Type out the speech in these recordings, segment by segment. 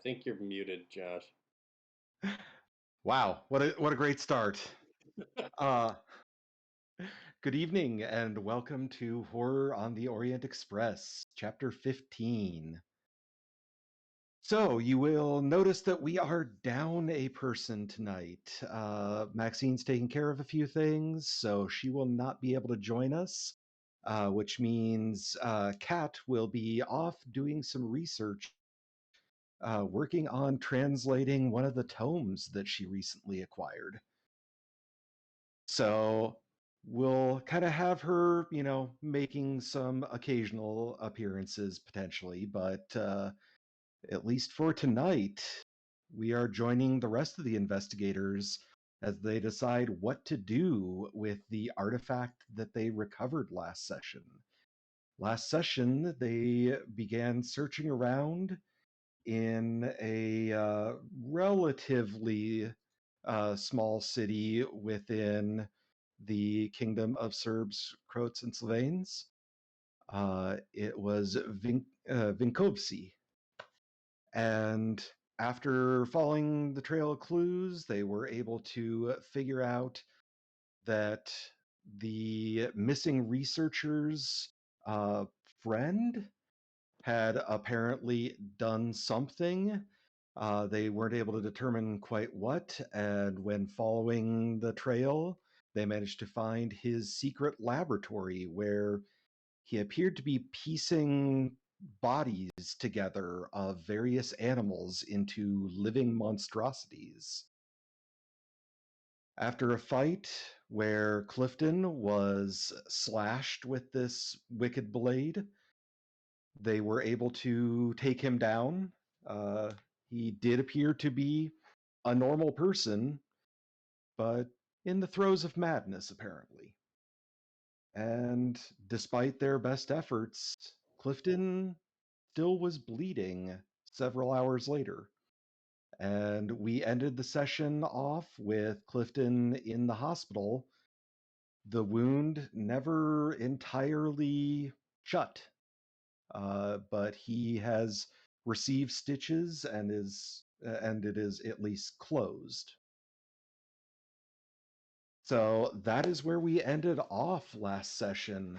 think you're muted, Josh. Wow, what a great start. Uh, Good evening and welcome to Horror on the Orient Express, Chapter 15. So, you will notice that we are down a person tonight. Maxine's taking care of a few things, so she will not be able to join us, which means Kat will be off doing some research, working on translating one of the tomes that she recently acquired. So we'll kind of have her, making some occasional appearances potentially, but at least for tonight, we are joining the rest of the investigators as they decide what to do with the artifact that they recovered last session. Last session, they began searching around in a relatively small city within the kingdom of Serbs, Croats, and Slovenes. It was Vinkovci. And after following the trail of clues, they were able to figure out that the missing researcher's friend had apparently done something. They weren't able to determine quite what, and when following the trail, they managed to find his secret laboratory where he appeared to be piecing bodies together of various animals into living monstrosities. After a fight where Clifton was slashed with this wicked blade, they were able to take him down. He did appear to be a normal person, but in the throes of madness, apparently. And despite their best efforts, Clifton still was bleeding several hours later. And we ended the session off with Clifton in the hospital, the wound never entirely shut. But he has received stitches and it is at least closed. So that is where we ended off last session,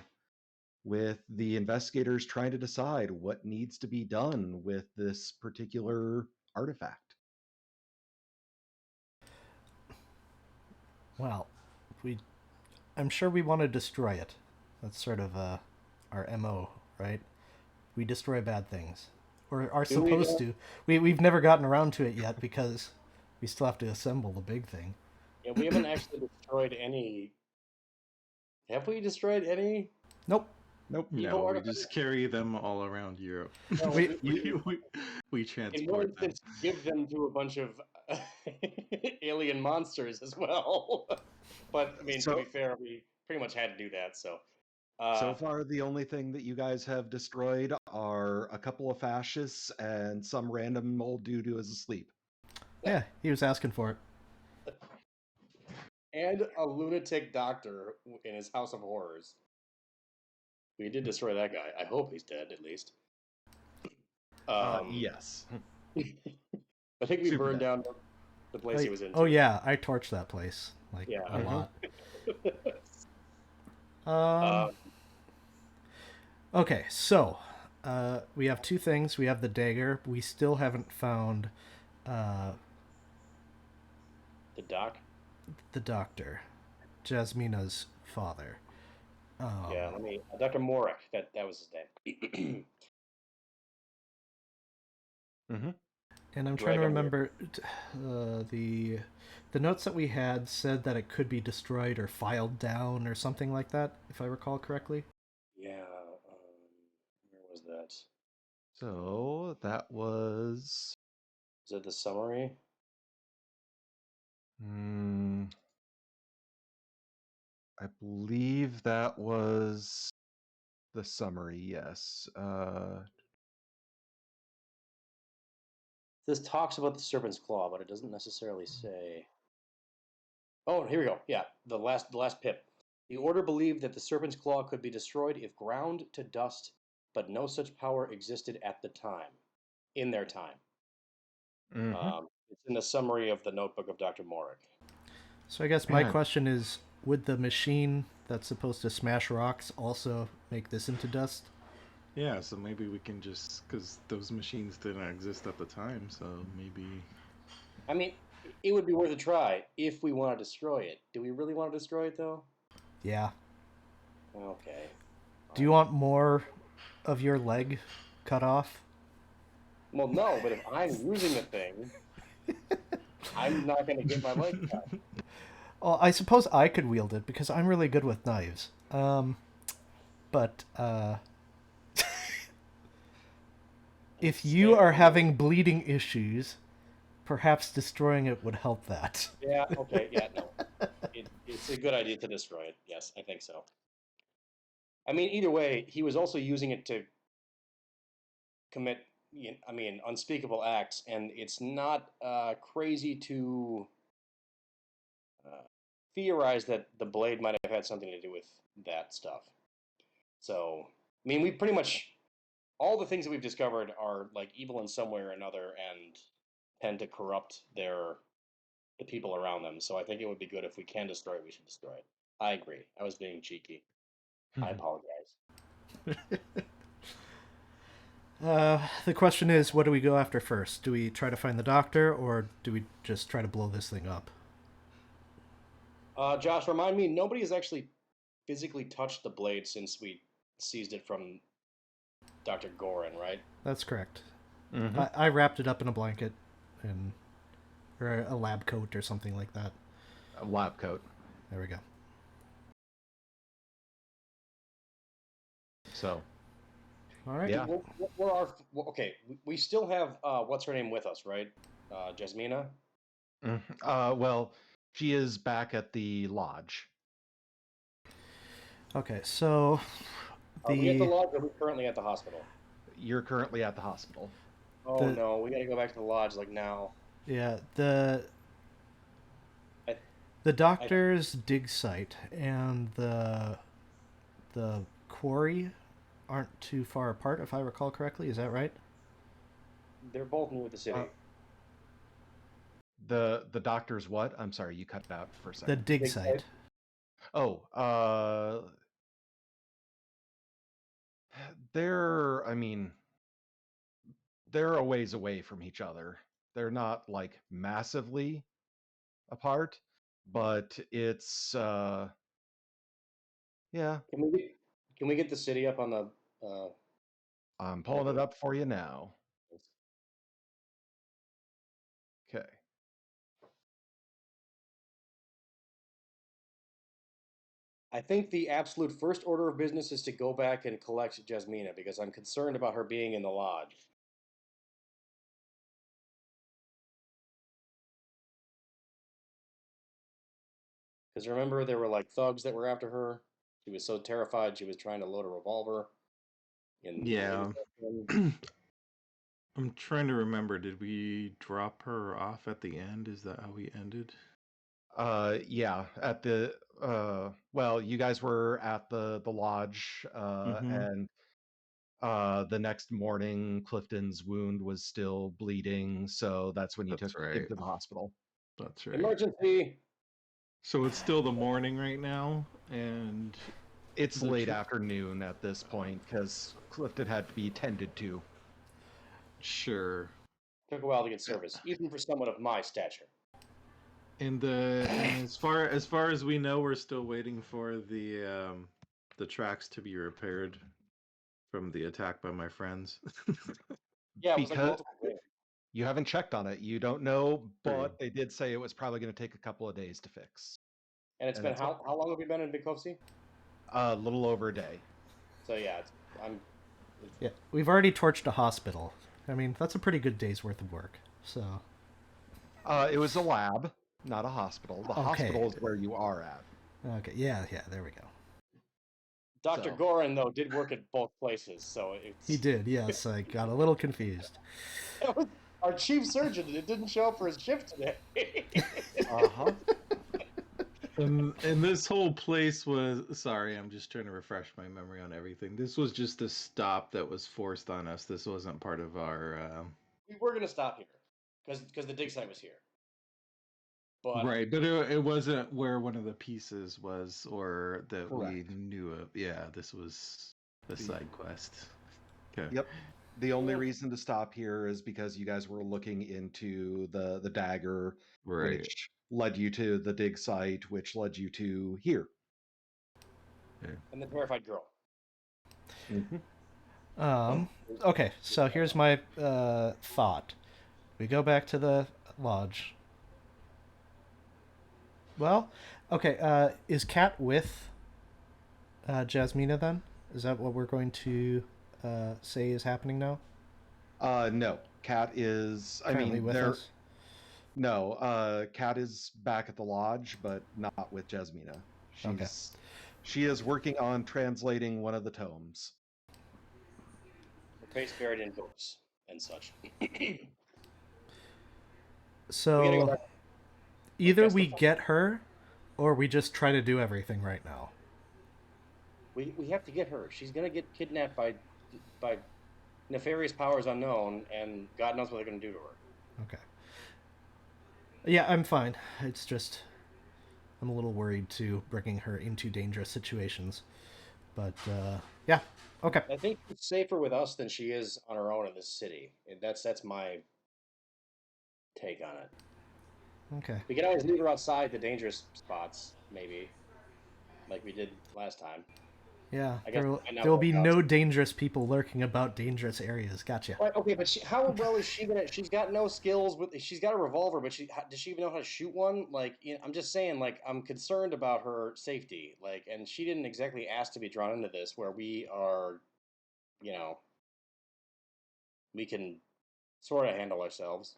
with the investigators trying to decide what needs to be done with this particular artifact. Well, we I'm sure we want to destroy it. That's sort of our MO, right? We destroy bad things. Or are Do we supposed know? to. We've never gotten around to it yet because we still have to assemble the big thing. Yeah, we haven't actually destroyed any. Have we destroyed any Nope. Nope. evil No, we artifacts? just carry them all around Europe. No, We we in one transport them. instance, give them to a bunch of alien monsters as well. But I mean, to be So fair, we pretty much had to do that. So, so uh, far the only thing that you guys have destroyed are a couple of fascists and some random old dude who is asleep. Yeah, he was asking for it. and a lunatic doctor in his house of horrors. We did destroy that guy. I hope he's dead at least. Um, Yes. I think we Super burned dead. down the place he was in Oh too. yeah, I torched that place like Yeah. a lot. uh, Okay, so we have two things. We have the dagger. We still haven't found uh, the doc. the doctor, Jasmina's father. Yeah, let me. Dr. Morik. That was his name. Mm-hmm. And I'm trying to Dragon. remember the notes that we had said that it could be destroyed or filed down or something like that, if I recall correctly. Yeah. Where was that? So that was. Is it the summary? I believe that was the summary, yes. This talks about the serpent's claw, but it doesn't necessarily say. Oh, here we go. Yeah, the last pip. The order believed that the serpent's claw could be destroyed if ground to dust, but no such power existed at the time. In their time. It's in the summary of the Notebook of Dr. Morik. So I guess my Man. question is, would the machine that's supposed to smash rocks also make this into dust? Yeah, so maybe we can just, because those machines didn't exist at the time, so maybe. I mean, it would be worth a try if we want to destroy it. Do we really want to destroy it, though? Yeah. Okay. Do you want more of your leg cut off? Well, no, but if I'm using the thing, I'm not going to get my leg cut. Well, I suppose I could wield it because I'm really good with knives. But if you are having bleeding issues, perhaps destroying it would help that. Yeah, okay, yeah, no. It's a good idea to destroy it. Yes, I think so. I mean, either way, he was also using it to commit, unspeakable acts, and it's not crazy to theorize that the blade might have had something to do with that stuff. So, I mean, we pretty much all the things that we've discovered are like evil in some way or another, and tend to corrupt the people around them. So I think it would be good if we can destroy it. We should destroy it. I agree. I was being cheeky. I apologize. The question is, what do we go after first? Do we try to find the doctor, or do we just try to blow this thing up? Josh, remind me, nobody has actually physically touched the blade since we seized it from Dr. Gorin, right? That's correct. Mm-hmm. I wrapped it up in a blanket, or a lab coat or something like that. A lab coat. There we go. So, All right. yeah. Okay, we still have what's her name with us, right? Jasmina. Well, she is back at the lodge. Okay, so Are we at the lodge, or are we currently at the hospital? You're currently at the hospital. Oh no, we gotta go back to the lodge like now. Yeah, the doctor's dig site and the quarry aren't too far apart, if I recall correctly. Is that right? They're both new to the city. The doctor's what? I'm sorry, you cut it out for a The second. dig Dig site. site? Oh, they're a ways away from each other. They're not like massively apart, but it's yeah. Can we get the city up on the? I'm pulling it up for you now. Okay. I think the absolute first order of business is to go back and collect Jasmina because I'm concerned about her being in the lodge. Because remember, there were like thugs that were after her. She was so terrified she was trying to load a revolver. Yeah. I'm trying to remember. Did we drop her off at the end? Is that how we ended? Yeah, at the well, you guys were at the lodge, and the next morning Clifton's wound was still bleeding, so that's when you That's took him right. to the hospital. That's right. Emergency! So it's still the morning right now, and It's The late tr- afternoon at this point because Clifton had to be tended to. sure. Took a while to get service, even for someone of my stature. And as far as we know, we're still waiting for the tracks to be repaired from the attack by my friends. Yeah, it was like Because multiple things. you haven't checked on it, you don't know, True. but they did say it was probably going to take a couple of days to fix. And it's been how long have we been in Bikovci? A little over a day. So yeah, Yeah, we've already torched a hospital. I mean, that's a pretty good day's worth of work. So. It was a lab, not a hospital. The Okay. hospital is where you are at. Okay, yeah, there we go. Dr. So. Gorin though did work at both places, so it's He did, yes. I got a little confused. That was our chief surgeon. It didn't show up for his shift today. Uh-huh. And this whole place was, sorry, I'm just trying to refresh my memory on everything. This was just a stop that was forced on us. This wasn't part of our We were gonna stop here. because the dig site was here. But Right, but it wasn't where one of the pieces was, or that we Correct. knew of. Yeah, this was a side quest. Okay. Yep. The only reason to stop here is because you guys were looking into the dagger, Right. which led you to the dig site, which led you to here. and the terrified girl. Okay, so here's my thought. We go back to the lodge. Well, okay, is Kat with Jasmina then? Is that what we're going to say is happening now? No. Kat is Currently with they're us? no, Kat is back at the lodge, but not with Jasmina. She is working on translating one of the tomes. Her face buried in books and such. So either That's the we point. get her, or we just try to do everything right now. We have to get her. She's gonna get kidnapped by nefarious powers unknown, and God knows what they're gonna do to her. Okay. Yeah, I'm fine. It's just I'm a little worried too, bringing her into dangerous situations. But yeah, okay. I think she's safer with us than she is on her own in this city. That's my take on it. Okay. We can always leave her outside the dangerous spots, maybe, like we did last time. Yeah, I guess there will be no dangerous people lurking about dangerous areas. Gotcha. Right, okay, but how well is she gonna? She's got no skills with. She's got a revolver, but does she even know how to shoot one? Like, I'm just saying, like, I'm concerned about her safety. Like, and she didn't exactly ask to be drawn into this, where we are, we can sort of handle ourselves.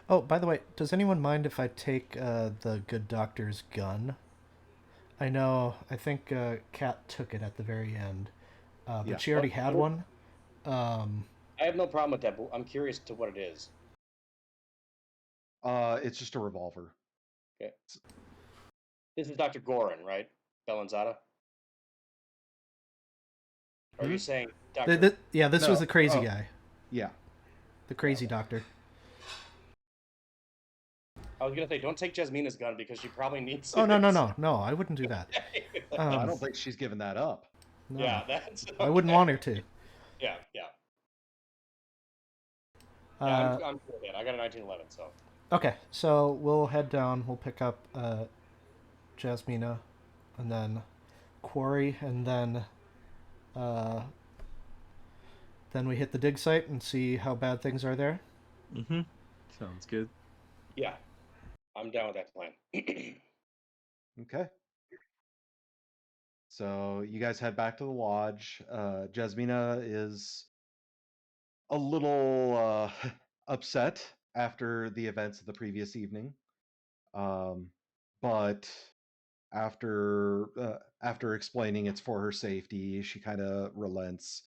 Oh, by the way, does anyone mind if I take the good doctor's gun? I think Kat took it at the very end, but Yeah. she already had one. I have no problem with that, but I'm curious to what it is. It's just a revolver. Okay. This is Dr. Gorin, right? Bellanzada? Or are you saying Dr. This was the crazy guy. Yeah. The crazy doctor. I was gonna say, don't take Jasmina's gun because she probably needs it. Oh no! I wouldn't do that. I don't think she's given that up. No. Yeah, that's. Okay. I wouldn't want her to. Yeah. I'm cool with that. I got a 1911, so. Okay, so we'll head down. We'll pick up Jasmina, and then Quarry, and then we hit the dig site and see how bad things are there. Mm-hmm. Sounds good. Yeah, I'm down with that plan. Okay. So you guys head back to the lodge. Jasmina is a little upset after the events of the previous evening, but after explaining it's for her safety, she kind of relents.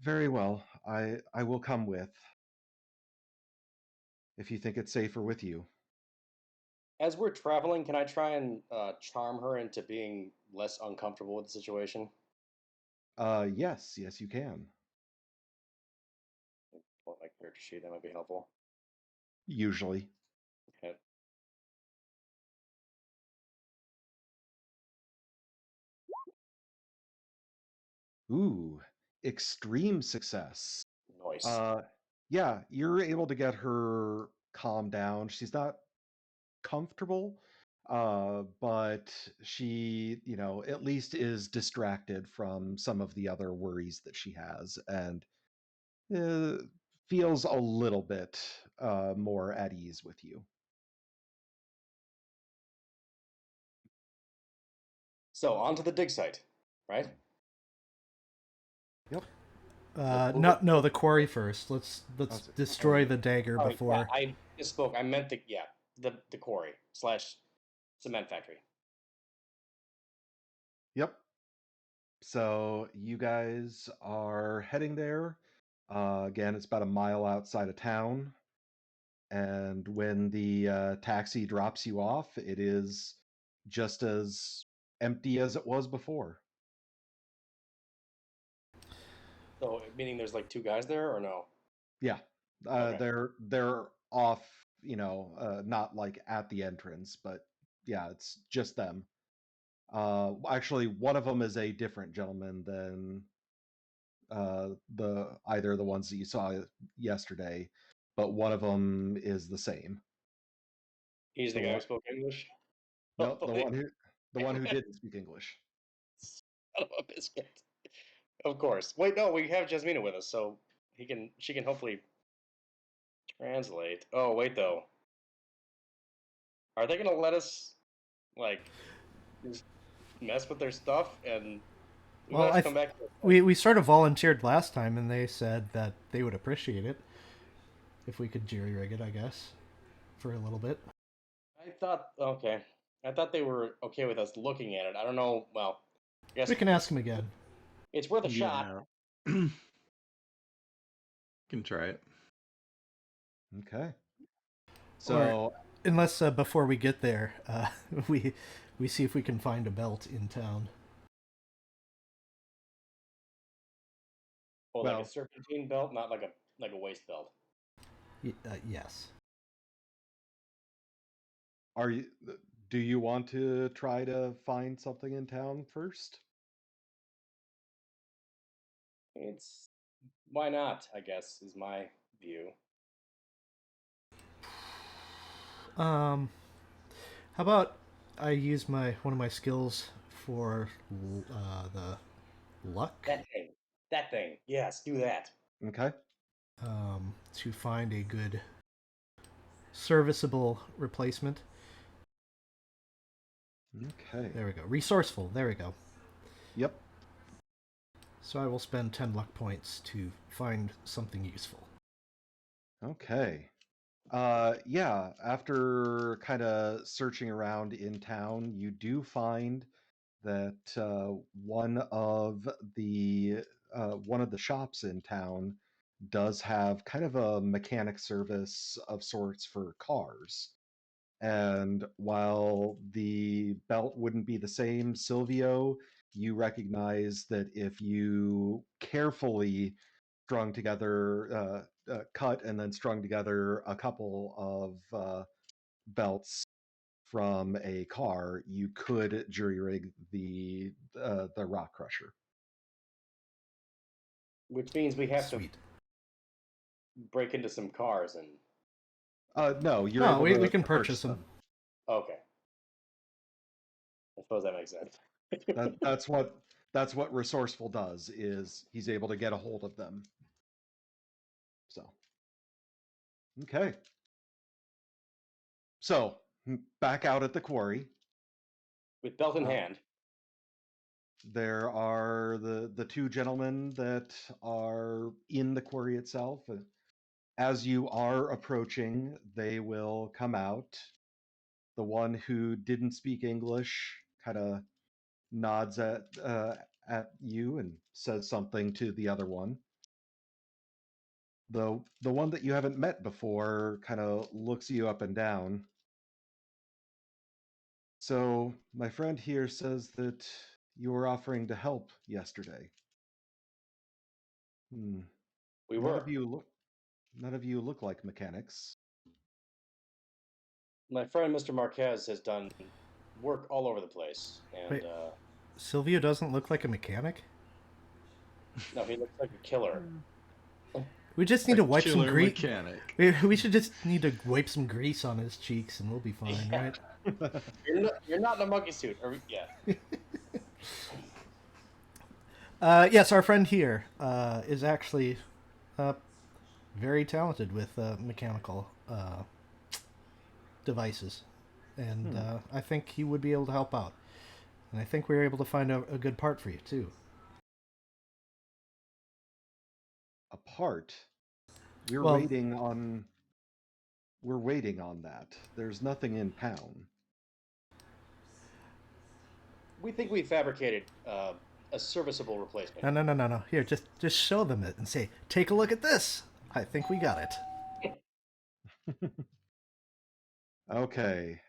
Very well, I will come with, if you think it's safer with you. As we're traveling, can I try and charm her into being less uncomfortable with the situation? Yes, you can. Pull up my character sheet. That might be helpful. Usually. Okay. Ooh, extreme success. Nice. Yeah, you're able to get her calmed down. She's not comfortable, but she, at least is distracted from some of the other worries that she has, and feels a little bit more at ease with you. So on to the dig site, right? Yep. No, the quarry first. Let's destroy the dagger Oh, before. yeah, I misspoke. I meant the quarry / cement factory. Yep. So you guys are heading there. Again, it's about a mile outside of town. And when the taxi drops you off, it is just as empty as it was before. So, meaning there's like two guys there, or no? Yeah, Okay. They're off, not like at the entrance, but yeah, it's just them. Actually, one of them is a different gentleman than either the ones that you saw yesterday, but one of them is the same. He's the The guy who one, spoke English. no, the Holy one who didn't speak English. son of a biscuit. Of course. Wait, no, we have Jasmina with us, so she can hopefully translate. Oh, wait though. Are they gonna let us like just mess with their stuff and we might Well, have to come back to we sort of volunteered last time, and they said that they would appreciate it if we could jury rig it, I guess, for a little bit. I thought okay. I thought they were okay with us looking at it. I don't know. Well, I guess We can ask them again. it's worth a shot. Yeah. Can try it. Okay. Or So unless before we get there, we see if we can find a belt in town. Oh, like a well, serpentine belt, not like a waist belt. Yes. are you? Do you want to try to find something in town first? It's why not? I guess is my view. How about I use one of my skills for the luck That thing. Yes, do that. Okay. to find a good serviceable replacement. Okay. There we go. Resourceful. There we go. Yep. So I will spend 10 luck points to find something useful. Okay. Yeah, after kind of searching around in town, you do find that one of the shops in town does have kind of a mechanic service of sorts for cars. And while the belt wouldn't be the same, Silvio, you recognize that if you carefully strung together, cut and then strung together a couple of belts from a car, you could jury rig the rock crusher. Which means we have to Sweet. break into some cars and No, you're No, able we to can purchase them. okay. I suppose that makes sense. That's what resourceful does, is he's able to get a hold of them. So okay. So back out at the quarry. With belt in Uh, hand. There are the two gentlemen that are in the quarry itself. As you are approaching, they will come out. The one who didn't speak English kind of nods at you and says something to the other one. The one that you haven't met before kind of looks you up and down. So my friend here says that you were offering to help yesterday. Hmm. We None were. of you look None of you look like mechanics. My friend Mr. Marquez has done work all over the place, and Wait. Silvio doesn't look like a mechanic? no, he looks like a killer. We just need to wipe some Killer grease. mechanic. We should just need to wipe some grease on his cheeks and we'll be fine, Yeah. right? You're not in a monkey suit, yeah. Yes, our friend here is actually very talented with mechanical devices. And I think he would be able to help out. And I think we were able to find a good part for you, too. A part. We're Well- waiting on that. There's nothing in town. We think we fabricated a serviceable replacement. No. Here, just show them it and say, take a look at this. I think we got it. Okay.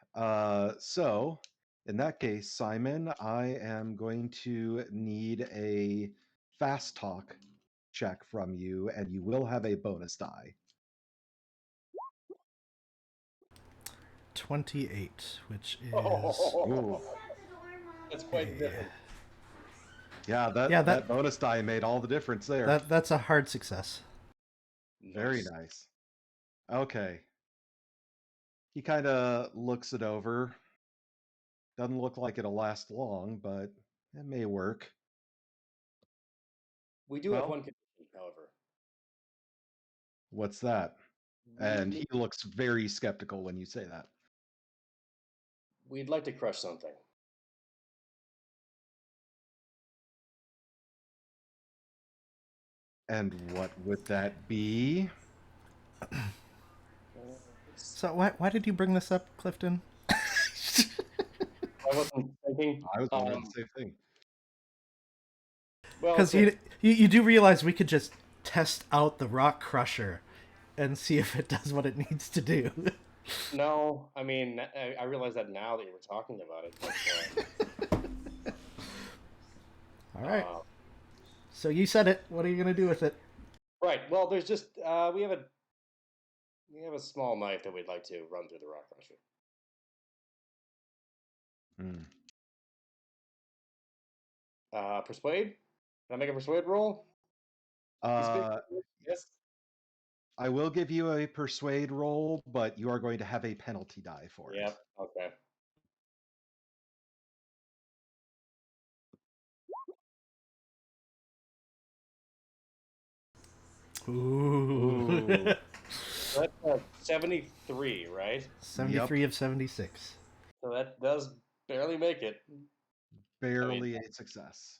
So in that case, Simon, I am going to need a fast talk check from you, and you will have a bonus die. 28, which is Ooh. That's quite a- different. Yeah, Yeah, that bonus die made all the difference there. that's a hard success. Very nice. Okay. He kind of looks it over. Doesn't look like it'll last long, but it may work. We do have Well- one condition, however. What's that? And We- he looks very skeptical when you say that. We'd like to crush something. And what would that be? So why did you bring this up, Clifton? I wasn't thinking. I was wondering the same thing. Well, Because you do realize we could just test out the rock crusher and see if it does what it needs to do. no, I mean, I realize that now that you were talking about it. But, All right. uh, So you said it. What are you gonna do with it? right. Well, there's just we have a small knife that we'd like to run through the rock crusher. Persuade. Can I make a persuade roll? Yes. I will give you a persuade roll, but you are going to have a penalty die for it. Yep. Okay. Ooh. So that's 73, right? 73 of 76. So that does barely make it. Barely a success.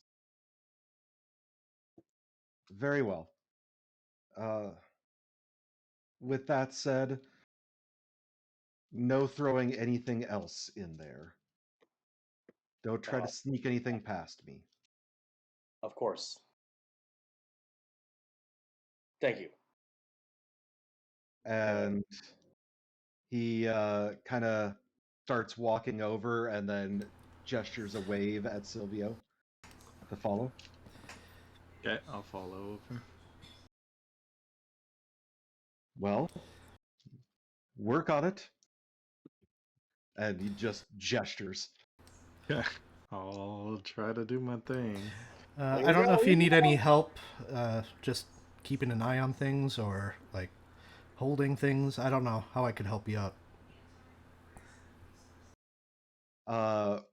Very well. With that said, no throwing anything else in there. Don't try to sneak anything past me. Of course. Thank you. And he kind of starts walking over and then gestures a wave at Silvio to follow. Okay, I'll follow over. Well, work on it. And he just gestures. Yeah, I'll try to do my thing. I don't know if you need any help just keeping an eye on things or like holding things. I don't know how I could help you out.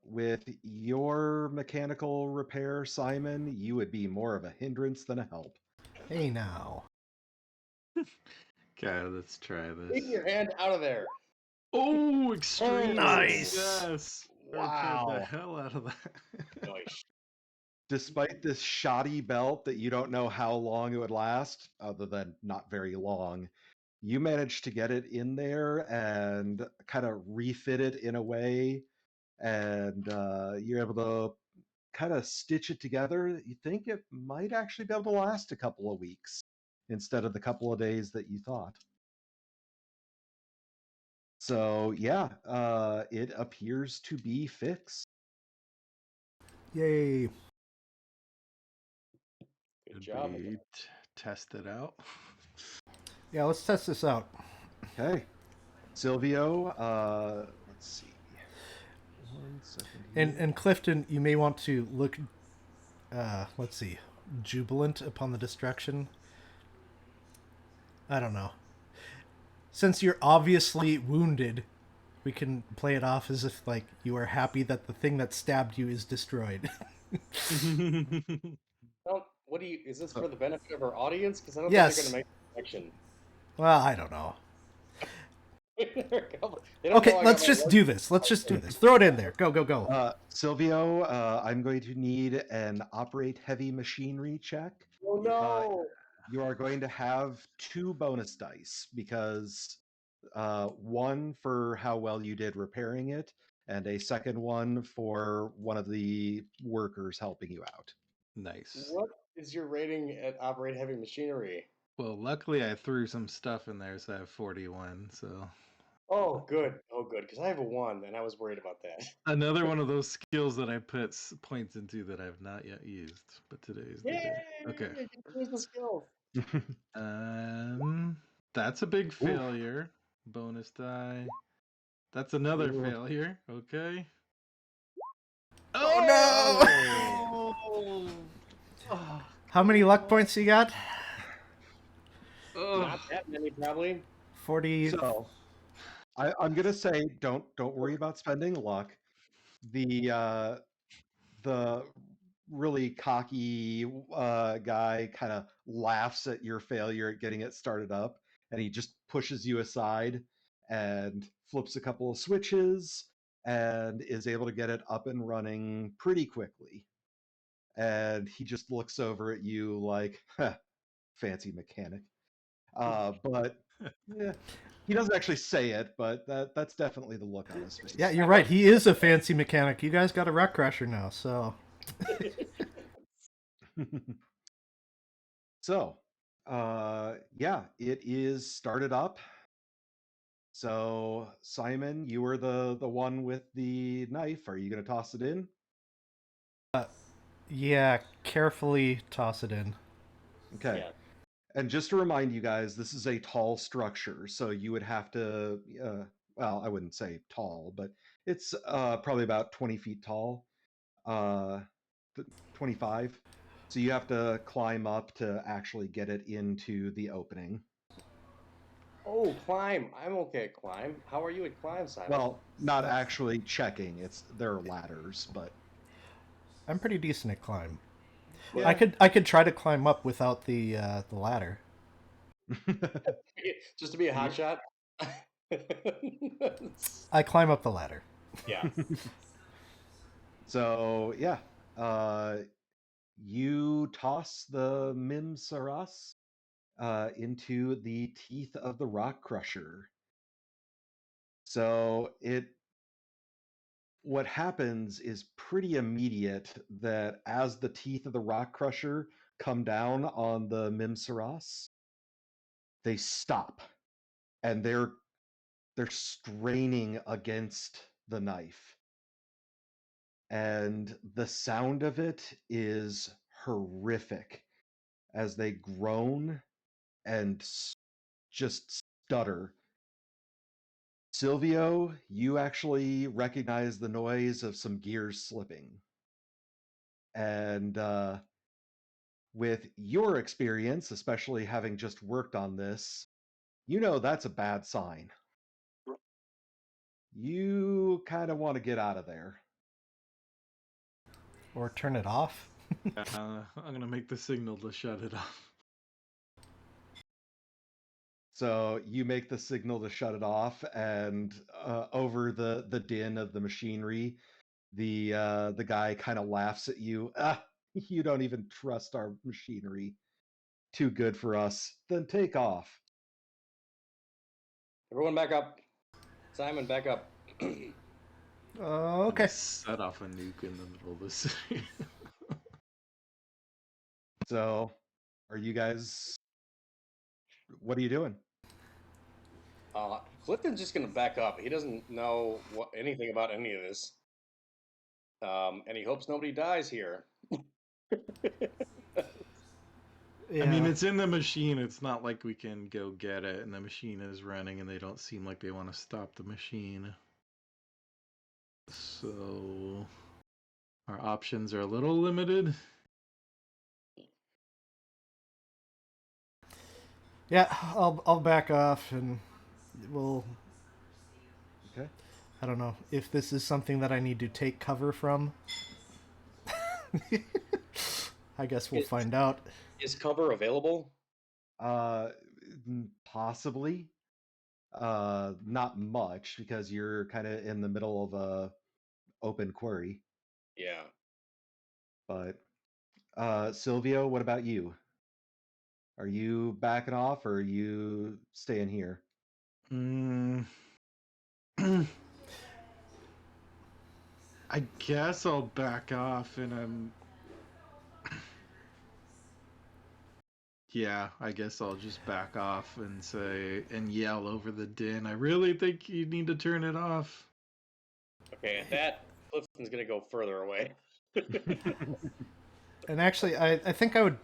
With your mechanical repair, Simon, you would be more of a hindrance than a help. Hey now. Okay, let's try Keep this. your hand out of there. Oh, extreme Nice. success! Wow. Repaired the hell out of that. Nice. Despite this shoddy belt that you don't know how long it would last, other than not very long, you managed to get it in there and kind of refit it in a way, and you're able to kind of stitch it together. You think it might actually be able to last a couple of weeks instead of the couple of days that you thought. So yeah, it appears to be fixed. Yay. Good Could job. be test it out. Yeah, let's test this out. Okay, Silvio. Let's see. 178. And Clifton, you may want to look, let's see, jubilant upon the destruction. I don't know. Since you're obviously wounded, we can play it off as if like you are happy that the thing that stabbed you is destroyed. Well, is this for the benefit of our audience? Because I don't Yes. think they're going to make the connection. Well, I don't know. They don't Okay, know I let's got my just work- do this. Let's just do this. Throw it in there. Go, go, go. Silvio, I'm going to need an operate heavy machinery check. Oh no! You are going to have 2 bonus dice because one for how well you did repairing it, and a second one for one of the workers helping you out. Nice. What is your rating at operate heavy machinery? Well, luckily I threw some stuff in there, so I have 41. So Oh, good. Oh, good. Because I have a 1, and I was worried about that. another one of those skills that I put points into that I've not yet used, but today's the day. Okay. Here's the skills. That's a big failure. Bonus die. That's another Ooh. failure. Okay. Oh, no! How many luck points you got? Not that many, probably. 40. So I'm gonna say don't worry about spending luck. The really cocky guy kind of laughs at your failure at getting it started up, and he just pushes you aside and flips a couple of switches and is able to get it up and running pretty quickly. And he just looks over at you like, huh, fancy mechanic. But yeah, he doesn't actually say it, but that's definitely the look on his face. Yeah, you're right. He is a fancy mechanic. You guys got a rock crusher now, so. So, yeah, it is started up. So, Simon, you were the one with the knife. Are you going to toss it in? Yeah, carefully toss it in. Okay. Yeah. And just to remind you guys, this is a tall structure, so you would have to, well, I wouldn't say tall, but it's probably about 20 feet tall, 25. So you have to climb up to actually get it into the opening. Oh, climb. I'm okay at climb. How are you at climb, Simon? Well, not actually checking. It's there are ladders, but I'm pretty decent at climb. yeah. I could try to climb up without the ladder. Just to be a hot shot. I climb up the ladder. Yeah. So yeah, you toss the Mim Saras into the teeth of the rock crusher. So what happens is pretty immediate that as the teeth of the rock crusher come down on the Mim Saras, they stop and they're straining against the knife. And the sound of it is horrific as they groan and just stutter. Silvio, you actually recognize the noise of some gears slipping. And with your experience, especially having just worked on this, you know that's a bad sign. You kind of want to get out of there. Or turn it off. I'm gonna make the signal to shut it off. So you make the signal to shut it off, and over the din of the machinery, the guy kind of laughs at you. Ah, you don't even trust our machinery. Too good for us. Then take off. Everyone back up. Simon, back up. Okay. Set off a nuke in the middle of the city. So, are you guys? What are you doing? Clifton's just going to back up. He doesn't know anything about any of this. And he hopes nobody dies here. Yeah. I mean, it's in the machine. It's not like we can go get it, and the machine is running, and they don't seem like they want to stop the machine. So our options are a little limited. Yeah, I'll back off and we'll. Okay. I don't know if this is something that I need to take cover from. I guess we'll find out. Is cover available? Possibly. Not much because you're kind of in the middle of a open quarry. Yeah. But Silvio, what about you? Are you backing off or are you staying here? I guess I'll back off, and yeah, I guess I'll just back off and say and yell over the din. I really think you need to turn it off. Okay, at that, Clifton's going to go further away. And actually, I think I would,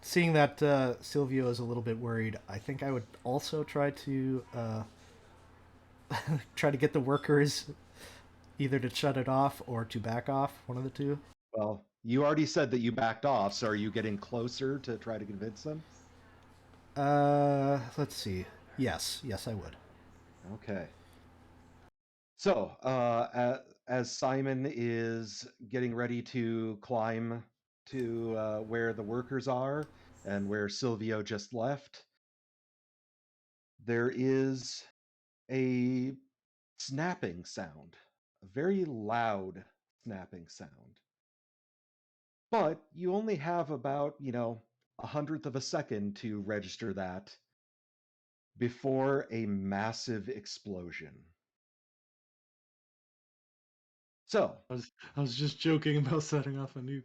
seeing that Silvio is a little bit worried, I think I would also try to Try to get the workers either to shut it off or to back off, one of the two. Well, you already said that you backed off, so are you getting closer to try to convince them? Let's see. Yes, I would. Okay. So, as Simon is getting ready to climb to where the workers are and where Silvio just left, there is a snapping sound, a very loud snapping sound. But you only have about, 1/100th of a second to register that before a massive explosion. So, I was just joking about setting off a nuke.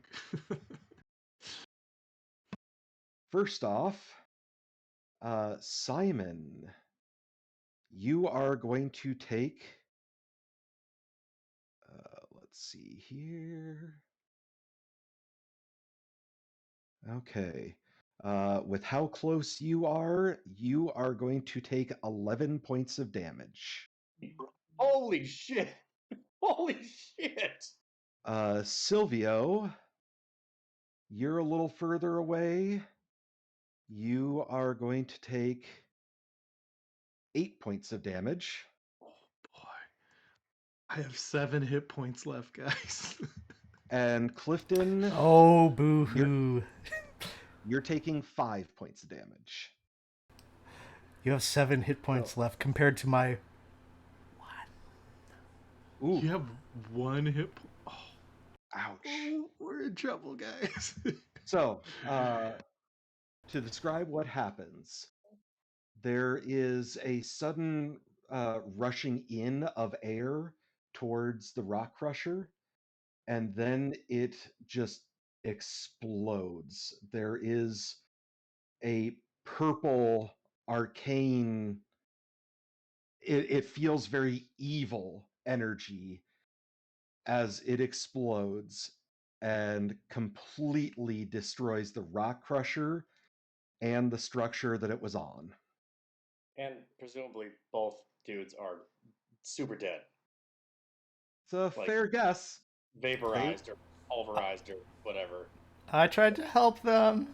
first off, Simon, you are going to take. Let's see here. Okay. With how close you are going to take 11 points of damage. Holy shit! Holy shit! Silvio, you're a little further away. You are going to take 8 points of damage. Boy, I have 7 hit points left, guys. And Clifton, Oh, boo hoo. you're taking 5 points of damage. You have 7 hit points left compared to my. Ooh, You have 1 hit point. Oh, ouch. we're in trouble, guys. So, to describe what happens, there is a sudden rushing in of air towards the rock crusher, and then it just explodes. There is a purple arcane, it feels very evil energy as it explodes and completely destroys the rock crusher and the structure that it was on. And presumably both dudes are super dead, It's a Like- fair guess. vaporized or pulverized or whatever. I tried to help them.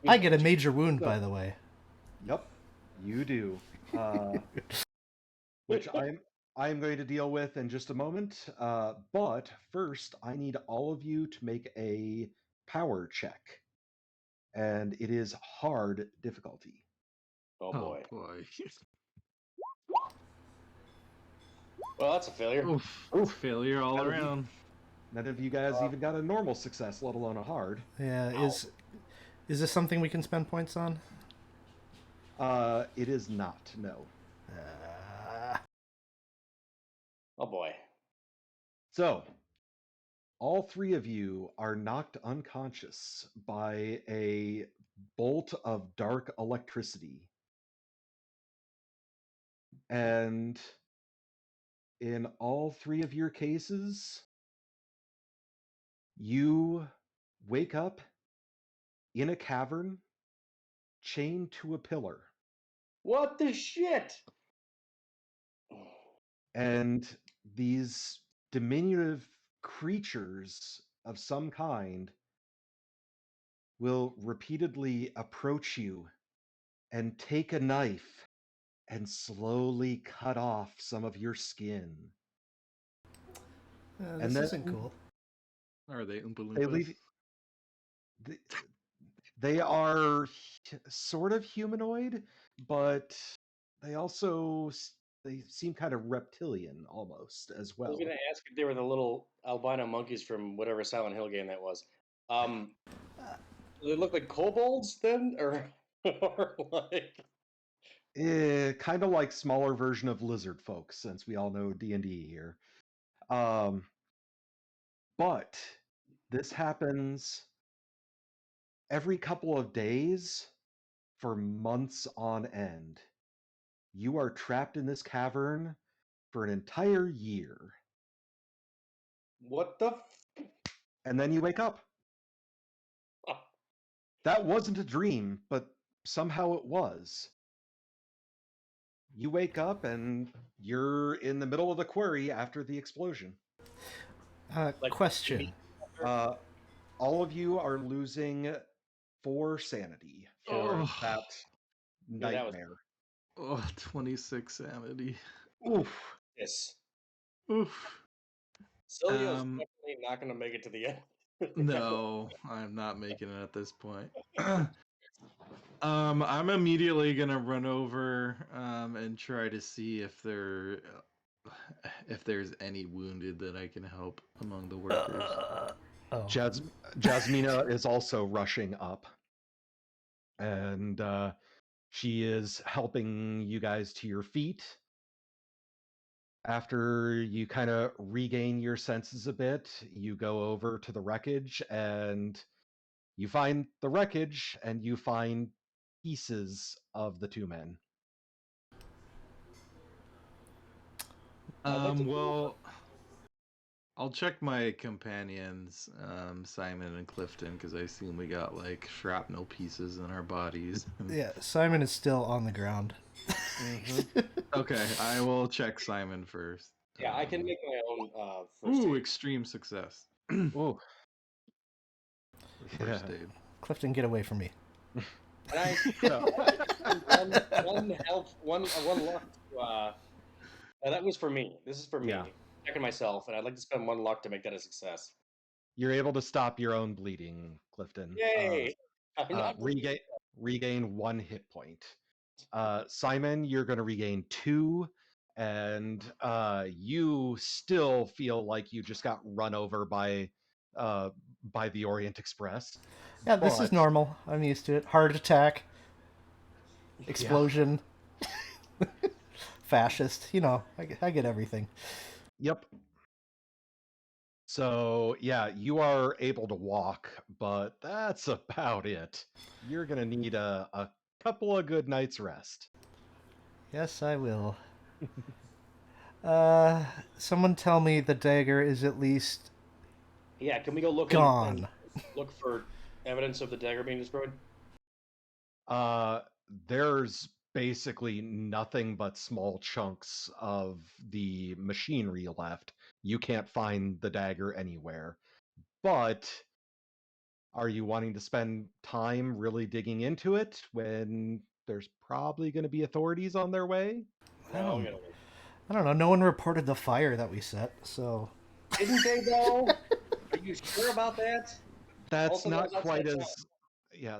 I get a major wound, So- by the way. Yep, you do. Which I'm going to deal with in just a moment. But first, I need all of you to make a power check, and it is hard difficulty. Oh boy. boy. Well, that's a failure. Oof, failure all That'll be- around. None of you guys even got a normal success, let alone a hard. Yeah, Ow. is this something we can spend points on? It is not. No. Oh boy. So, all three of you are knocked unconscious by a bolt of dark electricity. And in all three of your cases, you wake up in a cavern chained to a pillar. What the shit? And these diminutive creatures of some kind will repeatedly approach you and take a knife and slowly cut off some of your skin. This And then- isn't cool. Are they Oompa They Loompas? leave. They are sort of humanoid, but they seem kind of reptilian almost as I well. was gonna ask if they were the little albino monkeys from whatever Silent Hill game that was. Do they look like kobolds then, or like? Kind of like smaller version of lizard folks, since we all know D&D here. But this happens every couple of days for months on end. You are trapped in this cavern for an entire year. What the? And then you wake up. That wasn't a dream, but somehow it was. you wake up and you're in the middle of the quarry after the explosion. Question. All of you are losing 4 sanity for Oh. that Yeah, that was- nightmare. Oh, 26 sanity. Oof. Yes. Oof. Cilio's definitely not going to make it to the end. No, I'm not making it at this point. I'm immediately gonna run over and try to see if there's any wounded that I can help among the workers. Oh. Jasmina is also rushing up, and she is helping you guys to your feet. After you kind of regain your senses a bit, you go over to the wreckage, and you find the wreckage, and you find pieces of the 2 men. Well, I'll check my companions, Simon and Clifton, because I assume we got like shrapnel pieces in our bodies. Yeah, Simon is still on the ground. Okay, I will check Simon first. Yeah, I can make my own first Ooh, aid. extreme success. Oh, First yeah. aid. Clifton, get away from me. And one luck. That was for me. This is for me. Yeah. Checking myself, and I'd like to spend 1 luck to make that a success. You're able to stop your own bleeding, Clifton. Yay! I'm not Regain 1 hit point. Simon, you're going to regain 2, and you still feel like you just got run over by the Orient Express. Yeah, this is But- normal. I'm used to it. Heart attack. Explosion. Fascist. You know, I get everything. Yep. So, yeah, you are able to walk, but that's about it. You're going to need a couple of good nights' rest. Yes, I will. Someone tell me the dagger is at least Yeah, can we go look gone. and look for evidence of the dagger being destroyed? There's basically nothing but small chunks of the machinery left. You can't find the dagger anywhere. But are you wanting to spend time really digging into it when there's probably going to be authorities on their way? I No, don't- we gotta wait. I don't know. No one reported the fire that we set, so. Didn't they though? Are you sure about that? That's Also, not that's quite outside as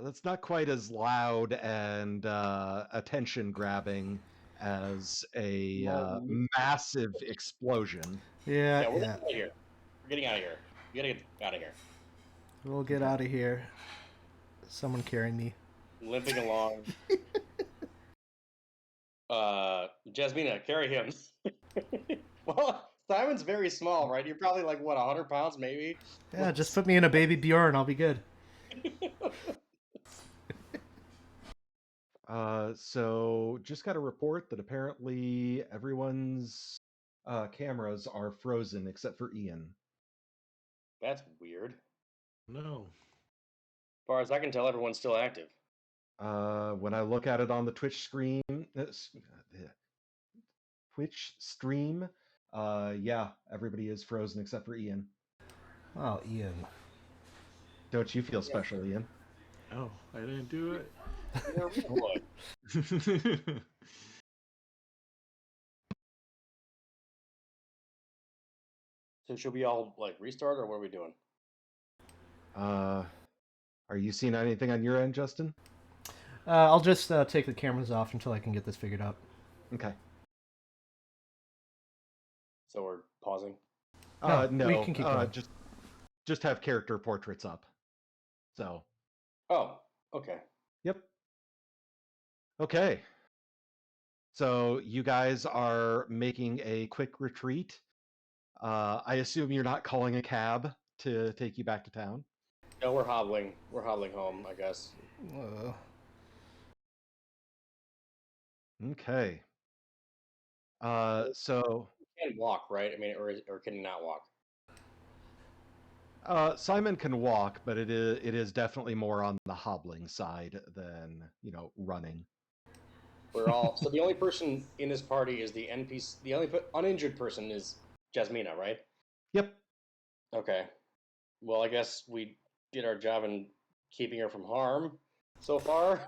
that's not quite as loud and attention grabbing as a Well, massive explosion. Yeah, Yeah, we're yeah. getting out of here. We're getting out of here. We gotta get out of here. We'll get out of here. Someone carry me. Limping along. Jasmina, carry him. Well, Simon's very small, right? You're probably like what, 100 pounds, maybe. Yeah, just put me in a baby Bjorn. I'll be good. So just got a report that apparently everyone's cameras are frozen except for Ian. That's weird. No. As far as I can tell, everyone's still active. When I look at it on the Twitch stream, yeah, everybody is frozen except for Ian. Oh, Ian. Don't you feel special, Ian? Oh, I didn't do it. You're a real boy. So should we all like restart, or what are we doing? Are you seeing anything on your end, Justin? I'll just take the cameras off until I can get this figured out. Okay. So we're pausing. No, we can keep going. just have character portraits up. So. Oh, okay. Yep. Okay. So you guys are making a quick retreat. I assume you're not calling a cab to take you back to town. No, we're hobbling. We're hobbling home, I guess. Okay. So You can walk, right? I mean, or can you not walk? Simon can walk, but it is definitely more on the hobbling side than running. We're all so the only person in this party is the NPC. The only uninjured person is Jasmina, right? Yep. Okay. Well, I guess we did our job in keeping her from harm so far.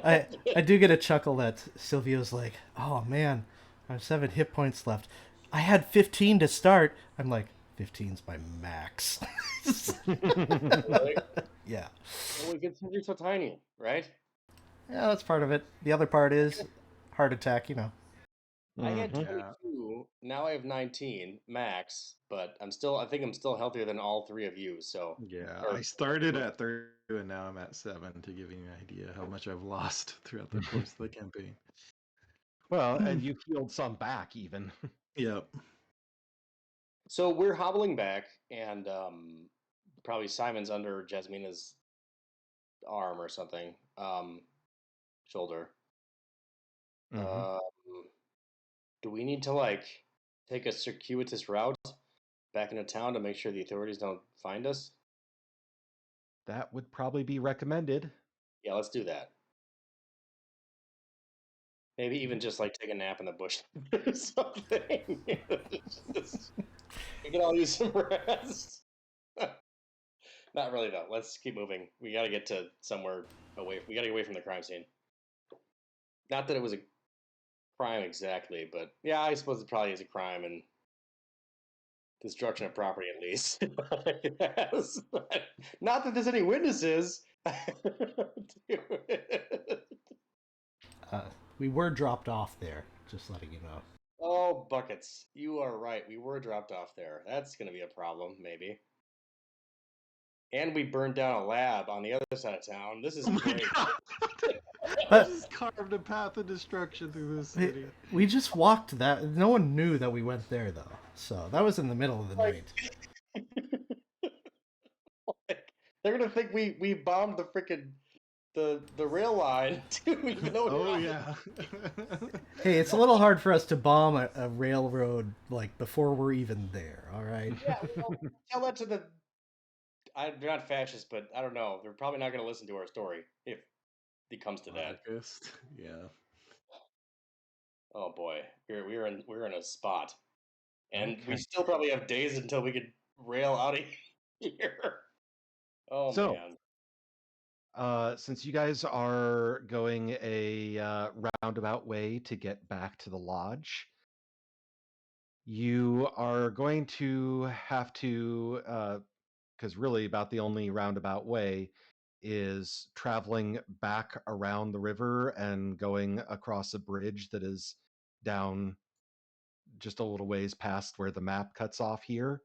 I do get a chuckle that Silvio's like, oh man, I have 7 hit points left. I had 15 to start. I'm like, 15's my max. Really? Yeah. Well, we get something so tiny, right? Yeah, that's part of it. The other part is heart attack, you know. I had Mhm. 22. Now I have 19 max, but I think I'm still healthier than all 3 of you. So Yeah, Or- I started at 32 and now I'm at 7 to give you an idea how much I've lost throughout the course of the campaign. Well, and you healed some back even. Yep. So we're hobbling back, and probably Simon's under Jasmina's arm or something, shoulder. Mhm. Do we need to like take a circuitous route back into town to make sure the authorities don't find us? That would probably be recommended. Yeah, let's do that. Maybe even just like take a nap in the bush or something. Just- we can all use some rest. Not really though. Let's keep moving. We got to get to somewhere away. We got to get away from the crime scene. Not that it was a crime exactly, but yeah, I suppose it probably is a crime and destruction of property at least. Yes. Not that there's any witnesses. Uh, we were dropped off there, just letting you know. Oh, buckets. You are right. We were dropped off there. That's going to be a problem, maybe. And we burned down a lab on the other side of town. This is Oh my great. god! I But- just carved a path of destruction through this We, city. we just walked that. No one knew that we went there, though. So that was in the middle of the Like- night. They're gonna think we bombed the freaking the rail line too, even though Oh yeah. Hey, it's a little hard for us to bomb a railroad like before we're even there. All right. Yeah, well, tell that to the. They're not fascists, but I don't know. They're probably not going to listen to our story if it comes to that. Anarchist. Yeah. Oh boy, we're in a spot, and we Okay. still probably have days until we can rail out of here. Oh So- man. Since you guys are going a roundabout way to get back to the lodge, you are going to have to, because really about the only roundabout way is traveling back around the river and going across a bridge that is down just a little ways past where the map cuts off here,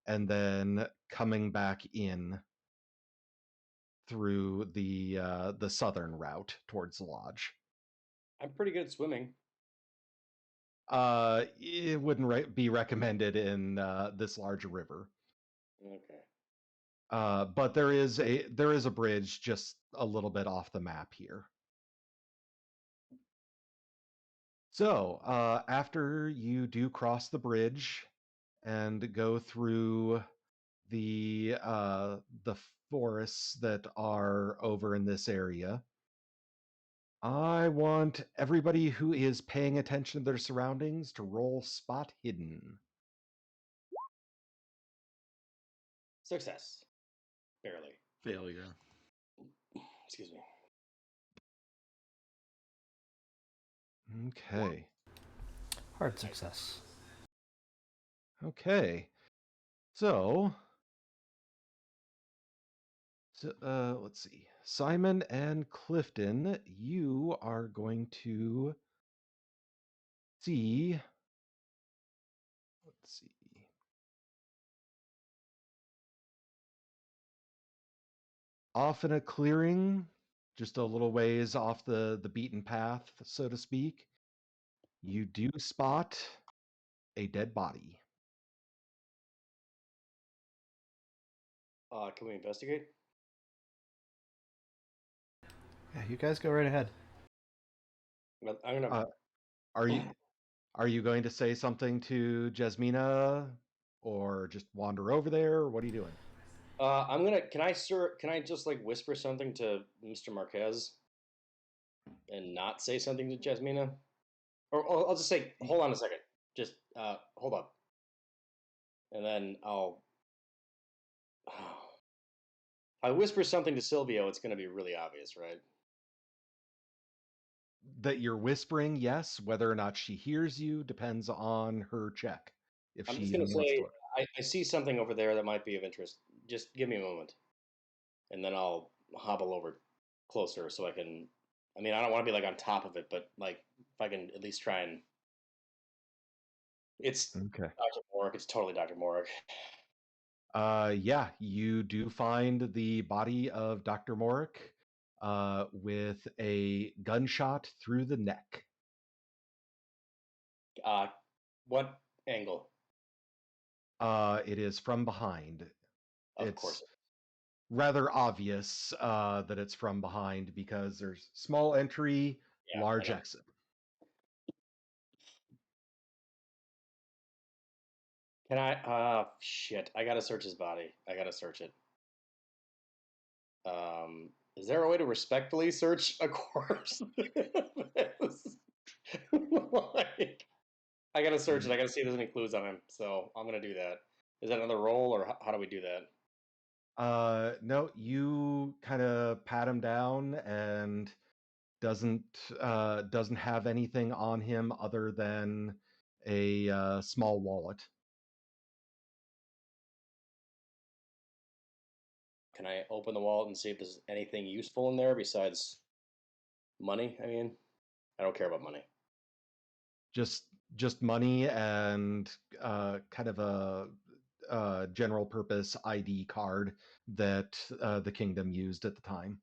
and then coming back in through the southern route towards the lodge. I'm pretty good at swimming. It wouldn't be recommended in this large river. Okay. But there is a bridge just a little bit off the map here. So after you do cross the bridge and go through the forests that are over in this area, I want everybody who is paying attention to their surroundings to roll spot hidden. Success. Barely. Failure. Excuse me. Okay. Hard success. Okay. So, let's see. Simon and Clifton, you are going to see. Let's see. Off in a clearing, just a little ways off the beaten path, so to speak, you do spot a dead body. Can we investigate? Yeah, you guys go right ahead. I'm gonna. Are you going to say something to Jasmina, or just wander over there? What are you doing? I'm gonna. Can I, sir? Can I just like whisper something to Mr. Marquez? and not say something to Jasmina? Or I'll just say, hold on a second. Just hold up. And then I'll. If I whisper something to Silvio, it's going to be really obvious, right? That you're whispering, yes. Whether or not she hears you depends on her check. If I'm she just going to even wants to say, look. I see something over there that might be of interest. Just give me a moment. And then I'll hobble over closer so I can. I mean, I don't want to be like on top of it, but like if I can at least try and. It's Okay. Dr. Morik. It's totally Dr. Morik. Yeah, you do find the body of Dr. Morik with a gunshot through the neck. What angle? It is from behind. Of It's course. rather obvious that it's from behind because there's small entry, Yeah, I large know. exit. Can I? Shit. I gotta search his body. I gotta search it. Is there a way to respectfully search a corpse? Like, I gotta search it. I gotta see if there's any clues on him. So I'm gonna do that. Is that another roll, or how do we do that? No, you kind of pat him down and doesn't have anything on him other than a small wallet. Can I open the wallet and see if there's anything useful in there besides money? I mean, I don't care about money. Just money and kind of a general purpose ID card that the kingdom used at the time.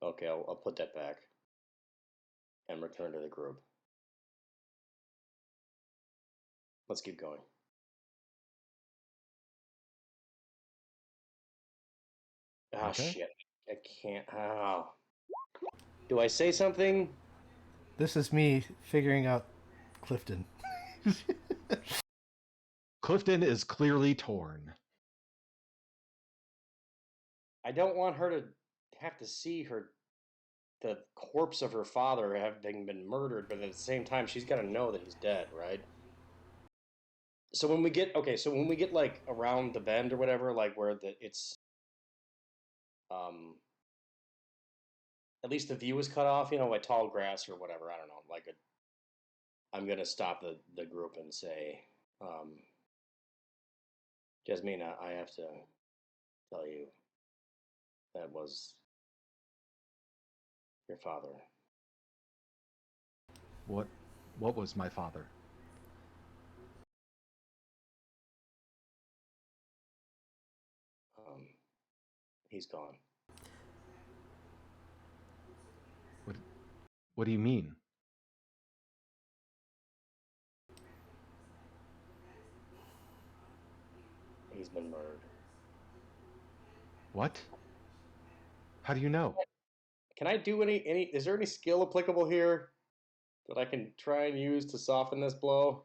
Okay, I'll put that back and return to the group. Let's keep going. Ah, Okay. shit. I can't. Oh. Do I say something? This is me figuring out Clifton. Clifton is clearly torn. I don't want her to have to see the corpse of her father having been murdered, but at the same time, she's got to know that he's dead, right? So when we get like around the bend or whatever, like where it's um at least the view is cut off, by tall grass or whatever. I don't know. I'm gonna stop the group and say, Jasmina, I have to tell you that was your father. What was my father? He's gone. What do you mean? He's been murdered. What? How do you know? Can I do any? Is there any skill applicable here that I can try and use to soften this blow?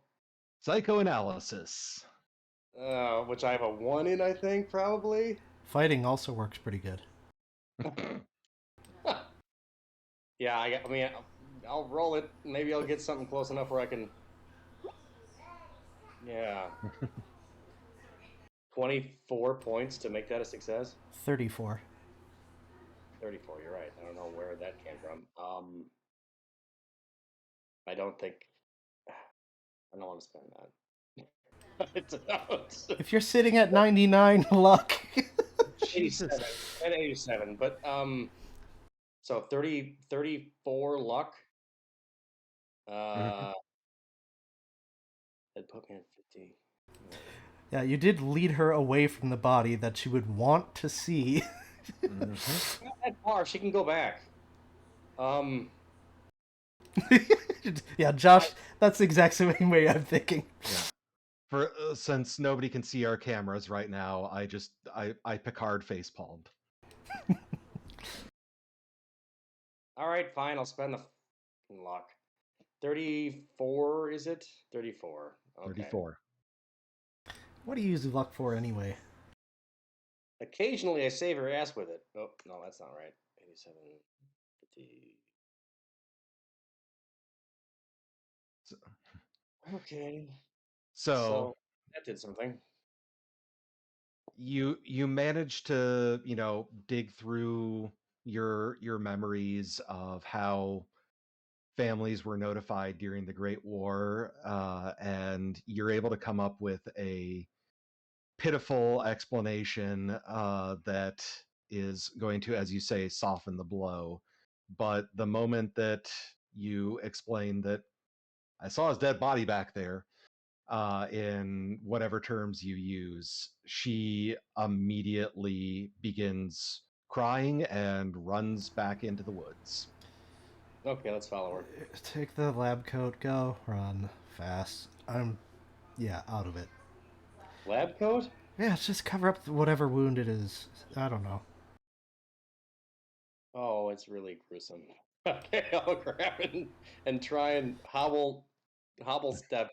Psychoanalysis. Which I have a 1 in, I think, probably. Fighting also works pretty good. Yeah, I mean, I'll roll it. Maybe I'll get something close enough where I can. Yeah. 24 points to make that a success. 34. 34. You're right. I don't know where that came from. I don't think. I don't want to spend that. If you're sitting at 99 luck. 87. At 87, but so 34 luck. It put me at 50. Yeah, you did lead her away from the body that she would want to see. Mm-hmm. Not that far. She can go back. Yeah, Josh, that's the exact same way I'm thinking. Yeah. For since nobody can see our cameras right now, I Picard face palmed. All right, fine. I'll spend the luck. 34, is it? 34. Okay. 34. What do you use luck for anyway? Occasionally, I save her ass with it. Oh, no, that's not right. 87, 50. Okay. So That did something. you manage to, dig through your memories of how families were notified during the Great War, and you're able to come up with a pitiful explanation that is going to, as you say, soften the blow. But the moment that you explain that I saw his dead body back there, in whatever terms you use, she immediately begins crying and runs back into the woods. Okay, let's follow her. Take the lab coat, go, run, fast. I'm, out of it. Lab coat? Yeah, it's just cover up whatever wound it is. I don't know. Oh, it's really gruesome. Okay, I'll grab it and try and hobble step.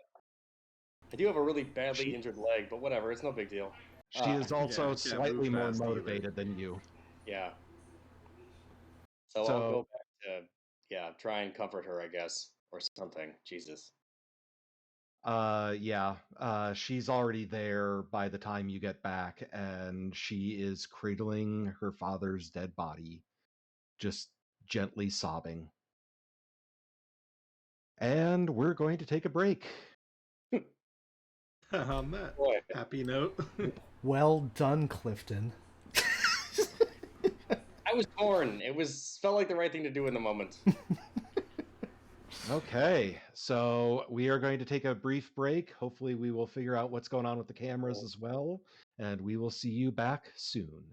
I do have a really badly She injured leg, but whatever, it's no big deal. she is also I can't move slightly more fast either. motivated than you. Yeah. So I'll So go back to try and comfort her, I guess, or something. Jesus. she's already there by the time you get back, and she is cradling her father's dead body, just gently sobbing. And we're going to take a break. On that Boy. happy note. Well done, Clifton. I was torn. Felt like the right thing to do in the moment. Okay, so we are going to take a brief break. Hopefully we will figure out what's going on with the cameras as well, and we will see you back soon.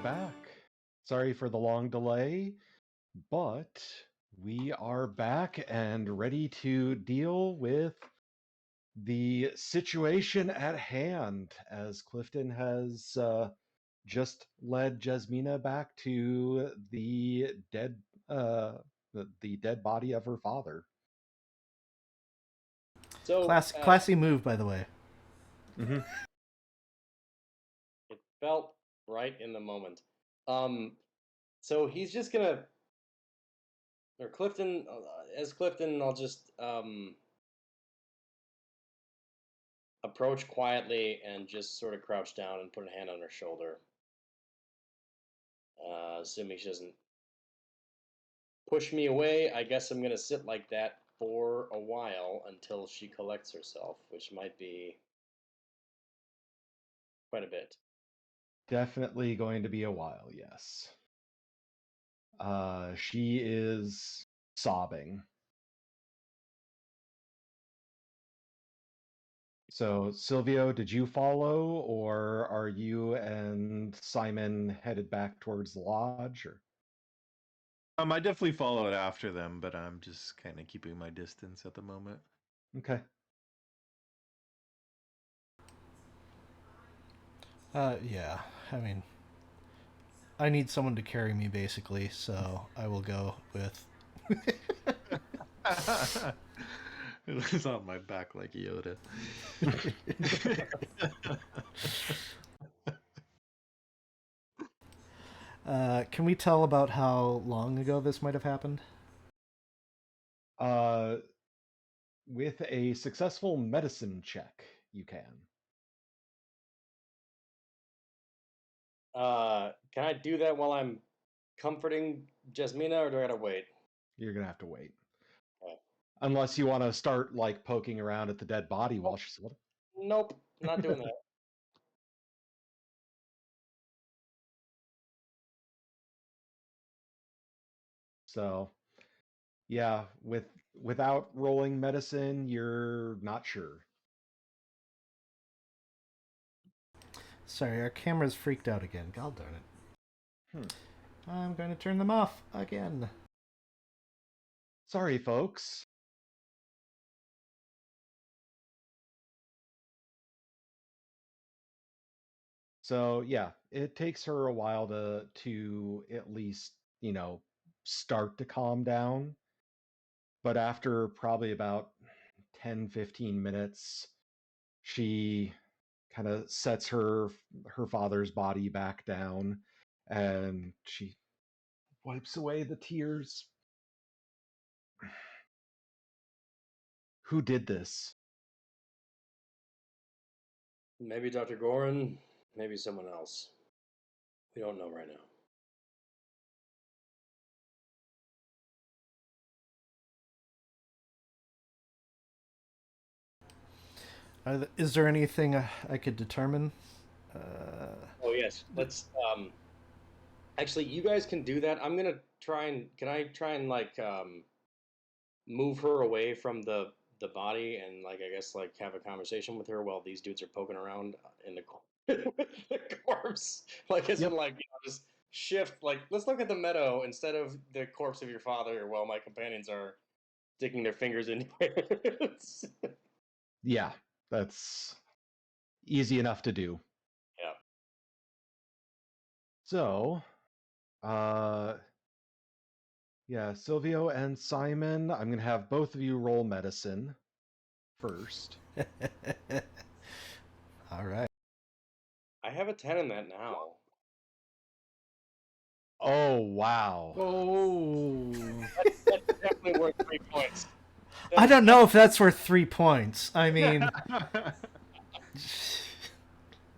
back. Sorry for the long delay, but we are back and ready to deal with the situation at hand as Clifton has just led Jasmina back to the dead the dead body of her father. So Classy move, by the way. Mm-hmm. It felt right in the moment. So he's just gonna, or Clifton, as Clifton, I'll just approach quietly and just sort of crouch down and put a hand on her shoulder, assuming she doesn't push me away. I guess I'm gonna sit like that for a while until she collects herself, which might be quite a bit. Definitely going to be a while, yes. She is sobbing. So, Silvio, did you follow, or are you and Simon headed back towards the lodge? Or I definitely followed after them, but I'm just kind of keeping my distance at the moment. okay, Yeah. I mean, I need someone to carry me, basically, so I will go with. It was on my back like Yoda. Can we tell about how long ago this might have happened? with a successful medicine check, you can. Can I do that while I'm comforting Jasmina, or do I gotta wait? You're gonna have to wait, Okay. unless you want to start like poking around at the dead body while she's. Nope, not doing that. So, yeah, without rolling medicine, you're not sure. Sorry, our camera's freaked out again. God darn it. I'm going to turn them off again. Sorry, folks. So yeah, it takes her a while to at least, start to calm down. But after probably about 10-15 minutes, she kind of sets her father's body back down and she wipes away the tears. Who did this? Maybe Dr. Gorin, maybe someone else. We don't know right now. Is there anything I could determine? Oh yes, let's. Actually, you guys can do that. I'm gonna try and. Can I try and like move her away from the body and like I guess like have a conversation with her while these dudes are poking around in the with the corpse, like as in like just shift like let's look at the meadow instead of the corpse of your father while my companions are sticking their fingers in yours. Yeah, that's easy enough to do. Yeah. So, yeah, Silvio and Simon, I'm going to have both of you roll medicine first. All right. I have a 10 in that now. Oh, wow. Oh. That's definitely worth 3 points. I don't know if that's worth 3 points. I mean,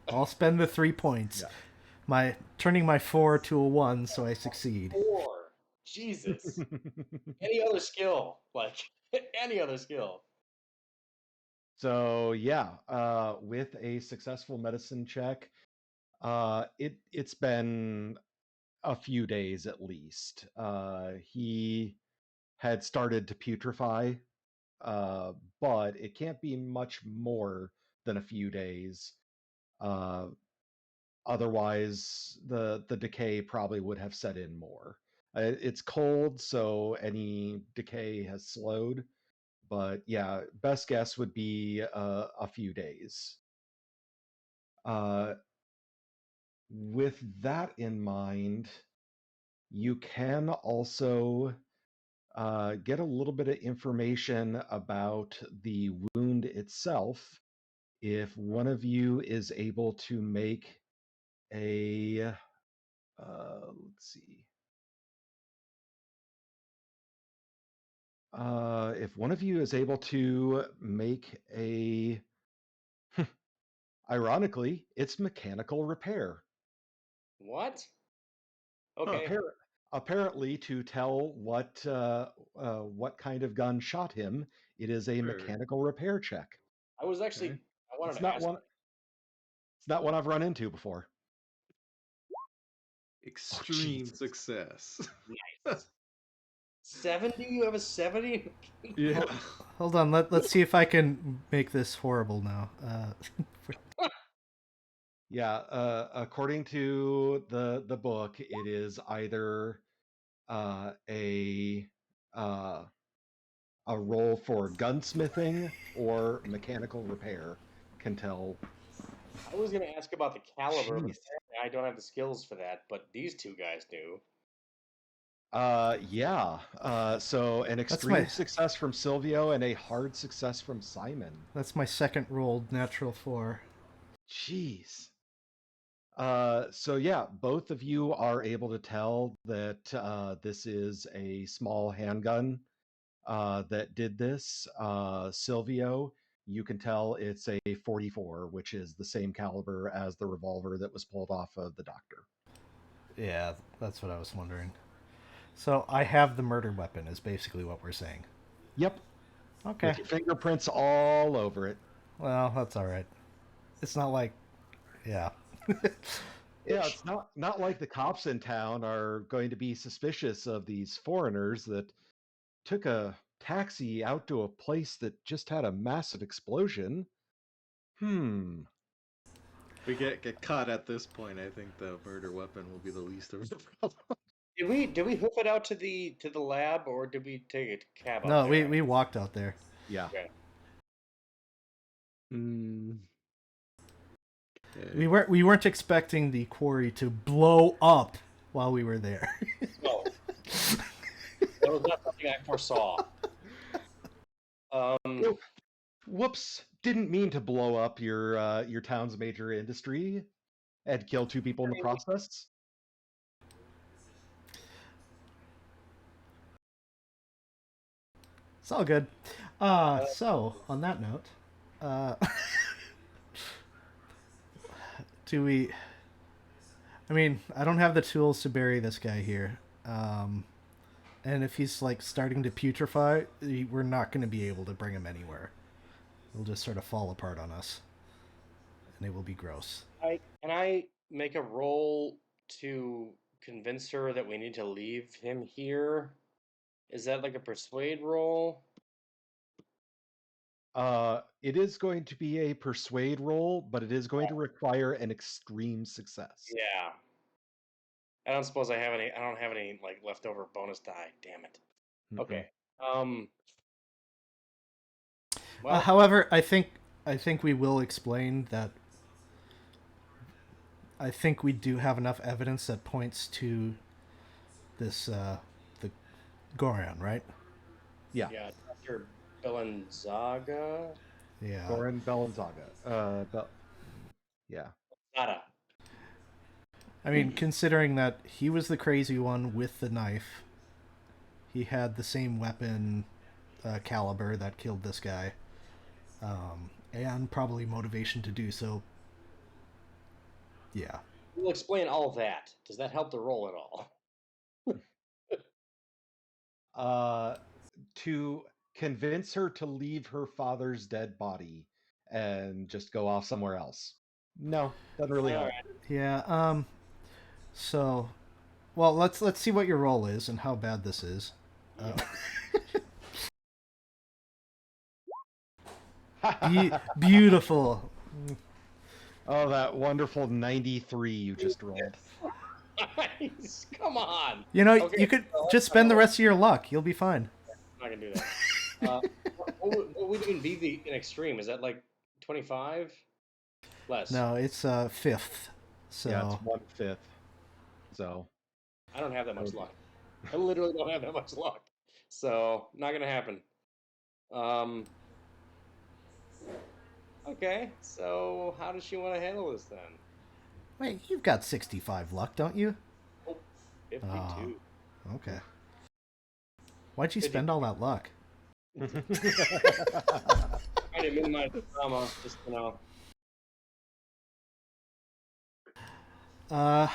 I'll spend the 3 points. Yeah. Turning my 4 to a 1, so I succeed. 4. Jesus. Any other skill, like any other skill. So yeah, with a successful medicine check, it's been a few days at least. He had started to putrefy, but it can't be much more than a few days. Uh, Otherwise, the decay probably would have set in more. It's cold, so any decay has slowed. But yeah, best guess would be a few days. With that in mind, you can also get a little bit of information about the wound itself if one of you is able to make a let's see. If one of you is able to make a, ironically, it's mechanical repair. What? Okay. Apparently, to tell what kind of gun shot him, it is a Sure. mechanical repair check. I was actually. Okay. I wanted It's to not ask. one. It's not one I've run into before. Extreme Jesus. success. Nice. 70? You have a 70? Yeah. Hold on, let's see if I can make this horrible now. Yeah, according to the book, it is either a roll for gunsmithing or mechanical repair. Can tell. I was going to ask about the caliber, but Jeez. I don't have the skills for that, but these two guys do. Yeah. So an extreme success from Silvio and a hard success from Simon. That's my second rolled natural 4. Jeez. So yeah, both of you are able to tell that this is a small handgun that did this. Silvio, you can tell it's a 44, which is the same caliber as the revolver that was pulled off of the doctor. Yeah, that's what I was wondering. So I have the murder weapon is basically what we're saying. Yep. Okay. With your fingerprints all over it. Well, that's all right. It's not like, yeah. Yeah, it's not like the cops in town are going to be suspicious of these foreigners that took a taxi out to a place that just had a massive explosion. We get caught at this point. I think the murder weapon will be the least of the problem. Did we hoof it out to the lab, or did we take a cab out No, there? we walked out there. Yeah. Okay. We weren't expecting the quarry to blow up while we were there. No. That was not something I foresaw. Whoops! Didn't mean to blow up your town's major industry and kill 2 people in the process. It's all good. So on that note, do we? I mean, I don't have the tools to bury this guy here, and if he's like starting to putrefy, we're not going to be able to bring him anywhere. He'll just sort of fall apart on us, and it will be gross. Can I make a roll to convince her that we need to leave him here? Is that like a persuade roll? It is going to be a persuade roll, but it is going to require an extreme success. Yeah. I don't suppose I have any. I don't have any like leftover bonus die. Damn it. Okay. Well, However, I think we will explain that. I think we do have enough evidence that points to this the Goran, right? Yeah. Yeah, Dr. Belenzaga. Yeah. Goran Belenzaga. Yeah. Nada. I mean, considering that he was the crazy one with the knife, he had the same weapon caliber that killed this guy, and probably motivation to do so. Yeah. We'll explain all that. Does that help the roll at all? To convince her to leave her father's dead body and just go off somewhere else. No, doesn't really help. Yeah. So, well, let's see what your roll is and how bad this is. Beautiful. Oh, that wonderful 93 you just rolled. Nice. Come on. You know, Okay, you could so just spend the rest of your luck. You'll be fine. I'm not gonna do that. What would even be an extreme? Is that like 25? Less. No, it's fifth. So Yeah, it's 1/5. So I don't have that much luck. I literally don't have that much luck. So not gonna happen. Okay, so how does she want to handle this then? wait, you've got 65 luck, don't you? Oh, 52. Okay. Why'd you spend all that luck? Trying to minimize the drama, just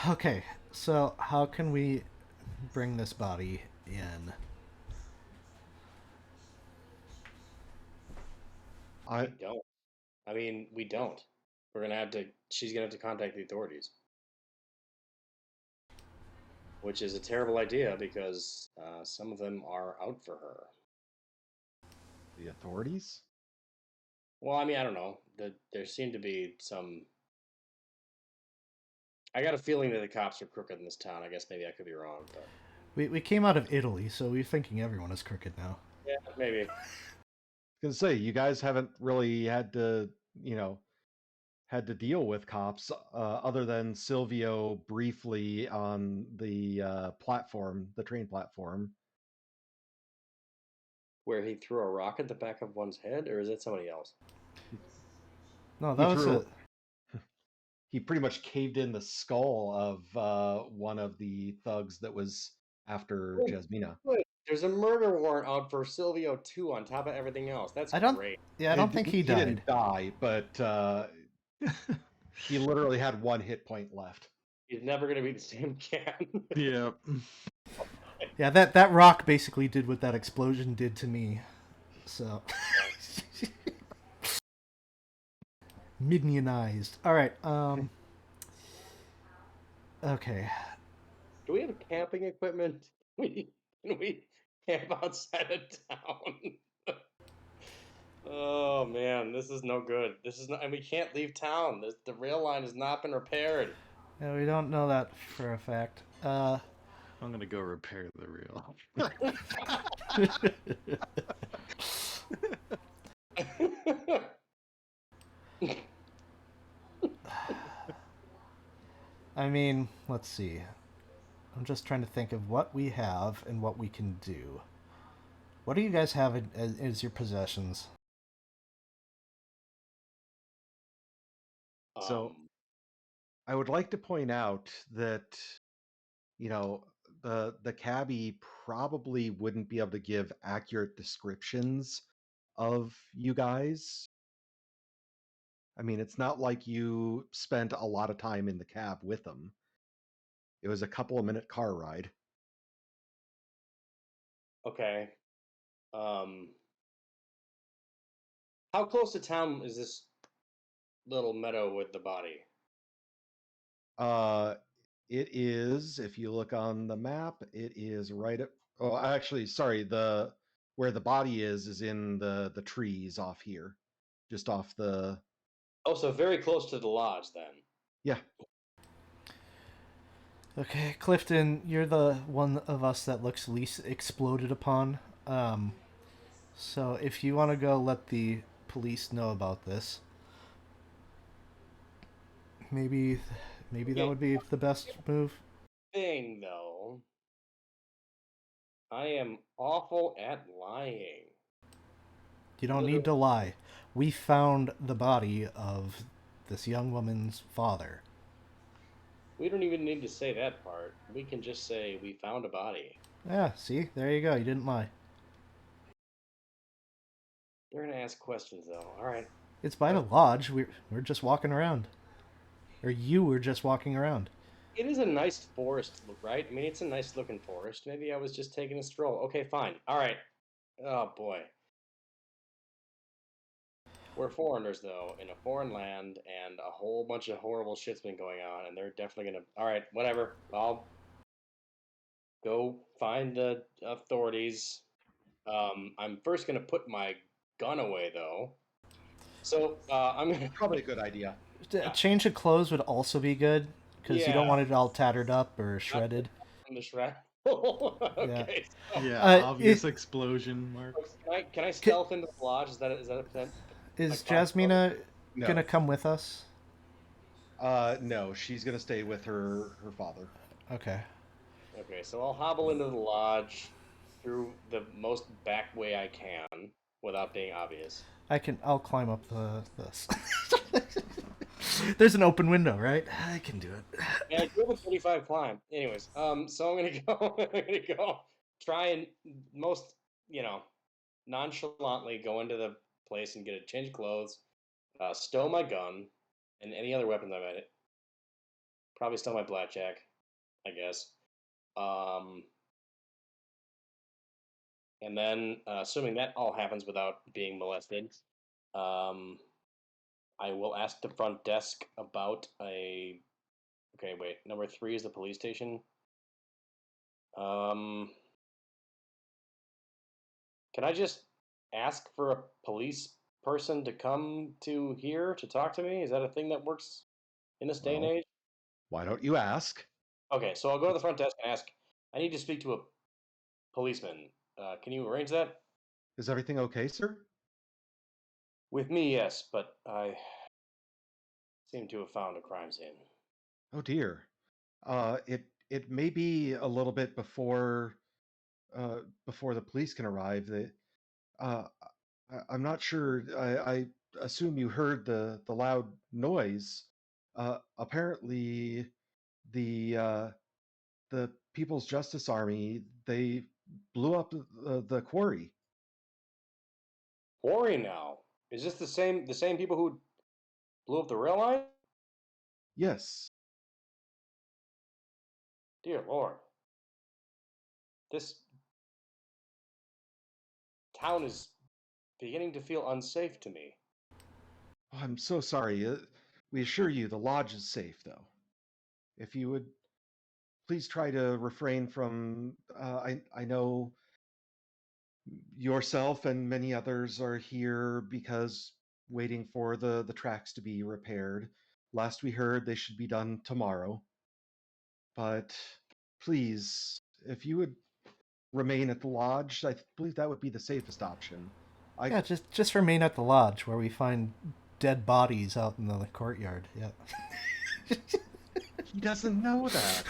Okay. So how can we bring this body in? We don't. I mean, we don't. We're gonna have to. She's gonna have to contact the authorities, which is a terrible idea because some of them are out for her. the authorities? Well, I mean, I don't know. There seem to be some. I got a feeling that the cops are crooked in this town. I guess maybe I could be wrong, but We came out of Italy, so we're thinking everyone is crooked now. yeah, maybe. Gonna say you guys haven't really had to, had to deal with cops other than Silvio briefly on the platform, the train platform. Where he threw a rock at the back of one's head, or is it somebody else? No, He that was threw- He pretty much caved in the skull of one of the thugs that was after Jasmina. Good. There's a murder warrant out for Silvio too, on top of everything else. That's great. Yeah, I don't think he died. didn't die, but he literally had 1 hit point left. He's never gonna be the same again. Yeah. Yeah, that rock basically did what that explosion did to me. So minionized. All right. Okay. Do we have camping equipment? Can we camp outside of town? Oh man, this is no good. This is not, and we can't leave town. The rail line has not been repaired. Yeah, we don't know that for a fact. I'm gonna go repair the reel. I mean, let's see. I'm just trying to think of what we have and what we can do. What do you guys have as your possessions? So I would like to point out that, the cabbie probably wouldn't be able to give accurate descriptions of you guys. I mean, it's not like you spent a lot of time in the cab with them. It was a couple of minute car ride. Okay. How close to town is this little meadow with the body? It is, if you look on the map, it is right at. Oh, actually, sorry. The where the body is in the trees off here, just off the. Oh, so very close to the lodge then. Yeah. Okay, Clifton, you're the one of us that looks least exploded upon. So if you want to go let the police know about this, maybe that would be the best move. Thing though, I am awful at lying. You don't need to lie. We found the body of this young woman's father. We don't even need to say that part. We can just say we found a body. Yeah, see? There you go. You didn't lie. They're gonna ask questions though. All right. It's by the lodge. We're just walking around. Or you were just walking around. It is a nice forest, right? I mean, it's a nice looking forest. Maybe I was just taking a stroll. Okay, fine. All right. Oh boy. We're foreigners though, in a foreign land, and a whole bunch of horrible shit's been going on, and they're definitely gonna. All right, whatever. I'll go find the authorities. I'm first gonna put my gun away though. So I'm gonna Probably a good idea. A change of clothes would also be good because you don't yeah, want it all tattered up or shredded. from the shrapnel. Yeah. Okay. So, Yeah, Uh, obvious it- explosion marks. can I K- stealth into the lodge? Is that a Is like possibility? Jasmina gonna No. come with us? No, she's gonna stay with her father. Okay. Okay, so I'll hobble into the lodge through the most back way I can without being obvious. I'll climb up this. There's an open window, right? I can do it. Yeah, I do have a 35 climb. Anyways, so I'm gonna go. I'm gonna go try and most, you know, nonchalantly go into the place and get a change of clothes, stow my gun, and any other weapons I might. Probably stow my blackjack, I guess. Um, and then, assuming that all happens without being molested, um, I will ask the front desk about a. Okay, wait. Number 3 is the police station. Um, can I just ask for a police person to come to here to talk to me? Is that a thing that works in this day and Well, age? why don't you ask? Okay, so I'll go to the front desk and ask. I need to speak to a policeman. Can you arrange that? Is everything okay, sir? With me, yes, but I seem to have found a crime scene. Oh dear. It may be a little bit before the police can arrive. Uh, I'm not sure. I assume you heard the loud noise. Apparently, the the People's Justice Army, they blew up the quarry. Quarry now. Is this the same people who blew up the rail line? Yes. Dear Lord, this town is beginning to feel unsafe to me. Oh, I'm so sorry. We assure you the lodge is safe, though. If you would please try to refrain from. I know yourself and many others are here because waiting for the tracks to be repaired. Last we heard, they should be done tomorrow. But please, if you would remain at the lodge, I believe that would be the safest option. I Yeah, just remain at the lodge where we find dead bodies out in the courtyard. Yeah. He doesn't know that.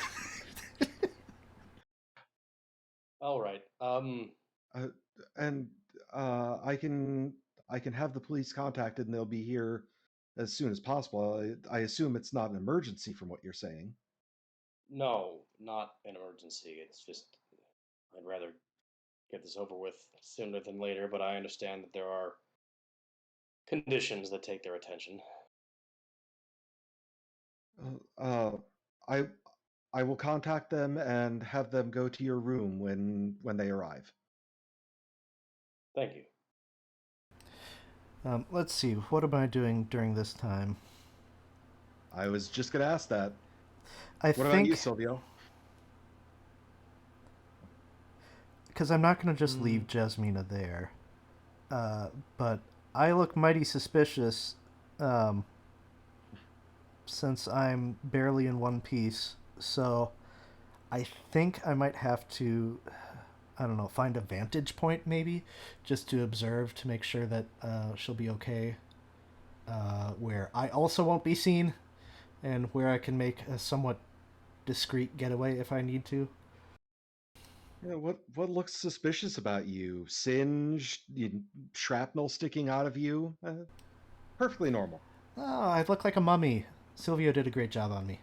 All right. Uh, and I can have the police contacted and they'll be here as soon as possible. I assume it's not an emergency from what you're saying. No, not an emergency. It's just I'd rather get this over with sooner than later, but I understand that there are conditions that take their attention. Uh, I I will contact them and have them go to your room when they arrive. Thank you. Let's see. What am I doing during this time? I was just gonna ask that. I What about you, think Silvio? because I'm not going to just leave Jasmina there, but I look mighty suspicious um, since I'm barely in one piece. So I think I might have to, I don't know, find a vantage point maybe, just to observe to make sure that she'll be okay, where I also won't be seen, and where I can make a somewhat discreet getaway if I need to. Yeah, what looks suspicious about you? Singed, shrapnel sticking out of you? Perfectly normal. Oh, I look like a mummy. Silvio did a great job on me.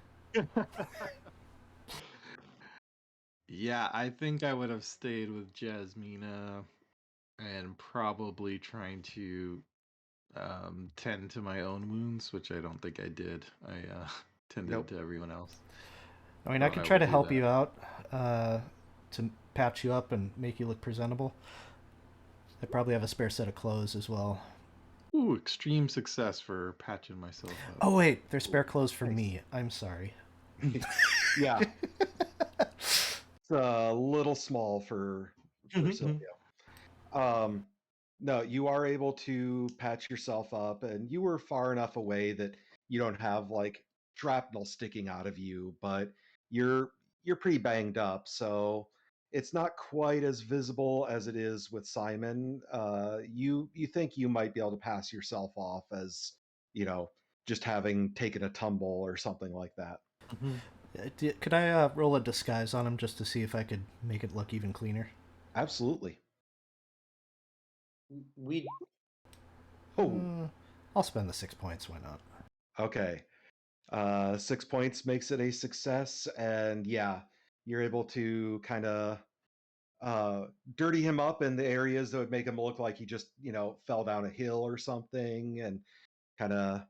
Yeah, I think I would have stayed with Jasmina and probably trying to tend to my own wounds, which I don't think I did. I tended Nope. to everyone else. I mean, So I could I try will to do help that. you out to patch you up and make you look presentable. I probably have a spare set of clothes as well. Ooh, extreme success for patching myself up. Oh, wait, they're spare clothes for Nice. me. I'm sorry. Yeah, it's a little small for Silvio. Um, No, you are able to patch yourself up, and you were far enough away that you don't have like shrapnel sticking out of you, but you're pretty banged up, so it's not quite as visible as it is with Simon. You think you might be able to pass yourself off as, just having taken a tumble or something like that. Could I roll a disguise on him just to see if I could make it look even cleaner? Absolutely. We Oh, I'll spend the 6 points. Why not? okay. 6 points makes it a success, and yeah, you're able to kind of dirty him up in the areas that would make him look like he just, fell down a hill or something, and kind of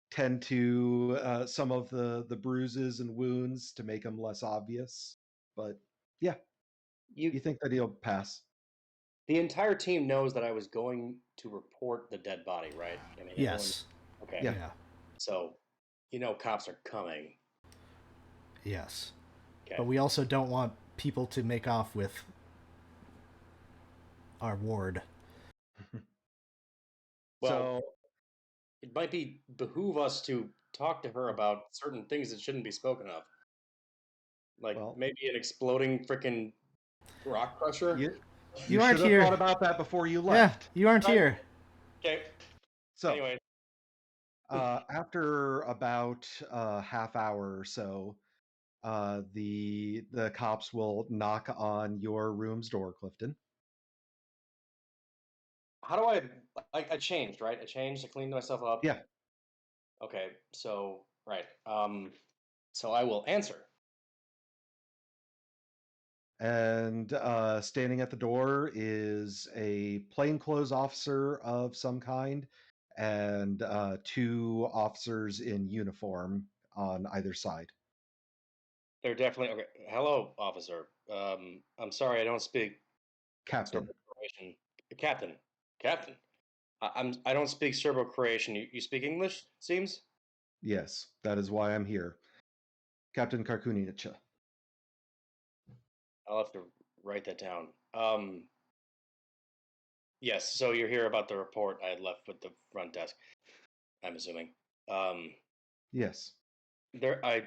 tend to some of the bruises and wounds to make him less obvious. But yeah, you think that he'll pass? the entire team knows that I was going to report the dead body, right? I mean, Yes. Okay. Yeah. Yeah. So, cops are coming. Yes. Okay. But we also don't want people to make off with our ward. Well, it might behoove us to talk to her about certain things that shouldn't be spoken of. Like maybe an exploding freaking rock crusher. You aren't should have here. thought about that before you Yeah, left. you aren't here. Okay. So, anyway, after about a half hour or so, the cops will knock on your room's door, Clifton. how do I changed, right? I changed, I cleaned myself up. Yeah. Okay, so right. So I will answer. And standing at the door is a plainclothes officer of some kind, and two officers in uniform on either side. They're definitely okay. Hello, officer. I'm sorry, I don't speak Captain. Serbo-Croatian. Captain. I don't speak Serbo-Croatian. You speak English? Seems. Yes, that is why I'm here. Captain Karkunica. I'll have to write that down. Yes. So you're here about the report I had left with the front desk. I'm assuming. Yes. I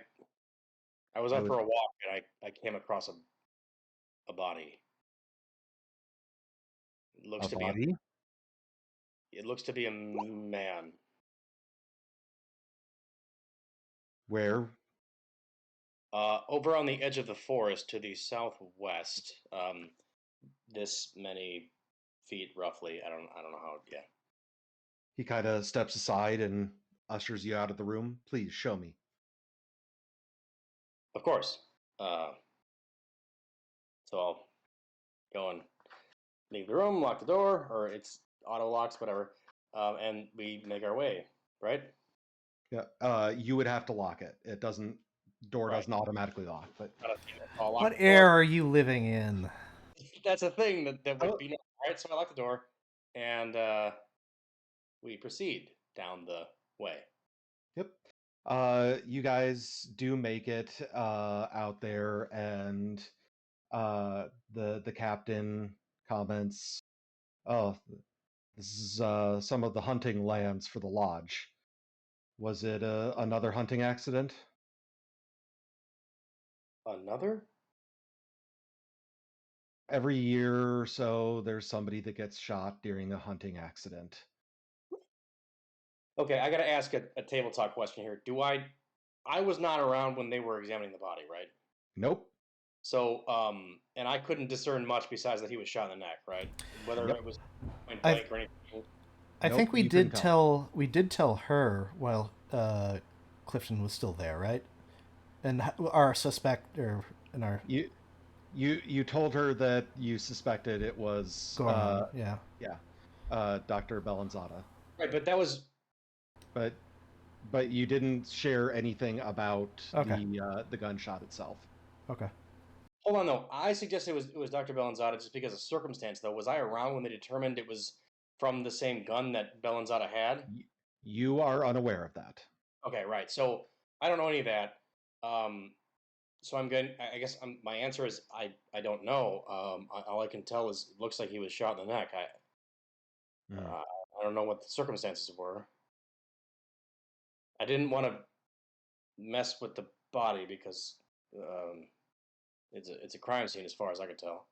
was out for a walk and I came across a body. It looks A body? It looks to be a man. Where? Over on the edge of the forest to the southwest. This many feet roughly. I don't know how. Yeah. He kind of steps aside and ushers you out of the room. Please show me. Of course. So I'll go and leave the room, lock the door, or it's auto locks, whatever, and we make our way. Right? Yeah. You would have to lock it. It doesn't. Door doesn't automatically lock. But what era are you living in? That's a thing that would be right. So I lock the door, and we proceed down the way. Yep. You guys do make it out there, and the captain comments, "Oh, this is some of the hunting lands for the lodge. Was it another hunting accident?" Another? Every year or so, there's somebody that gets shot during a hunting accident. Okay, I got to ask a table talk question here. I was not around when they were examining the body, right? Nope. So, and I couldn't discern much besides that he was shot in the neck, right? Whether it was point blank or anything. I think we did tell her while Clifton was still there, right? And our suspect You told her that you suspected it was yeah Dr. Bellanzata. Right, but that was. But you didn't share anything about the gunshot itself. Okay. Hold on though. I suggested it was Dr. Bellanzata just because of circumstance though. Was I around when they determined it was from the same gun that Bellanzata had? You are unaware of that. Okay, right. So I don't know any of that. So I'm going. I guess my answer is I don't know. All I can tell is it looks like he was shot in the neck. I don't know what the circumstances were. I didn't want to mess with the body because it's a crime scene as far as I could tell.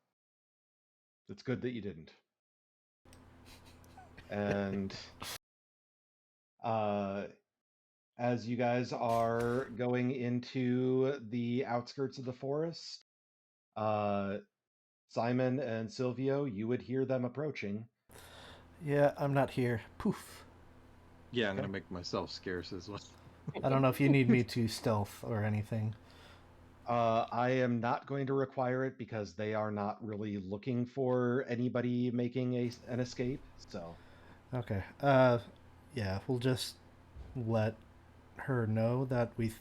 It's good that you didn't. And as you guys are going into the outskirts of the forest, Simon and Silvio, you would hear them approaching. Yeah, I'm not here. Poof. Yeah, I'm Okay. gonna make myself scarce as well. I don't know if you need me to stealth or anything. I am not going to require it because they are not really looking for anybody making an escape. So, Okay. Yeah, we'll just let her know that we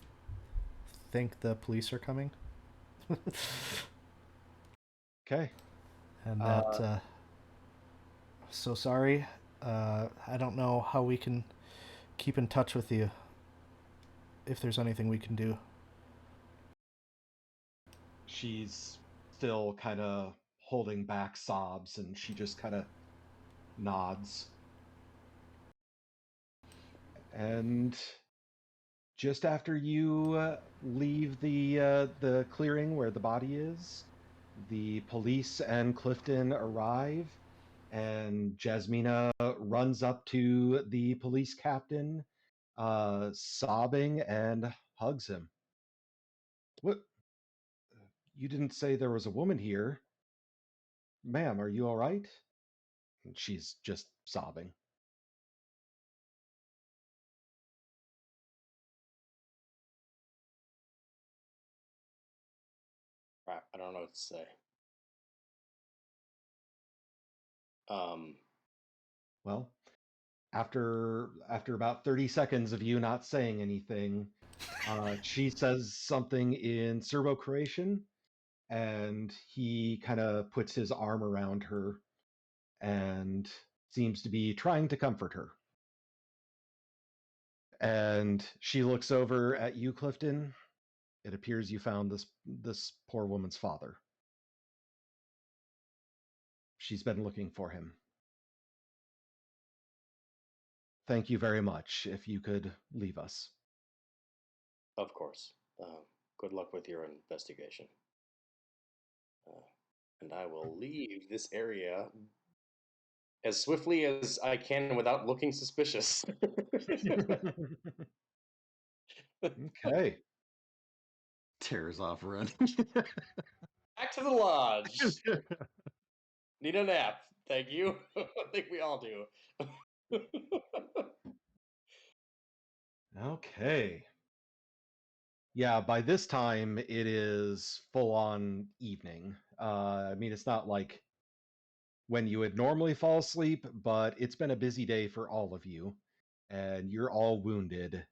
think the police are coming. okay. And that, so sorry. I don't know how we can keep in touch with you. If there's anything we can do. She's still kind of holding back sobs, and she just kind of nods. And just after you leave the clearing where the body is, the police and Clifton arrive, and Jasmina runs up to the police captain, sobbing, and hugs him. What? You didn't say there was a woman here. Ma'am, are you all right? And she's just sobbing. Crap, I don't know what to say. Well, after about 30 seconds of you not saying anything, she says something in Serbo-Croatian, and he kind of puts his arm around her and seems to be trying to comfort her. And she looks over at you, Clifton. It appears you found this poor woman's father. She's been looking for him. Thank you very much. If you could leave us. Of course. Good luck with your investigation. And I will leave this area as swiftly as I can without looking suspicious. Okay. Tears off running. Back to the lodge. Need a nap. Thank you. I think we all do. Okay. Yeah, by this time it is full on evening. I mean, it's not like when you would normally fall asleep, but it's been a busy day for all of you, and you're all wounded.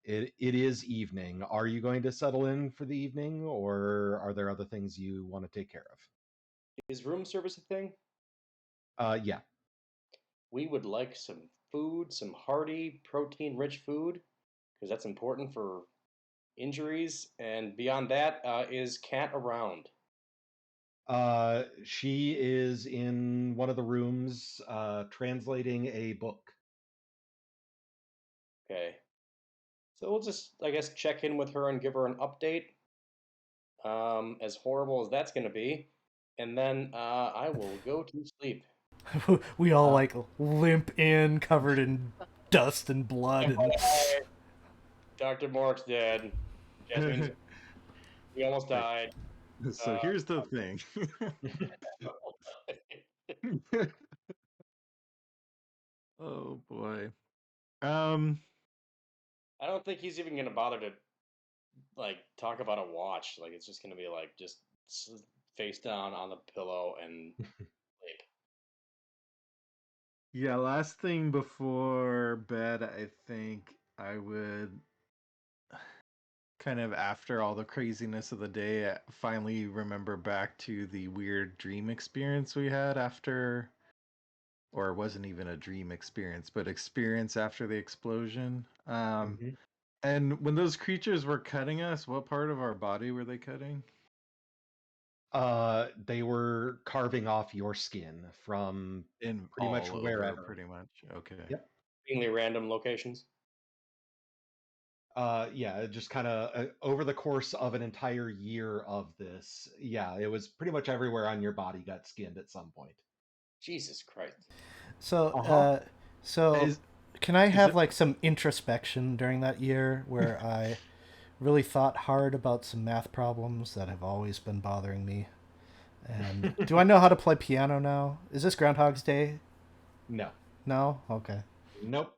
It is evening. Are you going to settle in for the evening, or are there other things you want to take care Is room service a thing? of? Yeah. We would like some food, some hearty, protein rich food, because that's important for injuries. And beyond that, is Cat around? She is in one of the rooms, translating a book. Okay. So we'll just, I guess, check in with her and give her an update. As horrible as that's going to be. And then I will go to sleep. We all Uh, like limp in, covered in dust and blood, and Dr. Mork's dead. Jasmine's, we almost died. So here's the thing. Oh boy. I don't think he's even going to bother to like talk about a watch. Like it's just going to be like just face down on the pillow and sleep. Yeah, last thing before bed, I think I would kind of after all the craziness of the day, finally remember back to the weird dream experience we had after, or it wasn't even a dream experience, but experience after the explosion. Mhm. And when those creatures were cutting us, what part of our body were they cutting? They were carving off your skin from In pretty much all over, wherever. pretty much. Okay. Yep. Seemingly random locations. Yeah, just kind of over the course of an entire year of this. Yeah, it was pretty much everywhere on your body got skinned at some point. Jesus Christ. So, Uh-huh. Is can I have it- like some introspection during that year where I really thought hard about some math problems that have always been bothering me? And do I know how to play piano now? Is this Groundhog's Day? No. No? Okay. Nope.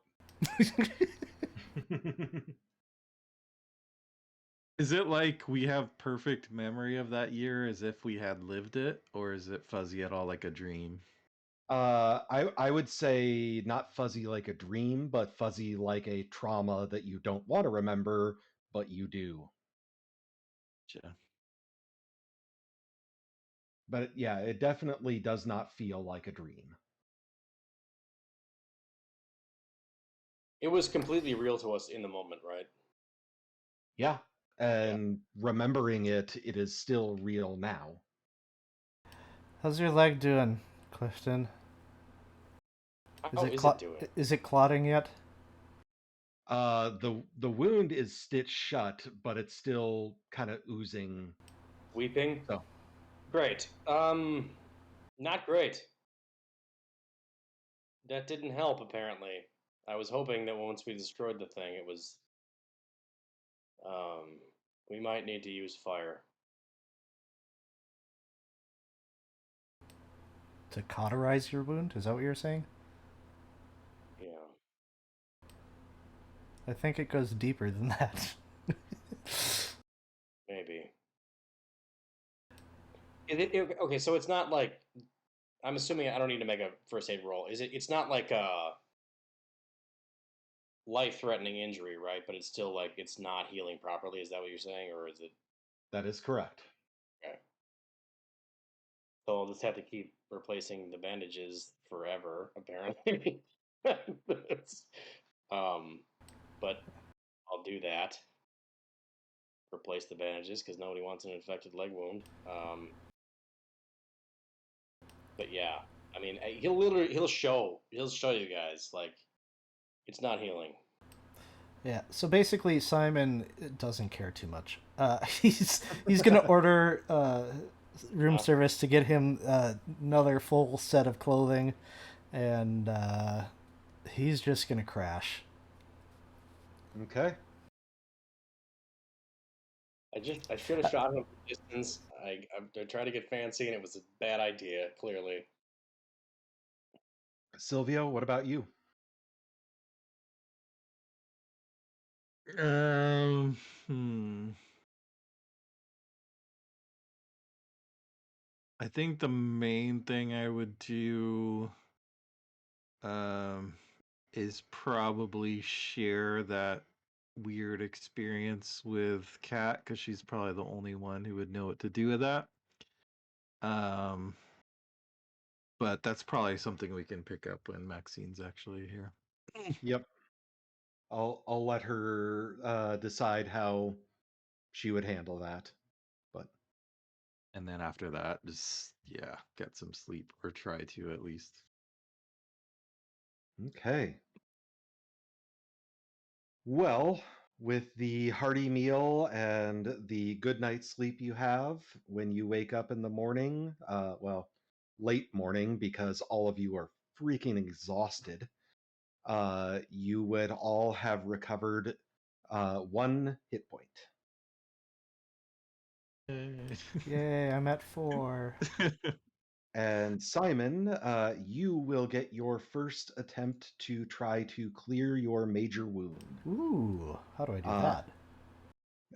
Is it like we have perfect memory of that year as if we had lived it, or is it fuzzy at all like a dream? I would say not fuzzy like a dream, but fuzzy like a trauma that you don't want to remember, but you do. Gotcha. But yeah, it definitely does not feel like a dream. It was completely real to us in the moment, right? Yeah, and remembering it, it is still real now. How's your leg doing, Clifton? How is it doing? Is it clotting yet? The wound is stitched shut, but it's still kind of oozing. Weeping? So Great. Not great. That didn't help, apparently. I was hoping that once we destroyed the thing, it was. We might need to use fire. To cauterize your wound? Is that what you're saying? Yeah. I think it goes deeper than that. Maybe. Okay, so it's not like. I'm assuming I don't need to make a first aid roll. It's not like a life-threatening injury, right? But it's still like it's not healing properly. Is that what you're saying, or is it? that is correct. Okay. So I'll just have to keep replacing the bandages forever, apparently. um, but I'll do that. Replace the bandages because nobody wants an infected leg wound. But yeah, I mean, he'll show you guys like it's not healing. Yeah. So basically, Simon doesn't care too much. He's gonna order room service to get him another full set of clothing, and he's just gonna crash. Okay. I should have shot him from distance. I tried to get fancy and it was a bad idea. Clearly, Silvio, what about you? Hmm. I think the main thing I would do is probably share that weird experience with Kat because she's probably the only one who would know what to do with that. But that's probably something we can pick up when Maxine's actually here. Yep. I'll let her decide how she would handle that. But And then after that, just get some sleep or try to at least. okay. Well, with the hearty meal and the good night's sleep you have, when you wake up in the morning, well, late morning because all of you are freaking exhausted, you would all have recovered 1 hit point. Yay! I'm at 4. And Simon, you will get your first attempt to try to clear your major wound. Ooh, how do I do Uh, that?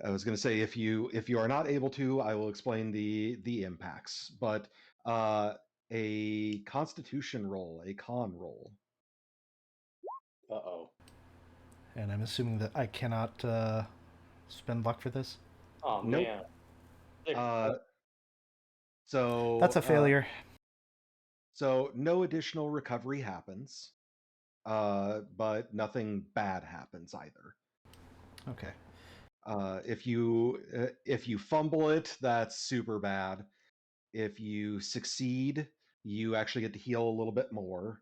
I was going to say if you are not able to, I will explain the impacts. But a Constitution roll, a con roll. uh-oh. And I'm assuming that I cannot spend luck for this. Oh Nope. man. So That's a failure. So no additional recovery happens, but nothing bad happens either. Okay. If you fumble it, that's super bad. If you succeed, you actually get to heal a little bit more.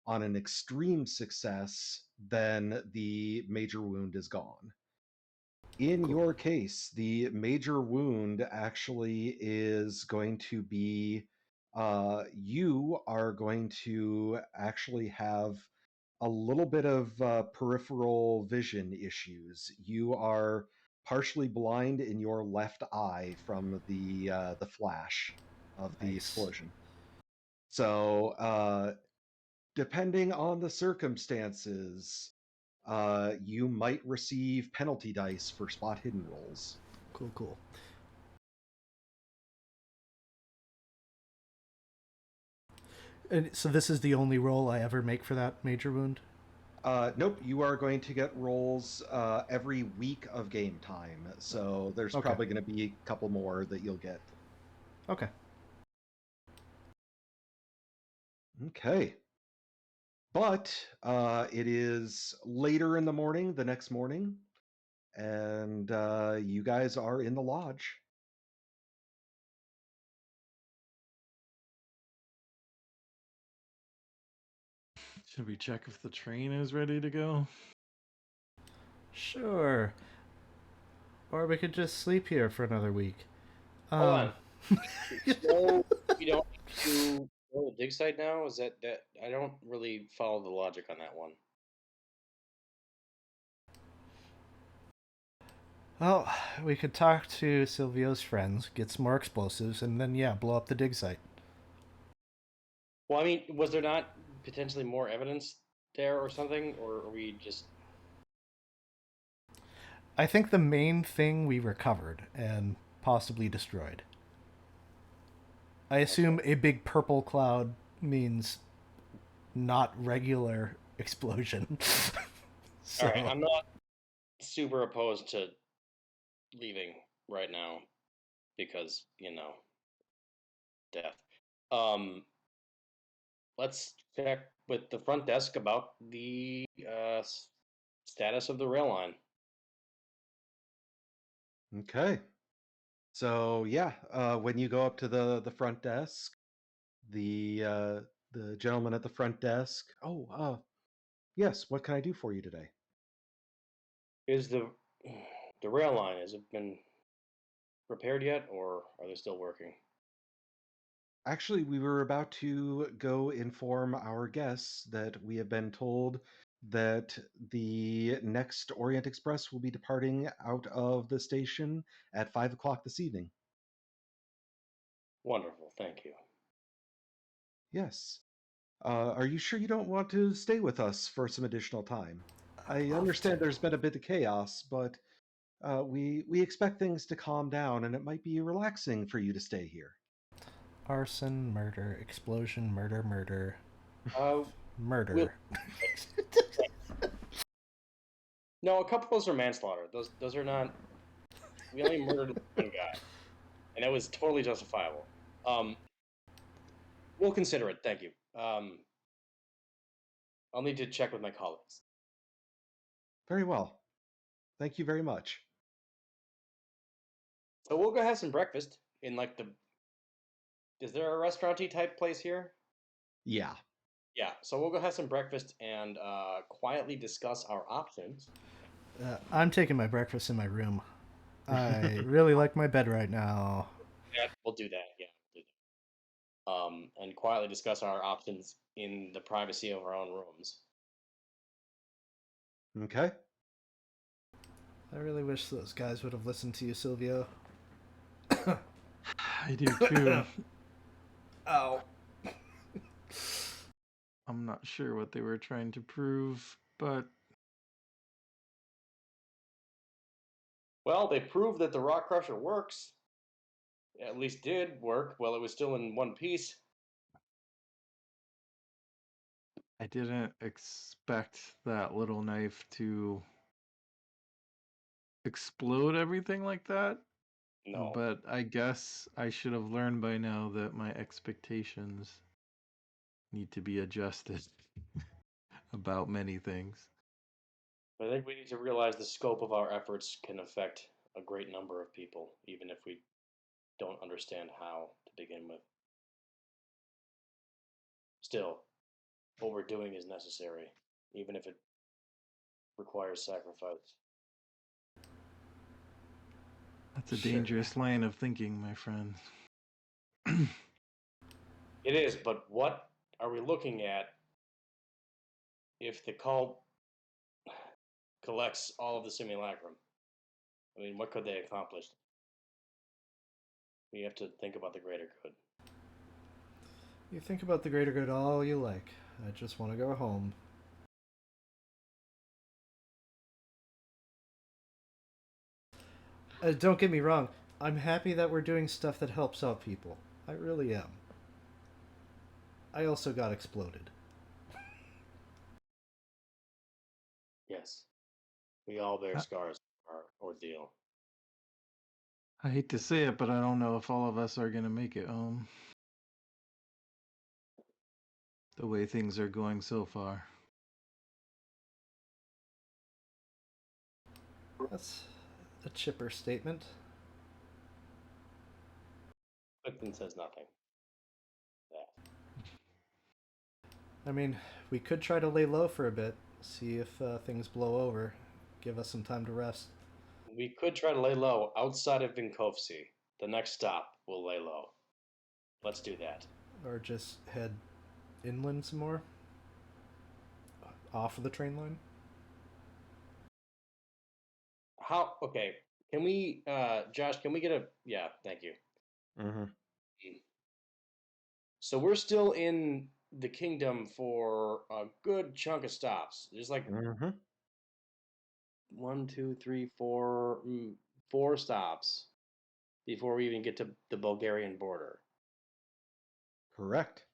On an extreme success, then the major wound is gone. In Cool. your case, the major wound actually is going to be you are going to actually have a little bit of peripheral vision issues. You are partially blind in your left eye from the flash of the Nice. explosion. So, depending on the circumstances, you might receive penalty dice for spot hidden rolls. Cool. And so this is the only roll I ever make for that major wound? Nope, you are going to get rolls every week of game time. So there's Okay. probably going to be a couple more that you'll get. Okay. Okay. But it is later in the morning, the next morning, and you guys are in the lodge. Should we check if the train is ready to go? Sure. Or we could just sleep here for another week. Hold on. So you don't do the dig site now? Is that I don't really follow the logic on that one. Well, we could talk to Silvio's friends, get some more explosives, and then, yeah, blow up the dig site. Well, I mean, was there not potentially more evidence there or something, or are we just? I think the main thing we recovered and possibly destroyed. I assume a big purple cloud means not regular explosion. So, All right, I'm not super opposed to leaving right now because death. Let's check with the front desk about the status of the rail line. Okay. So yeah, when you go up to the front desk, the gentleman at the front desk. Oh, yes. What can I do for you today? Is the rail line, has it been repaired yet, or are they still working? Actually, we were about to go inform our guests that we have been told that the next Orient Express will be departing out of the station at 5 o'clock this evening. Wonderful, thank you. Yes. Are you sure you don't want to stay with us for some additional time? I understand there's been a bit of chaos, but we expect things to calm down, and it might be relaxing for you to stay here. arson, murder, explosion, murder, Uh, murder. we'll, no, a couple of those are manslaughter. Those are not. We only murdered one guy, and it was totally justifiable. We'll consider it. Thank you. I'll need to check with my colleagues. Very well. Thank you very much. So we'll go have some breakfast in like the. Is there a restauranty type place here? Yeah. Yeah. So we'll go have some breakfast and quietly discuss our options. I'm taking my breakfast in my room. I really like my bed right now. Yeah, we'll do that. Yeah. We'll do that. And quietly discuss our options in the privacy of our own rooms. Okay. I really wish those guys would have listened to you, Silvio. I do too. Ow. I'm not sure what they were trying to prove, but Well, they proved that the rock crusher works. At least did work while it was still in one piece. I didn't expect that little knife to explode everything like that. No. But I guess I should have learned by now that my expectations need to be adjusted about many things. I think we need to realize the scope of our efforts can affect a great number of people, even if we don't understand how to begin with. Still, what we're doing is necessary, even if it requires sacrifice. That's a Sure. dangerous line of thinking, my friend. It is, but what are we looking at if the cult collects all of the simulacrum? I mean, what could they accomplish? We have to think about the greater good. You think about the greater good all you like. I just want to go home. Don't get me wrong. I'm happy that we're doing stuff that helps out people. I really am. I also got exploded. Yes. We all bear scars from our ordeal. I hate to say it, but I don't know if all of us are going to make it home. The way things are going so far. That's a chipper statement. Clifton says nothing. I mean, we could try to lay low for a bit, see if things blow over, give us some time to rest. We could try to lay low outside of Vinkovci. The next stop, we'll lay low. Let's do that. Or just head inland some more? Off of the train line? Okay. Can we, Josh, can we get a, yeah, thank you. Mm-hmm. So we're still in the kingdom for a good chunk of stops. There's like Mm-hmm. 1, 2, 3, 4, 4 stops before we even get to the Bulgarian border. Correct.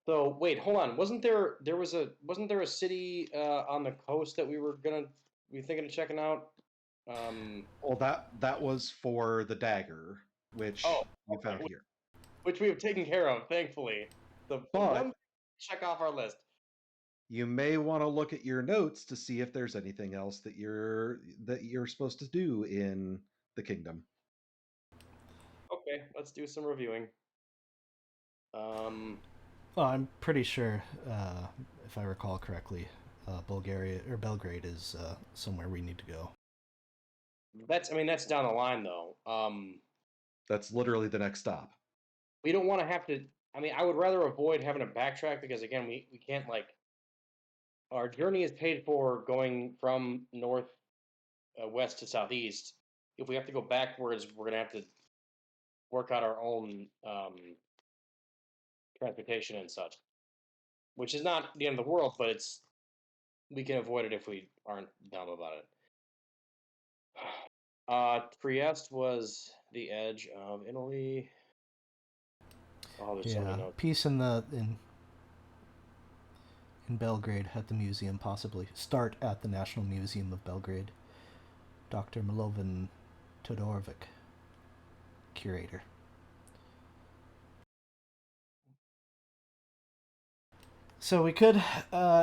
So wait, hold on. Wasn't there a city on the coast that we were thinking of checking out? Well, that was for the dagger, which you found here. Which we have taken care of, thankfully. The one check off our list. You may want to look at your notes to see if there's anything else that you're supposed to do in the kingdom. Okay, let's do some reviewing. Well, I'm pretty sure, if I recall correctly, Bulgaria or Belgrade is somewhere we need to go. That's down the line though. That's literally the next stop. We don't want to have to. I would rather avoid having to backtrack because again, we can't like. Our journey is paid for going from north, west to southeast. If we have to go backwards, we're gonna have to work out our own transportation and such, which is not the end of the world, but we can avoid it if we aren't dumb about it. Trieste was the edge of Italy. Oh, there's so many notes. Peace in Belgrade at the museum, possibly. Start at the National Museum of Belgrade. Dr. Milovan Todorovic, curator. So we could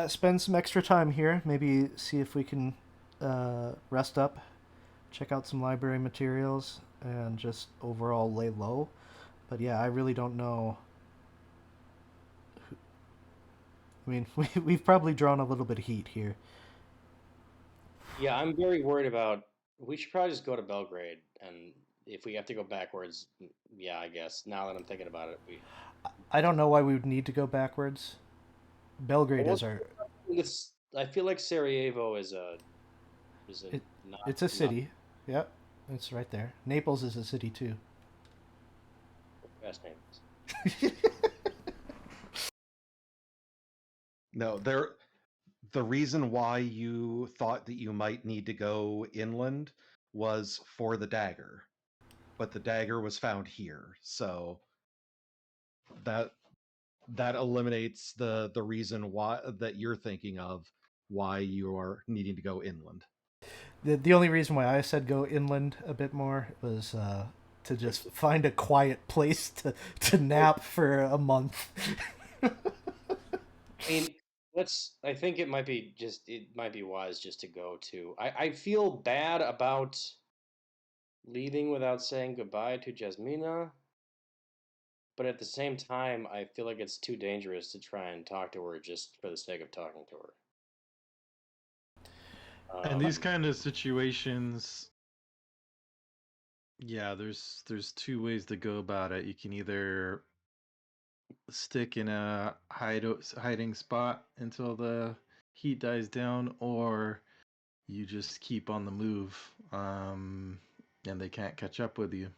spend some extra time here, maybe see if we can rest up, check out some library materials, and just overall lay low. But yeah, I really don't know. I mean, we've probably drawn a little bit of heat here. Yeah, I'm very worried about. We should probably just go to Belgrade, and if we have to go backwards, yeah, I guess. Now that I'm thinking about it, I don't know why we would need to go backwards. Belgrade is our. I feel like Sarajevo is a. It's a city. Yep, it's right there. Naples is a city too. Best names. No, the reason why you thought that you might need to go inland was for the dagger. But the dagger was found here. So that eliminates the reason why that you're thinking of why you are needing to go inland. The only reason why I said go inland a bit more was to just find a quiet place to nap for a month. I think it might be wise just to go to. I feel bad about leaving without saying goodbye to Jasmina. But at the same time, I feel like it's too dangerous to try and talk to her just for the sake of talking to her. And these kind of situations, yeah, there's two ways to go about it. You can either stick in a hiding spot until the heat dies down, or you just keep on the move, and they can't catch up with you.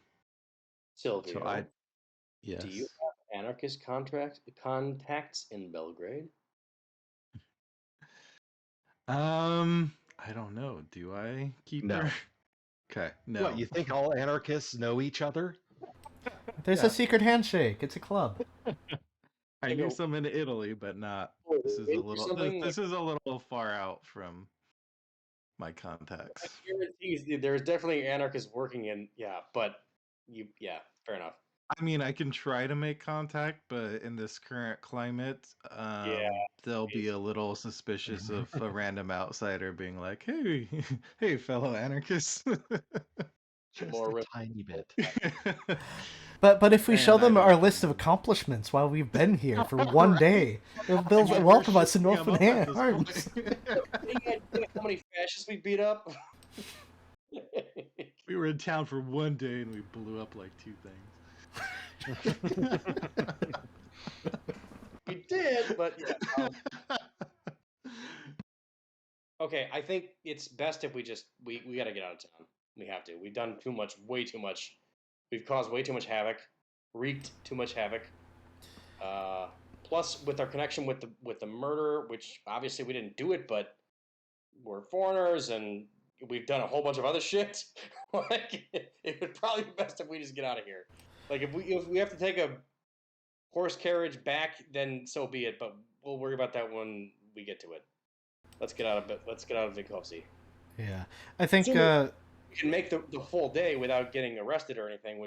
Silvio, So do you yes. have anarchist contacts in Belgrade? I don't know. Do I keep No. her? Okay, no. What, you think all anarchists know each other? There's Yeah. a secret handshake. It's a club. I Like knew a- some in Italy, but not. Or This is a little. something This is a little far out from my contacts. there's definitely anarchists working in but fair enough. I mean, I can try to make contact, but in this current climate, they'll be a little suspicious of a random outsider being like, "Hey, hey, fellow anarchists." Just More a risk. tiny bit. But if we show And I them don't our list of think- accomplishments while we've been here for one Right. day, they'll I mean, we're welcome us in shooting open 'em up at this arms. point. How many fascists we beat up? We were in town for one day and we blew up like 2 things. We did, but okay. I think it's best if we got to get out of town. We have to. We've done too much, way too much. We've caused way too much havoc, wreaked too much havoc. Plus, with our connection with the murder, which obviously we didn't do it, but we're foreigners and we've done a whole bunch of other shit. Like, it would probably be best if we just get out of here. Like, if we have to take a horse carriage back, then so be it. But we'll worry about that when we get to it. Let's get out of Vinkovci. Yeah, I think We can make the full day without getting arrested or anything,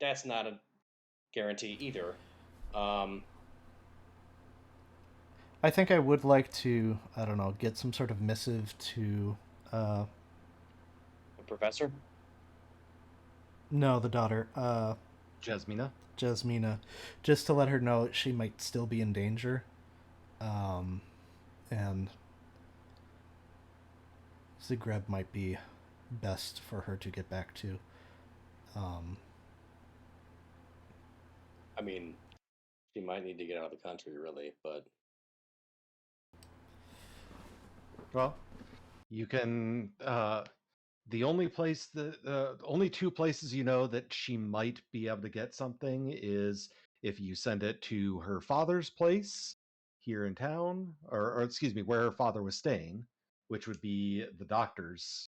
that's not a guarantee either. I think I would like to, I don't know, get some sort of missive to The professor. no, the daughter, Jasmina? Jasmina, just to let her know she might still be in danger. And Zagreb might be best for her to get back to. I mean, she might need to get out of the country, really, but Well, you can. The only place only two places you know that she might be able to get something is if you send it to her father's place here in town, or excuse me, where her father was staying, which would be the doctor's,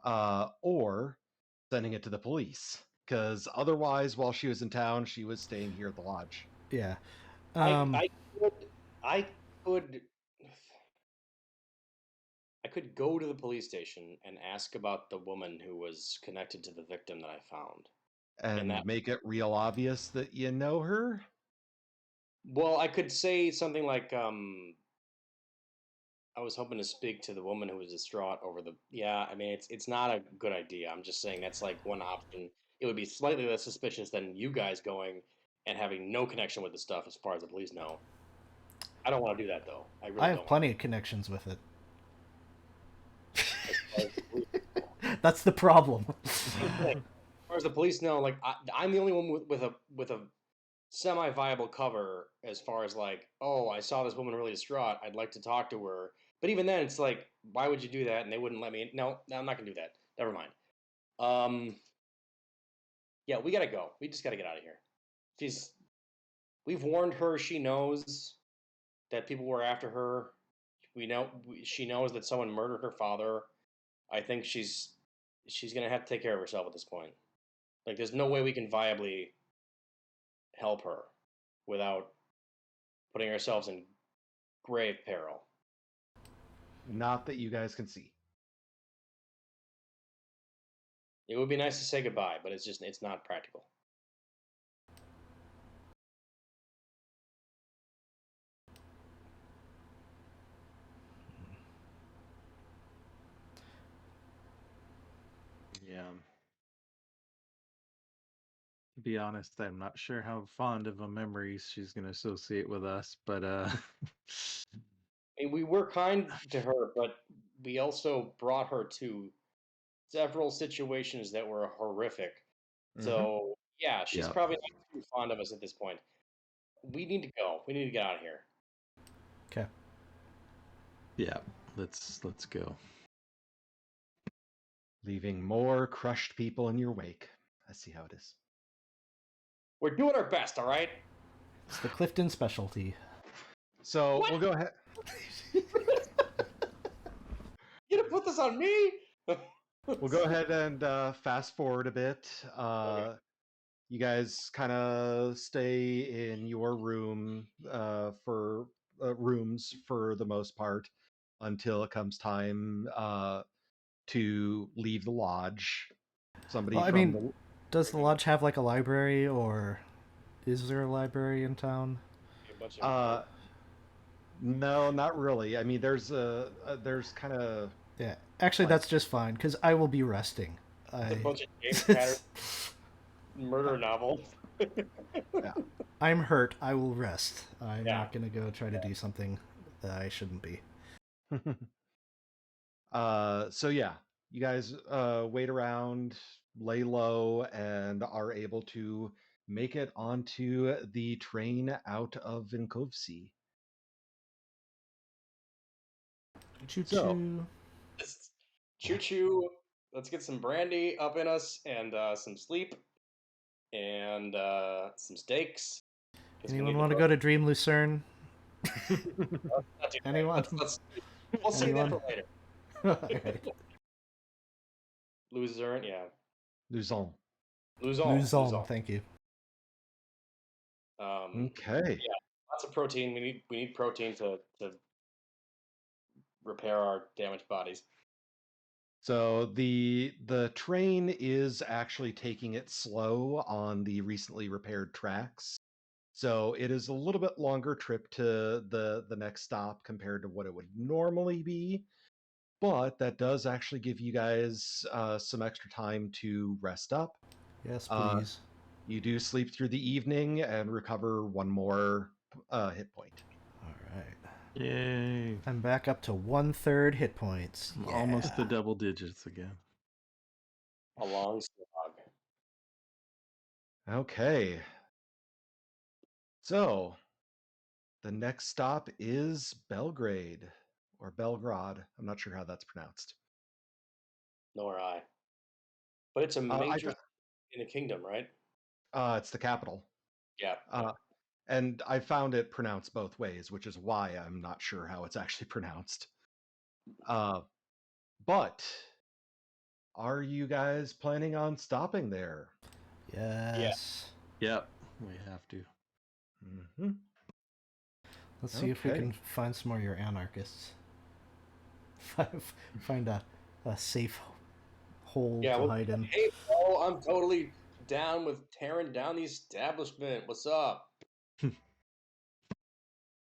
or sending it to the police. Because otherwise, while she was in town, she was staying here at the lodge. Yeah. I could I could go to the police station and ask about the woman who was connected to the victim that I found. And that- make it real obvious that you know her. Well, I could say something like, I was hoping to speak to the woman who was distraught over the. Yeah, I mean, it's not a good idea. I'm just saying that's like one option. It would be slightly less suspicious than you guys going and having no connection with the stuff, as far as the police know. I don't want to do that though. I really I have don't. plenty of connections with it. As far as the police That's the problem. as far as the police know, like I'm the only one with a semi-viable cover as far as like, oh, I saw this woman really distraught. I'd like to talk to her. But even then, it's like, why would you do that? And they wouldn't let me in. No, I'm not gonna do that. Never mind. Yeah, we gotta go. We just gotta get out of here. We've warned her. She knows that people were after her. She knows that someone murdered her father. I think she's gonna have to take care of herself at this point. Like, there's no way we can viably help her without putting ourselves in grave peril. Not that you guys can see. It would be nice to say goodbye, but it's not practical. Yeah. be honest, I'm not sure how fond of a memories she's going to associate with us, but I mean, we were kind to her, but we also brought her to several situations that were horrific. So yeah, she's Yeah. probably not too fond of us at this point. We need to go. We need to get out of here. Okay. yeah, let's go. Leaving more crushed people in your wake. I see how it is. We're doing our best, all right? It's the Clifton specialty. So What? we'll go ahead. You gonna put this on me? We'll go ahead and fast forward a bit. You guys kind of stay in your room for rooms for the most part until it comes time to leave the lodge. Somebody Well, I from mean, does the lodge have like a library, or is there a library in town? A bunch the of no, not really. I mean, there's kind of Yeah, actually, Like- that's just fine because I will be resting. a bunch of James Patterson murder novels. I'm hurt. I will rest. I'm Yeah. not gonna go try to do something that I shouldn't be. so yeah, you guys wait around, lay low, and are able to make it onto the train out of Vinkovci. Choo So- choo. Choo choo. Let's get some brandy up in us and some sleep and some steaks. 'Cause we Anyone need want to go to Dream Lucerne? Not too bad. Anyone? We'll save that Anyone? for later. Alright. Luzerne, yeah. Luzon. Luzon, thank you. Okay. Lots of protein. We need protein to repair our damaged bodies. So the train is actually taking it slow on the recently repaired tracks. So it is a little bit longer trip to the next stop compared to what it would normally be. But that does actually give you guys some extra time to rest up. Yes, Uh, please. You do sleep through the evening and recover one more hit point. Alright. Yay. I'm back up to 1/3 hit points. I'm Yeah. almost to double digits again. A long slog. Okay. So the next stop is Belgrade or Belgrod. I'm not sure how that's pronounced. Nor I. But it's a I major th- in the kingdom, right? It's the capital. Yeah. And I found it pronounced both ways, which is why I'm not sure how it's actually pronounced. But are you guys planning on stopping there? Yes. Yep, we have to. hmm Let's see if we Okay. can find some more of your anarchists. Find a safe hole Yeah, to well, hide in. hey, bro, I'm totally down with tearing down the establishment. What's up?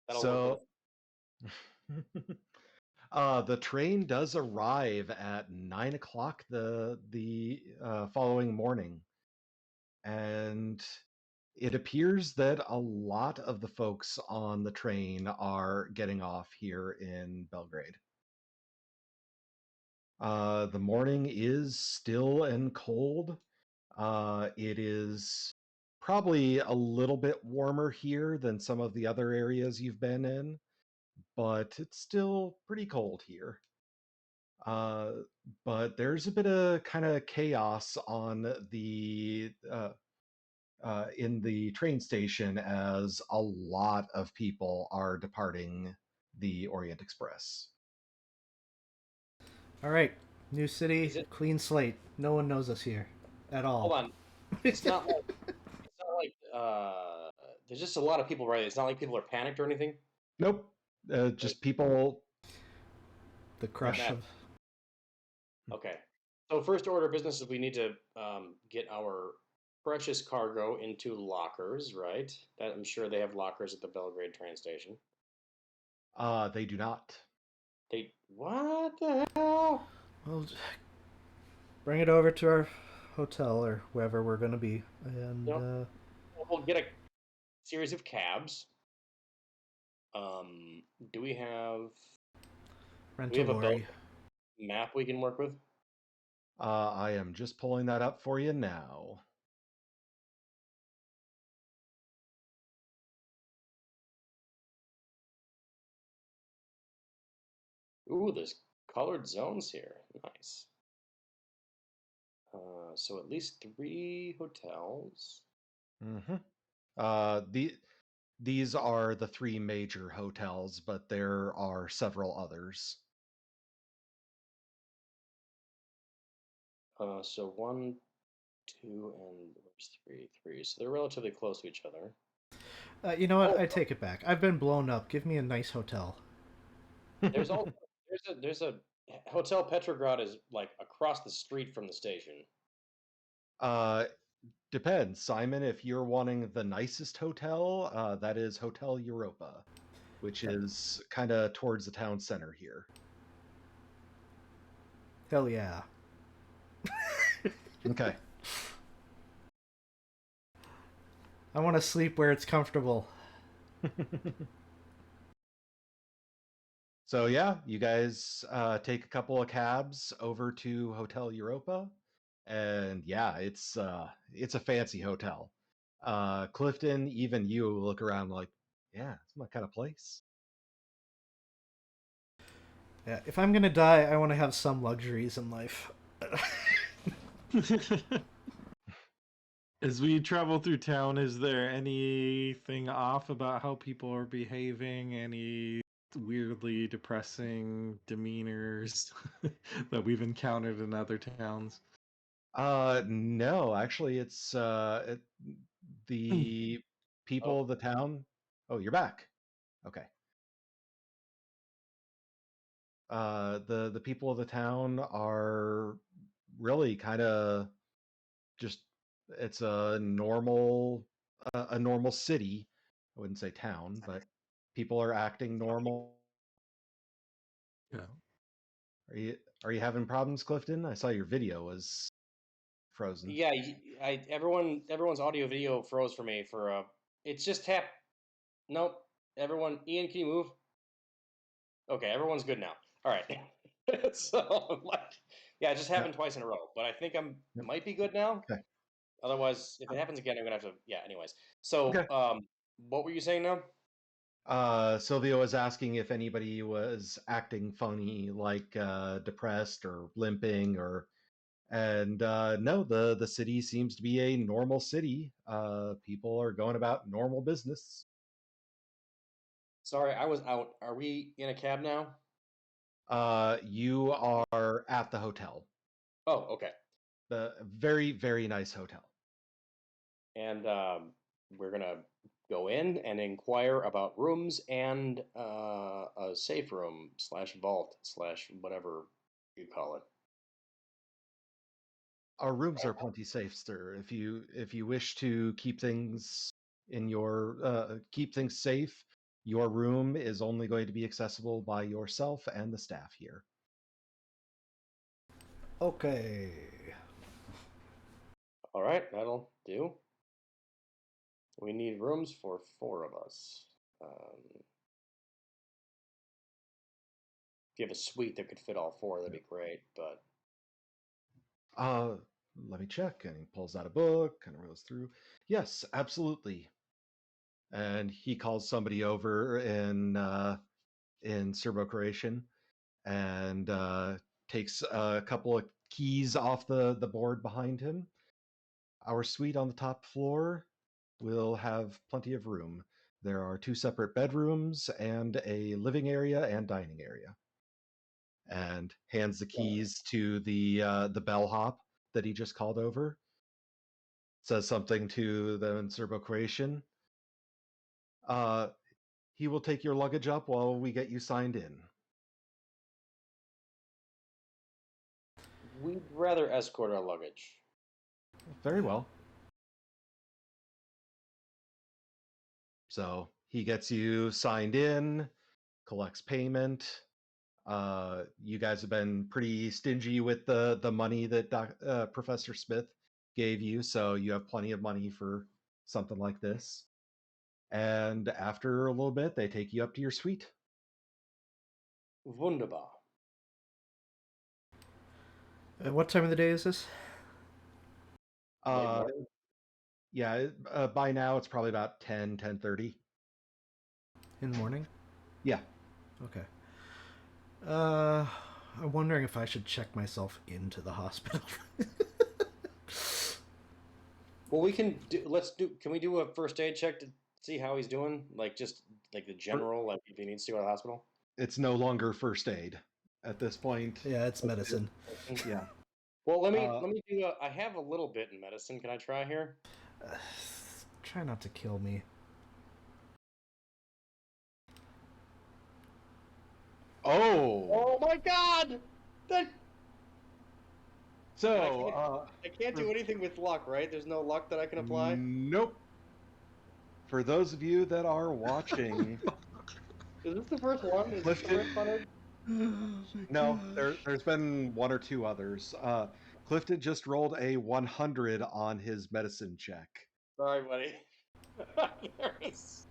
That'll work So the train does arrive at 9 o'clock the following morning, and it appears that a lot of the folks on the train are getting off here in Belgrade. The morning is still and cold. It is probably a little bit warmer here than some of the other areas you've been in, but it's still pretty cold here. But there's a bit of kind of chaos on the in the train station as a lot of people are departing the Orient Express. Alright. New city, Is it- clean slate. No one knows us here at all. Hold on. It's not like there's just a lot of people, right? It's not like people are panicked or anything. Nope, just people. The crush Matt. of. Okay. So first order of business is we need to get our precious cargo into lockers, right? That, I'm sure they have lockers at the Belgrade train station. They do not. What the hell? Well, bring it over to hotel or wherever we're gonna be, and Yep. We'll get a series of cabs. Do we have rent we a have a lorry. map we can work with? I am just pulling that up for you now. Ooh, there's colored zones here. Nice. So at least 3 hotels. Mm-hmm. These are the 3 major hotels, but there are several others. So 1, 2, and where's 3? 3. So they're relatively close to each other. You know what? Oh, I take it back. I've been blown up. Give me a nice hotel. there's also there's a Hotel Petrograd is like across the street from the station. uh, Depends, Simon. If you're wanting the nicest hotel, that is Hotel Europa, which is kind of towards the town center here. Hell yeah. Okay. I want to sleep where it's comfortable. So yeah, you guys take a couple of cabs over to Hotel Europa, and yeah, it's a fancy hotel. Clifton, even you look around like, yeah, it's my kind of place. Yeah, if I'm gonna die, I want to have some luxuries in life. As we travel through town, is there anything off about how people are behaving? Any weirdly depressing demeanors that we've encountered in other towns? No, actually, the people Oh, of the town. Oh, you're back. Okay. The people of the town are really kind of just, it's a normal city. I wouldn't say town, but people are acting normal. Yeah. Are you are you having problems, Clifton? I saw your video was frozen. yeah. Everyone's audio video froze for me for It's just tap. Nope. Everyone, Ian, can you move? Okay, everyone's good now. All right. So like, yeah, it just Yeah. happened twice in a row, but I think I'm Yep. might be good now. Okay. Otherwise, if it happens again, I'm gonna have to. Yeah. Anyways, so Okay. what were you saying now? Silvio was asking if anybody was acting funny, like depressed or limping, and no, the city seems to be a normal city. People are going about normal business. Sorry, I was out. Are we in a cab now? You are at the hotel, Oh, okay. the very nice hotel. And we're gonna go in and inquire about rooms and a safe room slash vault slash whatever you call it. Our rooms are plenty safe, sir. If you wish to keep things keep things safe, your room is only going to be accessible by yourself and the staff here. Okay. All right, that'll do. We need rooms for 4 of us. If you have a suite that could fit all 4, that'd be great. But Uh, Let me check. And he pulls out a book, kind of goes through. Yes, absolutely. And he calls somebody over in Serbo-Croatian and takes a couple of keys off the board behind him. Our suite on the top floor will have plenty of room. There are 2 separate bedrooms and a living area and dining area. And hands the keys to the bellhop that he just called over. Says something to them in Serbo-Croatian. Uh, he will take your luggage up while we get you signed in. we'd rather escort our luggage. Very well. So he gets you signed in, collects payment. You guys have been pretty stingy with the money that Professor Smith gave you, so you have plenty of money for something like this. And after a little bit, they take you up to your suite. Wunderbar. What time of the day is this? Late Uh, morning? yeah, by now it's probably about 10:30. In the morning? Yeah. Okay. I'm wondering if I should check myself into the hospital. Well, we can do. Let's do. Can we do a first aid check to see how he's doing? Like just like the general, like if he needs to go to the hospital. It's no longer first aid at this point. Yeah, it's medicine. Yeah. Well, let Uh, me do. I have a little bit in medicine. Can I try here? Try not to kill me. Oh. Oh my God! That So, I can't do anything with luck, right? There's no luck that I can apply. nope. For those of you that are watching, Is this the first one? Is this the Clifton- first one? no, there's been one or two others. Clifton just rolled a 100 on his medicine check. Sorry, buddy. There is-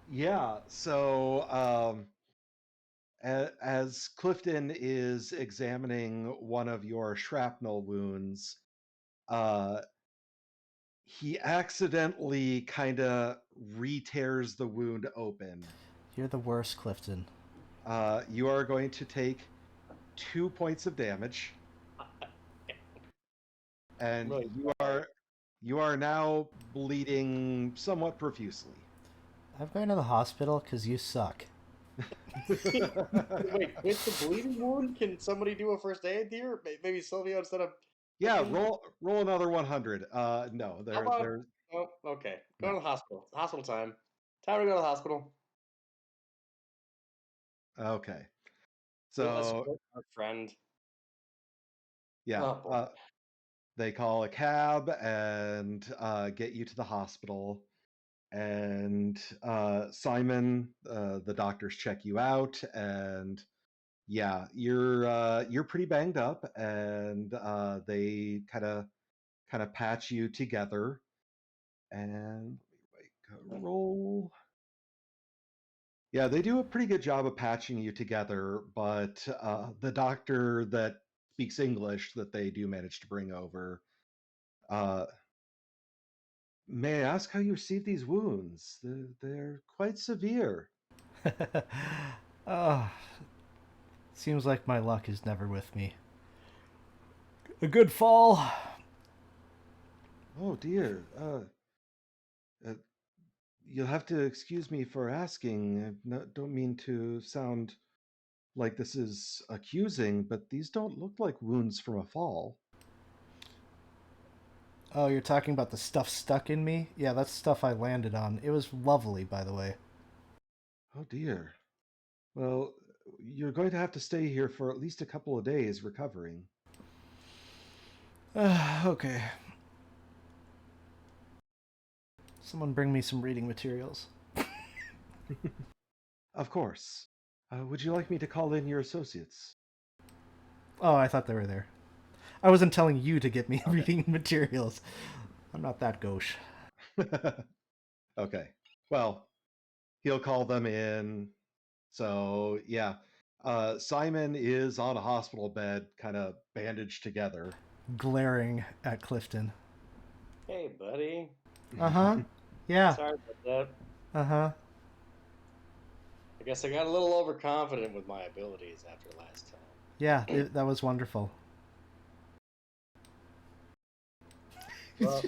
Yeah, so as Clifton is examining one of your shrapnel wounds, he accidentally kind of re-tears the wound open. You're the worst, Clifton. You are going to take 2 points of damage, and Really you are now bleeding somewhat profusely. I'm going to the hospital because you suck. Wait, with the bleeding wound, can somebody do a first aid here? Maybe Silvio instead of. Yeah, roll another 100. No, How about- there. Oh, okay. Go No. to the hospital. Hospital time. Time to go to the hospital. Okay. We'll So escort our friend. yeah, Oh, boy. they call a cab and get you to the hospital. And Simon, the doctors check you out, and yeah, you're pretty banged up, and they kind of patch you together. And let me make a roll. Yeah, they do a pretty good job of patching you together, but the doctor that speaks English that they do manage to bring over, may I ask how you received these wounds? They're quite severe. Oh, seems like my luck is never with me. A good fall. Oh dear. You'll have to excuse me for asking. Don't mean to sound like this is accusing, but these don't look like wounds from a fall. Oh, you're talking about the stuff stuck in me? Yeah, that's stuff I landed on. It was lovely, by the way. Oh dear. Well, you're going to have to stay here for at least a couple of days recovering. Okay. Someone bring me some reading materials. Of course. Would you like me to call in your associates? Oh, I thought they were there. I wasn't telling you to get me reading materials. I'm not that gauche. Okay. Well, he'll call them in. So, yeah. Simon is on a hospital bed, kind of bandaged together. Glaring at Clifton. Hey, buddy. Uh-huh. Yeah. Sorry about that. Uh-huh. I guess I got a little overconfident with my abilities after last time. Yeah, that was wonderful. Well,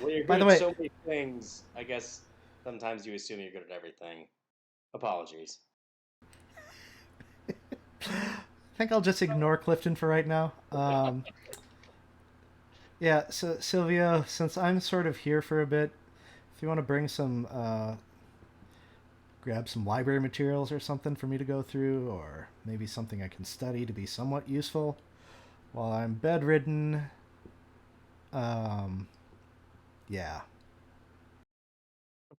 when you're By good the at way- so many things, I guess sometimes you assume you're good at everything. Apologies. I think I'll just ignore Clifton for right now. Yeah, so Sylvia, since I'm sort of here for a bit, if you want to bring some, grab some library materials or something for me to go through, or maybe something I can study to be somewhat useful while I'm bedridden. Yeah.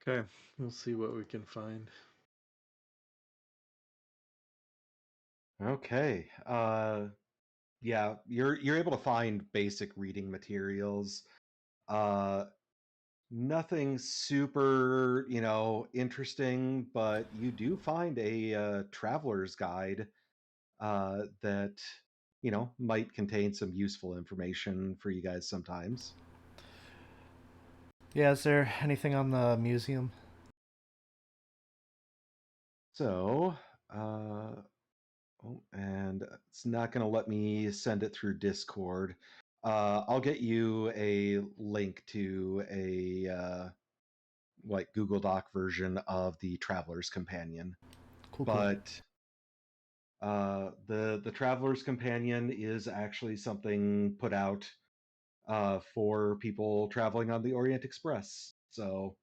Okay, we'll see what we can find. Okay. Yeah, you're able to find basic reading materials. Nothing super, interesting, but you do find a traveler's guide that might contain some useful information for you guys sometimes. Yeah, is there anything on the museum? So, and it's not going to let me send it through Discord. I'll get you a link to a like Google Doc version of the Traveler's Companion. Cool. But the Traveler's Companion is actually something put out for people traveling on the Orient Express. So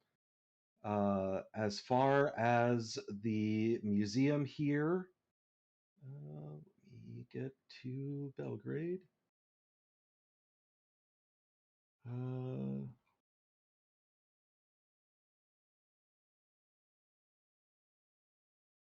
as far as the museum here, let me get to Belgrade.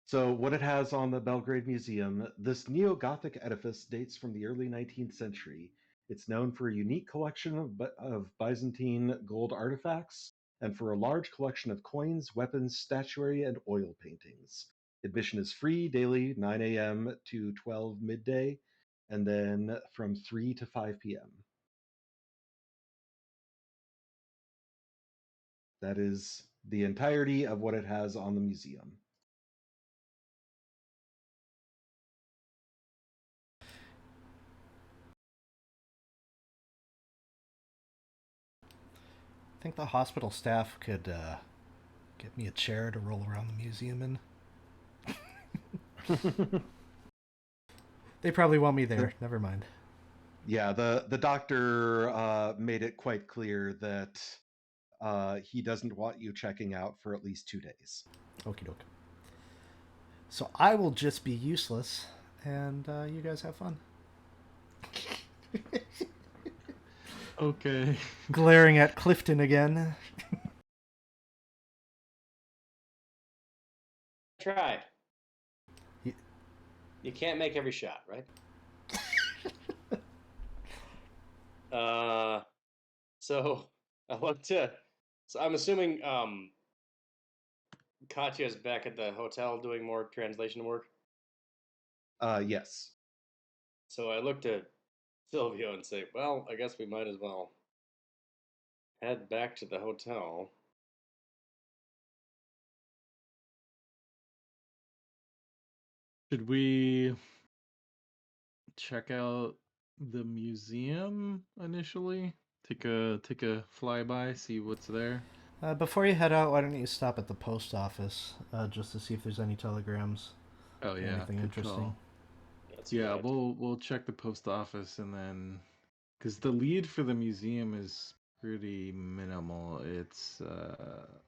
So what it has on the Belgrade Museum, this neo-Gothic edifice dates from the early 19th century. It's known for a unique collection of Byzantine gold artifacts and for a large collection of coins, weapons, statuary, and oil paintings. Admission is free daily, 9 a.m. to 12 midday, and then from 3 to 5 p.m. That is the entirety of what it has on the museum. I think the hospital staff could get me a chair to roll around the museum in. They probably want me there. Never mind. Yeah, the doctor made it quite clear that he doesn't want you checking out for at least 2 days. Okie doke. So I will just be useless, and you guys have fun. Okay. Glaring at Clifton again. Tried. You- You can't make every shot, right? So I want to. So I'm assuming Katya's back at the hotel doing more translation work. Yes. So I looked at Silvio and say, "Well, I guess we might as well head back to the hotel." Should we check out the museum initially? Take a flyby, see what's there. Before you head out, why don't you stop at the post office just to see if there's any telegrams Oh or yeah, anything good interesting? call. Let's do Yeah, that. we'll check the post office and then because the lead for the museum is pretty minimal. It's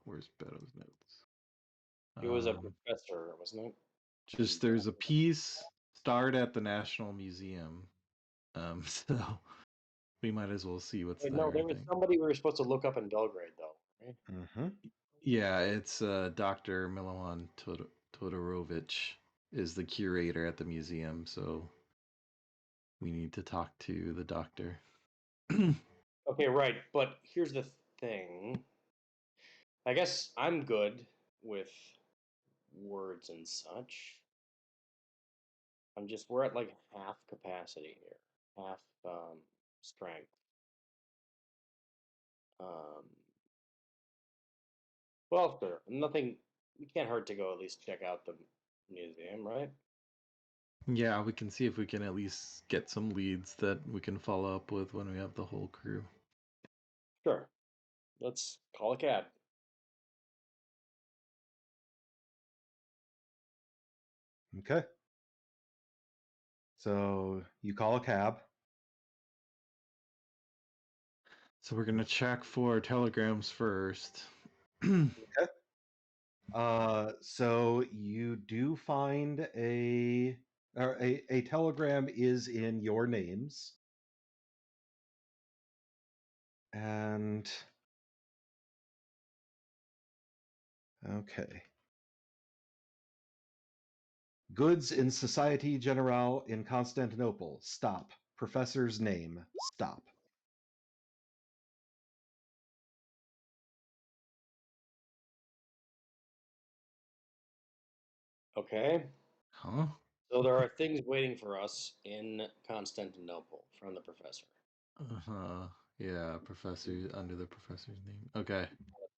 where's Beto's notes? He was a professor, wasn't it? Just there's a piece starred at the National Museum. So we might as well see what's Wait, there, no, I there was think. somebody we were supposed to look up in Belgrade, though, right? Mm-hmm. Yeah, it's Dr. Milovan Todorovic is the curator at the museum, so we need to talk to the doctor. Okay, right. But here's the thing. I guess I'm good with words and such. We're at like half capacity here, half strength. Um, well, sure. Nothing. We can't hurt to go at least check out the museum, right? Yeah, we can see if we can at least get some leads that we can follow up with when we have the whole crew. Sure. Let's call a cab. Okay. So you call a cab. So we're gonna check for telegrams first. Okay. So you do find a telegram is in your names. And okay. Goods in Society Generale in Constantinople. Stop. professor's name. Stop. Okay. Huh? So there are things waiting for us in Constantinople from the professor. Uh-huh. Yeah, professor under the professor's name. Okay.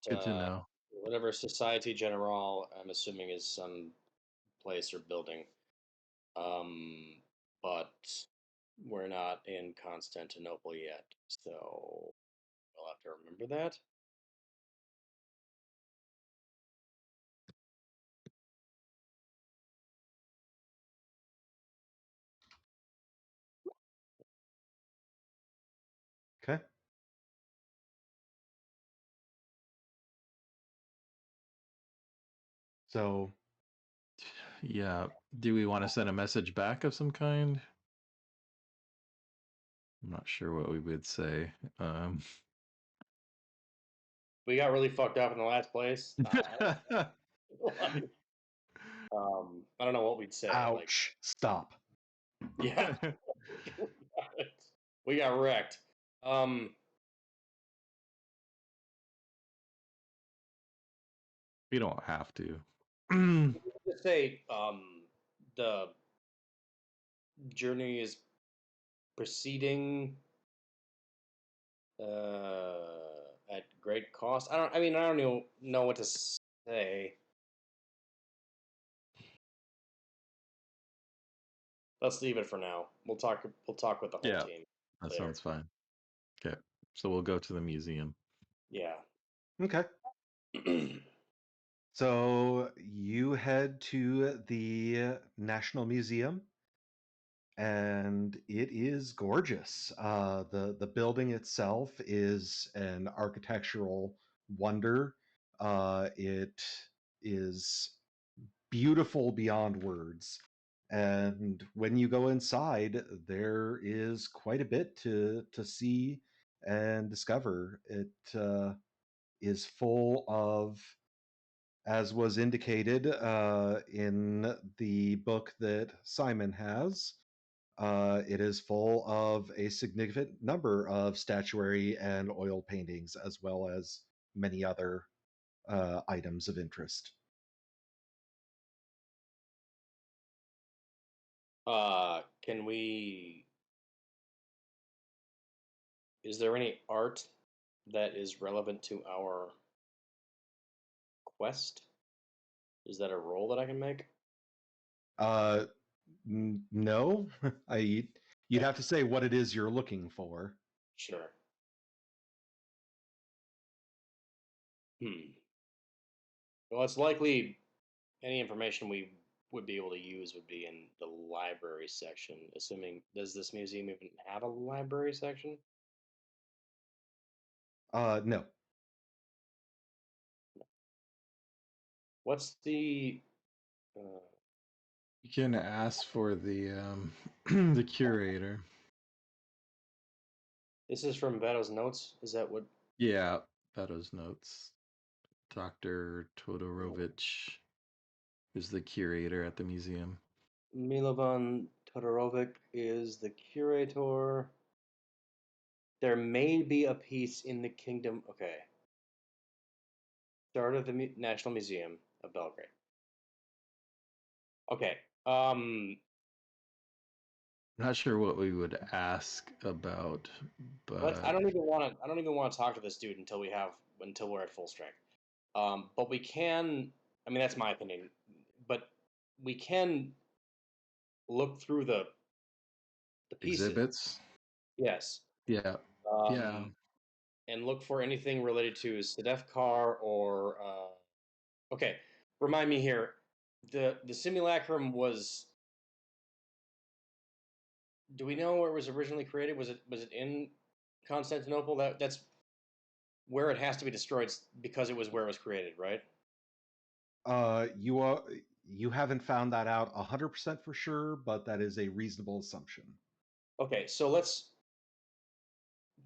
But, Good to know. whatever Society Generale, I'm assuming, is some place or building. But we're not in Constantinople yet, so we'll have to remember that. Okay. So, Yeah. Do we want to send a message back of some kind? I'm not sure what we would say. We got really fucked up in the last place. I don't know what we'd say. ouch. Stop. Yeah, we got wrecked. We don't have to. Just say the journey is proceeding at great cost. I don't even know what to say. Let's leave it for now. We'll talk with the whole Yeah, team that later. sounds fine. Okay. So we'll go to the museum. Yeah. Okay. So you head to the National Museum, and it is gorgeous. The building itself is an architectural wonder. It is beautiful beyond words. And when you go inside, there is quite a bit to see and discover. It is full of, as was indicated in the book that Simon has, it is full of a significant number of statuary and oil paintings, as well as many other items of interest. Can we? Is there any art that is relevant to our quest? Is that a roll that I can make? Uh, no, you'd have to say what it is you're looking for. Sure. Well, it's likely any information we would be able to use would be in the library section. Assuming, does this museum even have a library section? No. What's the? You can ask for the the curator. This is from Veto's notes. Is that what? Yeah, Beto's notes. Dr. Todorovich is the curator at the museum. Milovan Todorovic is the curator. There may be a piece in the kingdom. Okay. Start of the National Museum of Belgrade. Okay. Not sure what we would ask about, but I don't even want to. I don't even want to talk to this dude until we're at full strength. But we can. I mean, that's my opinion. But we can look through the pieces. exhibits. Yes. Yeah. Yeah. And look for anything related to Sedefkar or. Okay, remind me here. The simulacrum was. Do we know where it was originally created? Was it in Constantinople? That's where it has to be destroyed because it was where it was created, right? You haven't found that out 100% for sure, but that is a reasonable assumption. Okay, so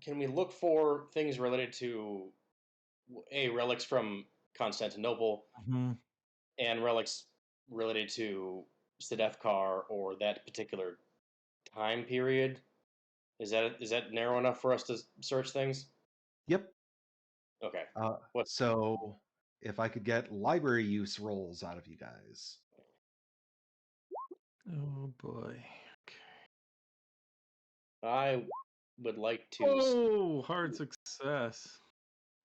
can we look for things related to relics from Constantinople and relics related to Sedefkar or that particular time period? Is that narrow enough for us to search things? Yep. Okay. Uh, What? so if I could get library use rolls out of you guys. Oh boy. I would like to. Oh, hard success.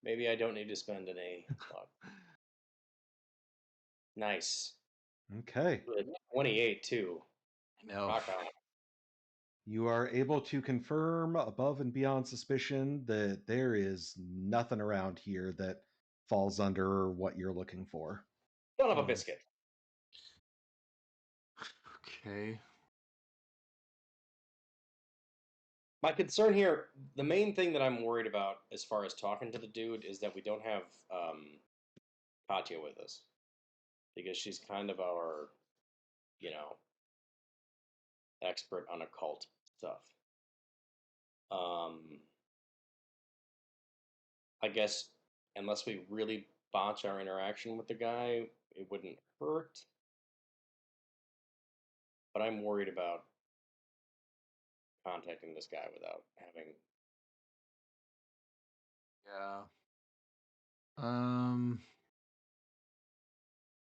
Maybe I don't need to spend an A slot. Nice. Okay. Good. 28 too. No. Rock on. You are able to confirm above and beyond suspicion that there is nothing around here that falls under what you're looking for. Son of a biscuit. Okay. My concern here, the main thing that I'm worried about as far as talking to the dude is that we don't have Katya with us. Because she's kind of our, expert on occult stuff. I guess unless we really botch our interaction with the guy, it wouldn't hurt. But I'm worried about contacting this guy without having. Yeah.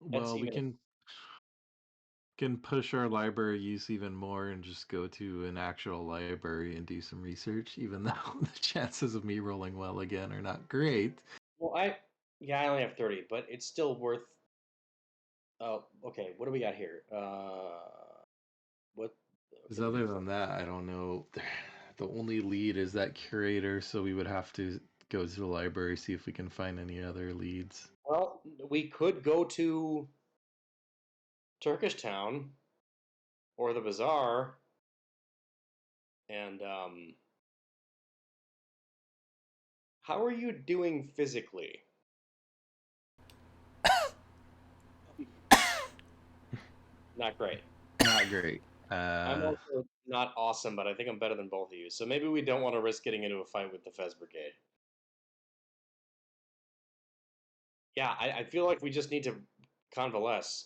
That's Well, we even. can push our library use even more and just go to an actual library and do some research, even though the chances of me rolling well again are not great. Well, I only have 30, but it's still worth. Oh, okay. What do we got here? What? Because Okay, other than that, I don't know. The only lead is that curator, so we would have to go to the library, see if we can find any other leads. well, we could go to Turkish Town or the bazaar, and how are you doing physically? Not great. Not great. I'm also not awesome, but I think I'm better than both of you. So maybe we don't want to risk getting into a fight with the Fez Brigade. Yeah, I feel like we just need to convalesce,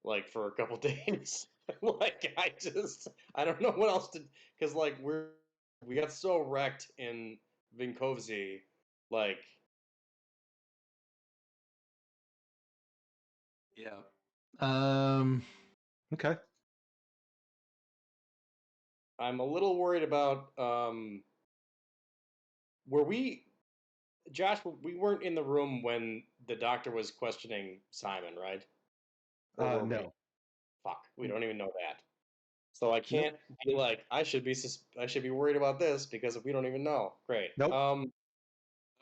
like for a couple days. Like I don't know what else to, because like we got so wrecked in Vinkovci, like yeah. Okay. I'm a little worried about were we Josh, we weren't in the room when the doctor was questioning Simon, right? Or were we? No. Fuck, we don't even know that. So I Nope. can't be like I should be worried about this because we don't even know. Great. Nope.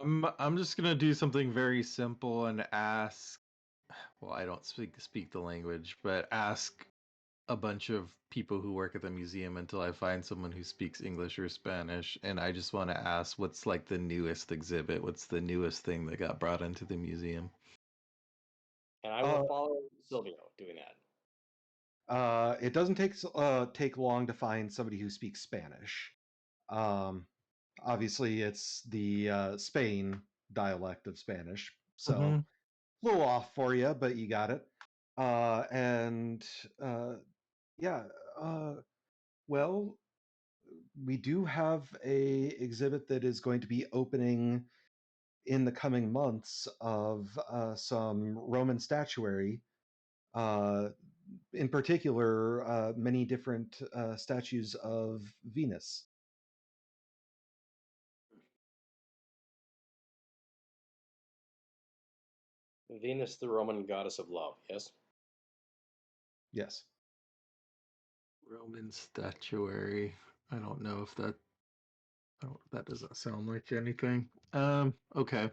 I'm just gonna do something very simple and ask. Well, I don't speak the language, but ask a bunch of people who work at the museum until I find someone who speaks English or Spanish, and I just want to ask what's like the newest exhibit, what's the newest thing that got brought into the museum. And I will follow Silvio doing that. It doesn't take long to find somebody who speaks Spanish. Obviously, it's the Spain dialect of Spanish, so a little off for you, but you got it. And yeah, well, we do have a exhibit that is going to be opening in the coming months of some Roman statuary. In particular, many different statues of Venus. Venus, the Roman goddess of love. Yes. Yes. Roman statuary. I don't know if that. Oh, that doesn't sound like anything. Okay.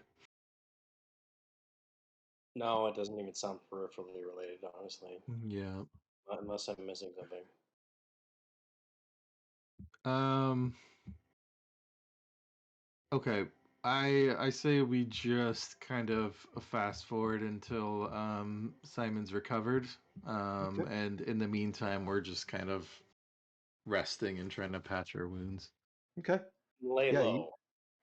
No, it doesn't even sound peripherally related, honestly. Yeah. Unless I'm missing something. Um. Okay. I say we just kind of fast forward until Simon's recovered. Okay. And in the meantime, we're just kind of resting and trying to patch our wounds. Okay. Lay Yeah. low.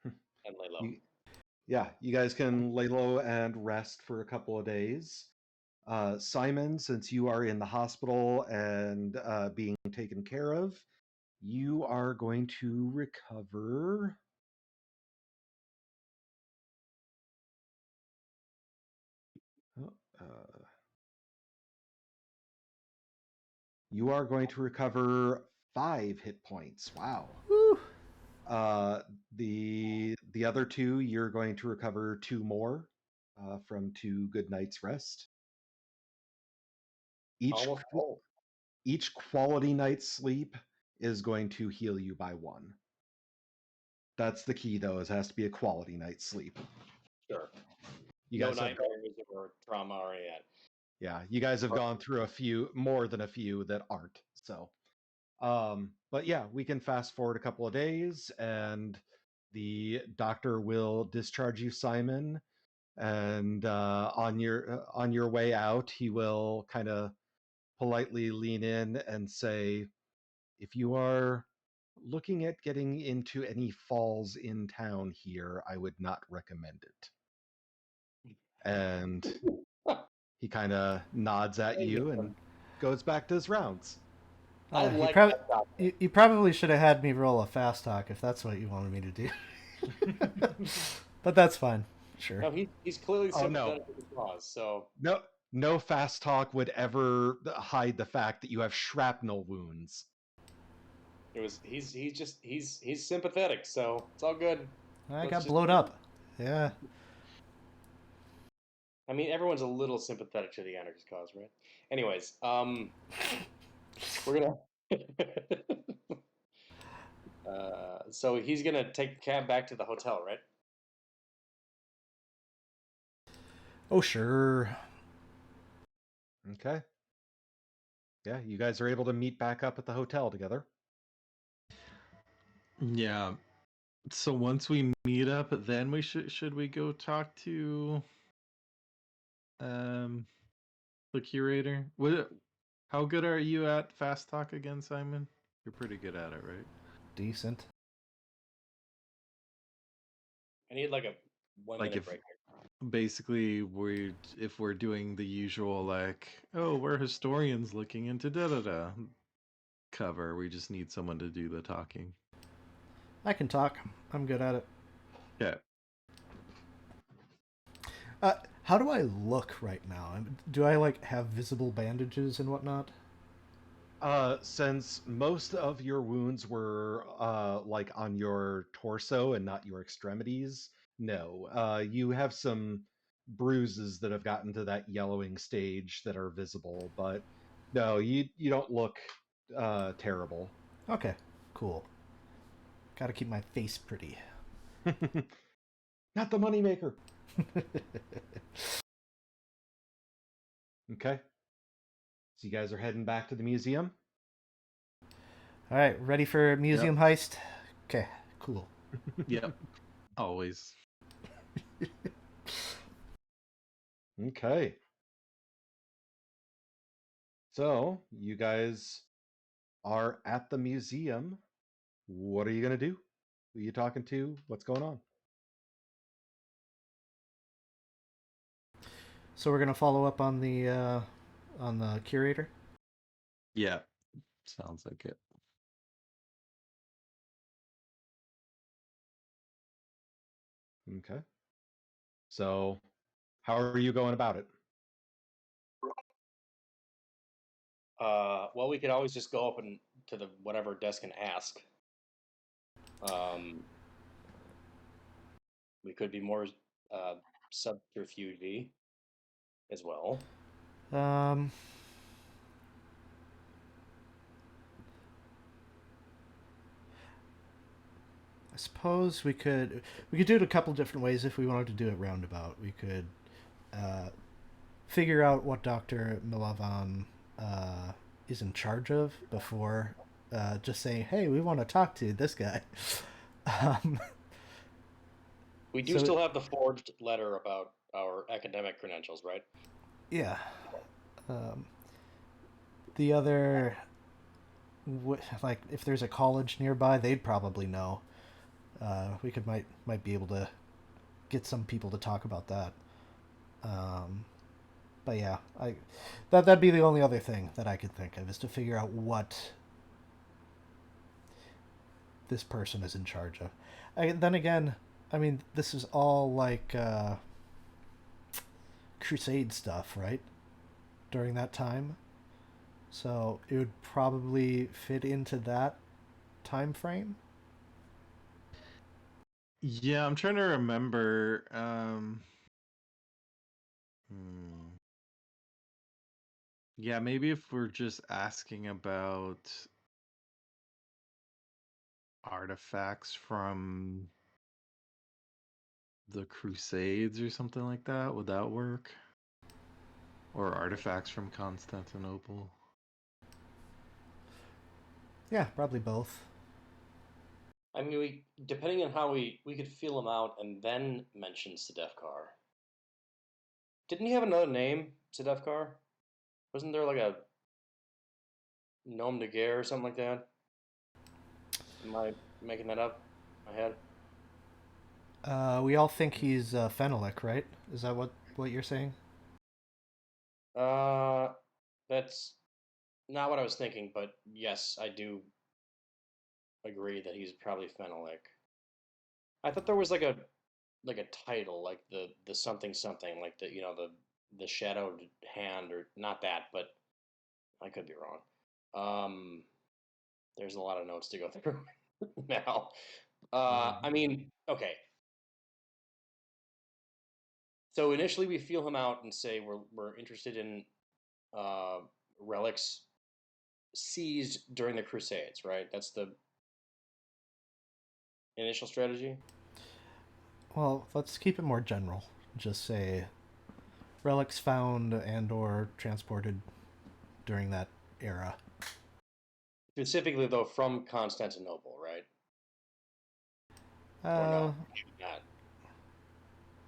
And lay low. You guys can lay low and rest for a couple of days. Simon, since you are in the hospital and being taken care of, you are going to recover. Oh, you are going to recover 5 hit points. Wow. Woo. The other 2, you're going to recover 2 more from 2 good nights rest. Almost full. Each quality night's sleep is going to heal you by 1. That's the key, though. It has to be a quality night's sleep. Sure. You No guys have, nightmares or trauma or any of that. yeah, you guys have gone through a few, more than a few that aren't. So, but yeah, we can fast forward a couple of days, and the doctor will discharge you, Simon. And on your way out, he will kind of politely lean in and say, if you are looking at getting into any falls in town here, I would not recommend it. And he kind of nods at you and goes back to his rounds. I You like probably, that doctor. you probably should have had me roll a fast talk if that's what you wanted me to do. But that's fine. Sure. No, he's clearly Oh, no. sympathetic to the cause. So No fast talk would ever hide the fact that you have shrapnel wounds. he's sympathetic. So it's all good. I got blowed up. Yeah. I mean, everyone's a little sympathetic to the anarchist cause, right? Anyways, we're gonna. So he's gonna take the cab back to the hotel, right? Oh, sure. Okay. Yeah, you guys are able to meet back up at the hotel together. Yeah. So once we meet up, then we should we go talk to the curator? How good are you at fast talk again, Simon? You're pretty good at it, right? Decent. I need like a 1 minute break. Basically, if we're doing the usual like, oh, we're historians looking into da da da cover, we just need someone to do the talking. I can talk. I'm good at it. Yeah. How do I look right now? Do I like have visible bandages and whatnot? Since most of your wounds were like on your torso and not your extremities, no. You have some bruises that have gotten to that yellowing stage that are visible, but no, you don't look terrible. Okay, cool. Gotta keep my face pretty. Not the moneymaker. Okay. So you guys are heading back to the museum? All right, ready for museum heist? Okay, cool. Yep. Always. Okay. So you guys are at the museum. What are you going to do? Who are you talking to? What's going on? So we're gonna follow up on the curator. Yeah. Sounds like it. Okay. So how are you going about it? Well, we could always just go up and to the whatever desk and ask. We could be more subterfuge as well. I suppose we could do it a couple different ways if we wanted to do it roundabout. We could figure out what Dr. Milavan is in charge of before just saying, "Hey, we want to talk to this guy." We do still have the forged letter about our academic credentials, right? Yeah. The other, like, if there's a college nearby, they'd probably know. We might be able to get some people to talk about that. But yeah, that'd be the only other thing that I could think of, is to figure out what this person is in charge of. Then again, I mean, this is all like crusade stuff, right? During that time. So it would probably fit into that time frame. Yeah, I'm trying to remember. Yeah, maybe if we're just asking about artifacts from the Crusades or something like that, would that work? Or artifacts from Constantinople? Yeah, probably both. I mean, depending on how we could feel him out and then mention Sedefkar. Didn't he have another name, Sedefkar? Wasn't there like a nom de guerre or something like that? Am I making that up in my head? We all think he's Fenelek, right? Is that what you're saying? Uh, that's not what I was thinking, but yes, I do agree that he's probably Fenelek. I thought there was like a title, like the something something, like the shadowed hand, or not that, but I could be wrong. There's a lot of notes to go through now. I mean, okay. So initially, we feel him out and say we're interested in uh, relics seized during the Crusades, right? That's the initial strategy. Well, let's keep it more general. Just say relics found and or transported during that era. Specifically, though, from Constantinople, right? Or Uh, no? Not.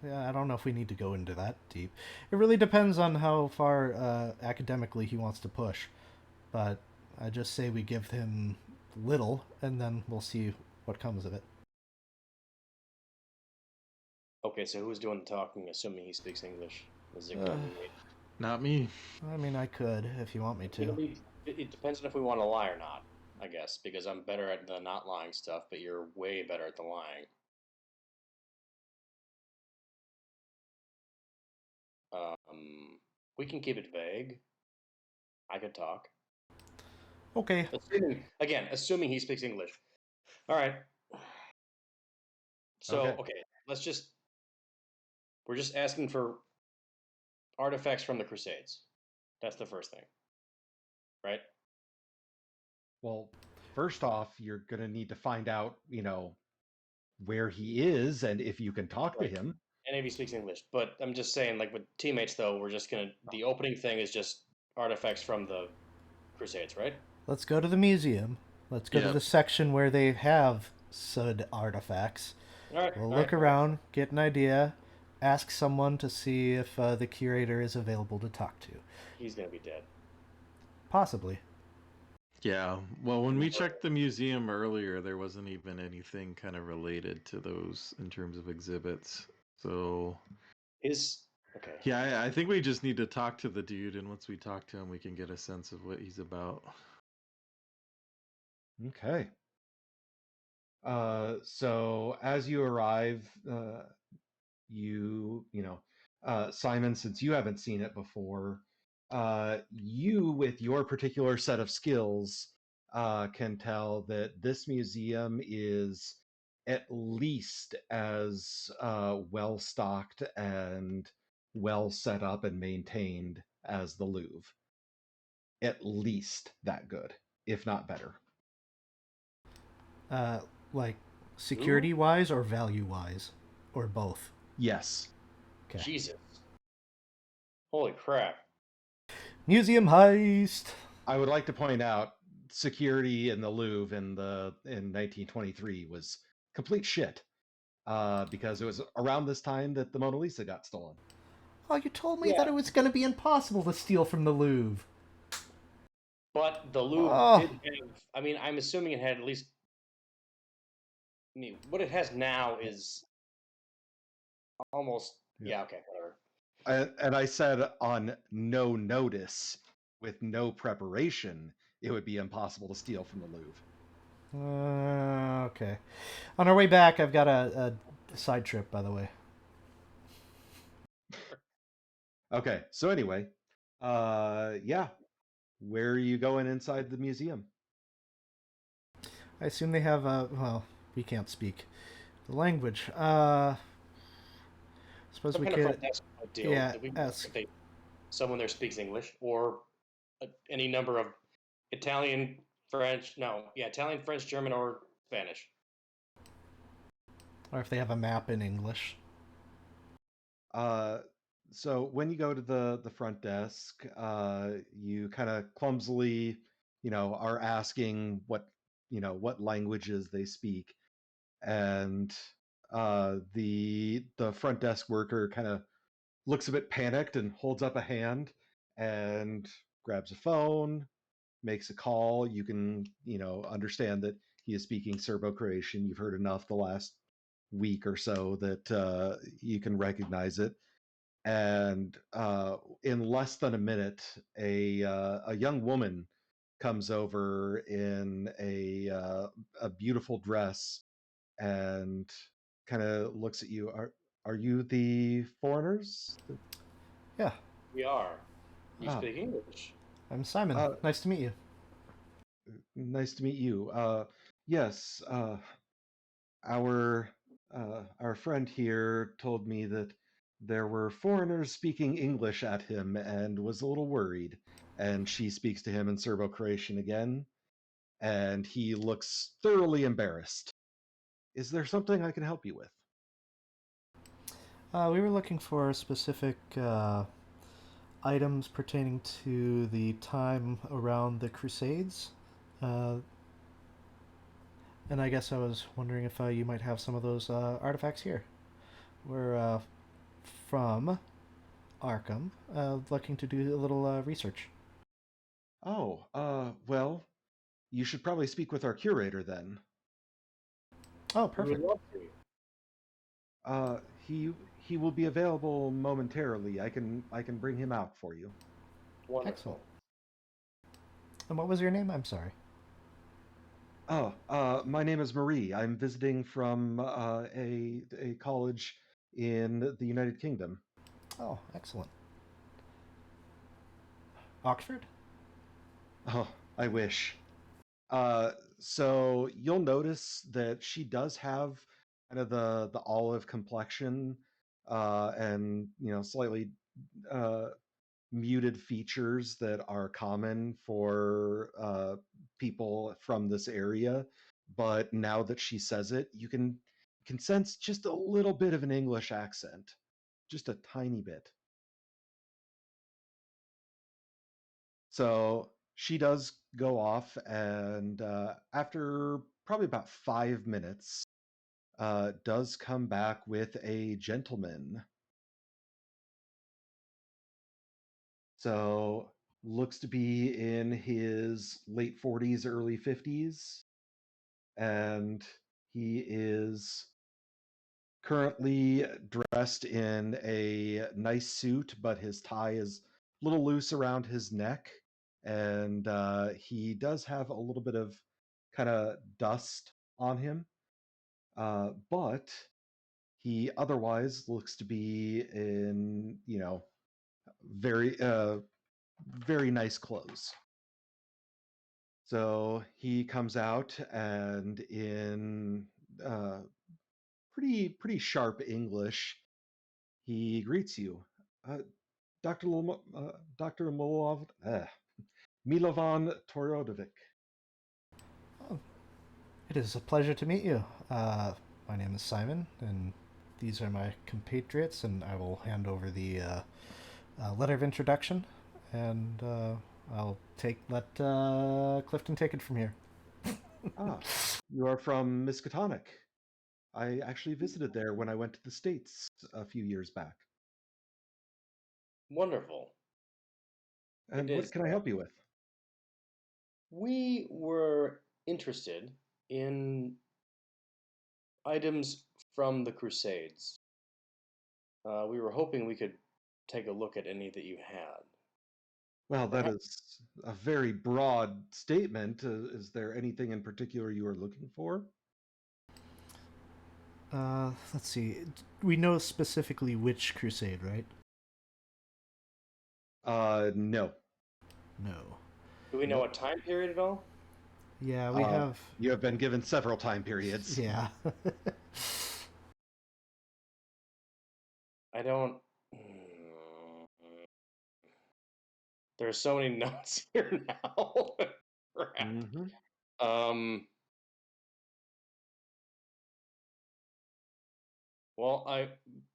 yeah, I don't know if we need to go into that deep. It really depends on how far academically he wants to push. But I just say we give him little, and then we'll see what comes of it. Okay, so who's doing the talking, assuming he speaks English? Is it Uh, going to be me? Not me. I mean, I could if you want me to. It depends on if we want to lie or not, I guess, because I'm better at the not lying stuff, but you're way better at the lying. We can keep it vague. I could talk. Okay. Assuming he speaks English. All right. So, okay, we're just asking for artifacts from the Crusades. That's the first thing, right? Well, first off, you're going to need to find out, where he is and if you can talk to Right. him. And if he speaks English. But I'm just saying, like with teammates, though, the opening thing is just artifacts from the Crusades, right? Let's go to the museum. Let's go to Yep. the section where they have said artifacts. All right. We'll all look right. around, get an idea, ask someone to see if the curator is available to talk to. He's gonna be dead. Possibly. Yeah. Well, when we checked the museum earlier, there wasn't even anything kind of related to those in terms of exhibits. So, Okay. yeah, I think we just need to talk to the dude, and once we talk to him, we can get a sense of what he's about. Okay. So as you arrive, Simon, since you haven't seen it before, you, with your particular set of skills, can tell that this museum is at least as well stocked and well set up and maintained as the Louvre. At least that good, if not better. Like security wise or value wise, or both. Yes. Okay. Jesus. Holy crap. Museum heist. I would like to point out security in the Louvre in 1923 was complete shit, because it was around this time that the Mona Lisa got stolen. Oh, you told me Yeah. that it was going to be impossible to steal from the Louvre. But the Louvre Oh. did have. I mean, I'm assuming it had at least. I mean, what it has now is almost. Yeah. Okay. Whatever. And I said on no notice, with no preparation, it would be impossible to steal from the Louvre. Okay. On our way back, I've got a side trip, by the way. Okay, so anyway, yeah, where are you going inside the museum? I assume they have well, we can't speak the language. Suppose Some we kind of could, front desk deal. yeah, If we ask. if they someone there speaks English or any number of Italian, French, no, yeah, Italian, French, German, or Spanish. Or if they have a map in English. Uh, so when you go to the front desk, you kind of clumsily, are asking what languages they speak, and the front desk worker kind of looks a bit panicked and holds up a hand and grabs a phone, makes a call. You can, understand that he is speaking Serbo-Croatian. You've heard enough the last week or so that you can recognize it. And in less than a minute, a young woman comes over in a beautiful dress and kind of looks at you. Are you the foreigners? Yeah, We are. You Ah, speak English. I'm Simon. uh, Nice to meet you. nice to meet you. Yes, our our friend here told me that there were foreigners speaking English at him and was a little worried. And she speaks to him in Serbo-Croatian again, and he looks thoroughly embarrassed. Is there something I can help you with? We were looking for specific items pertaining to the time around the Crusades. Uh, and I guess I was wondering if you might have some of those artifacts here. We're from Arkham, looking to do a little research. Oh, well, you should probably speak with our curator then. Oh, We would perfect. love to. He will be available momentarily. I can bring him out for you. Excellent. Wonderful. And what was your name? I'm sorry. Oh, my name is Marie. I'm visiting from a college in the United Kingdom. Oh, excellent. Oxford? Oh, I wish. Uh, so you'll notice that she does have kind of the olive complexion, and slightly uh, muted features that are common for people from this area. But now that she says it, you can sense just a little bit of an English accent, just a tiny bit. So she does go off, and after probably about 5 minutes, does come back with a gentleman. So looks to be in his late 40s, early 50s, and he is currently dressed in a nice suit, but his tie is a little loose around his neck, and he does have a little bit of kind of dust on him, but he otherwise looks to be in very very nice clothes. So he comes out and in uh, pretty sharp English, he greets you, uh, Dr. Milovan Torodovic. Oh, it is a pleasure to meet you. My name is Simon, and these are my compatriots, and I will hand over the letter of introduction, and I'll let Clifton take it from here. Ah, you are from Miskatonic. I actually visited there when I went to the States a few years back. Wonderful. It And what is. can I help you with? We were interested in items from the Crusades. We were hoping we could take a look at any that you had. Well, that is a very broad statement. Is there anything in particular you are looking for? Let's see. We know specifically which crusade, right? No. No. Do we know a time period at all? Yeah, we have. You have been given several time periods. Yeah. I don't. There's so many notes here now. Crap. Mm-hmm. Well,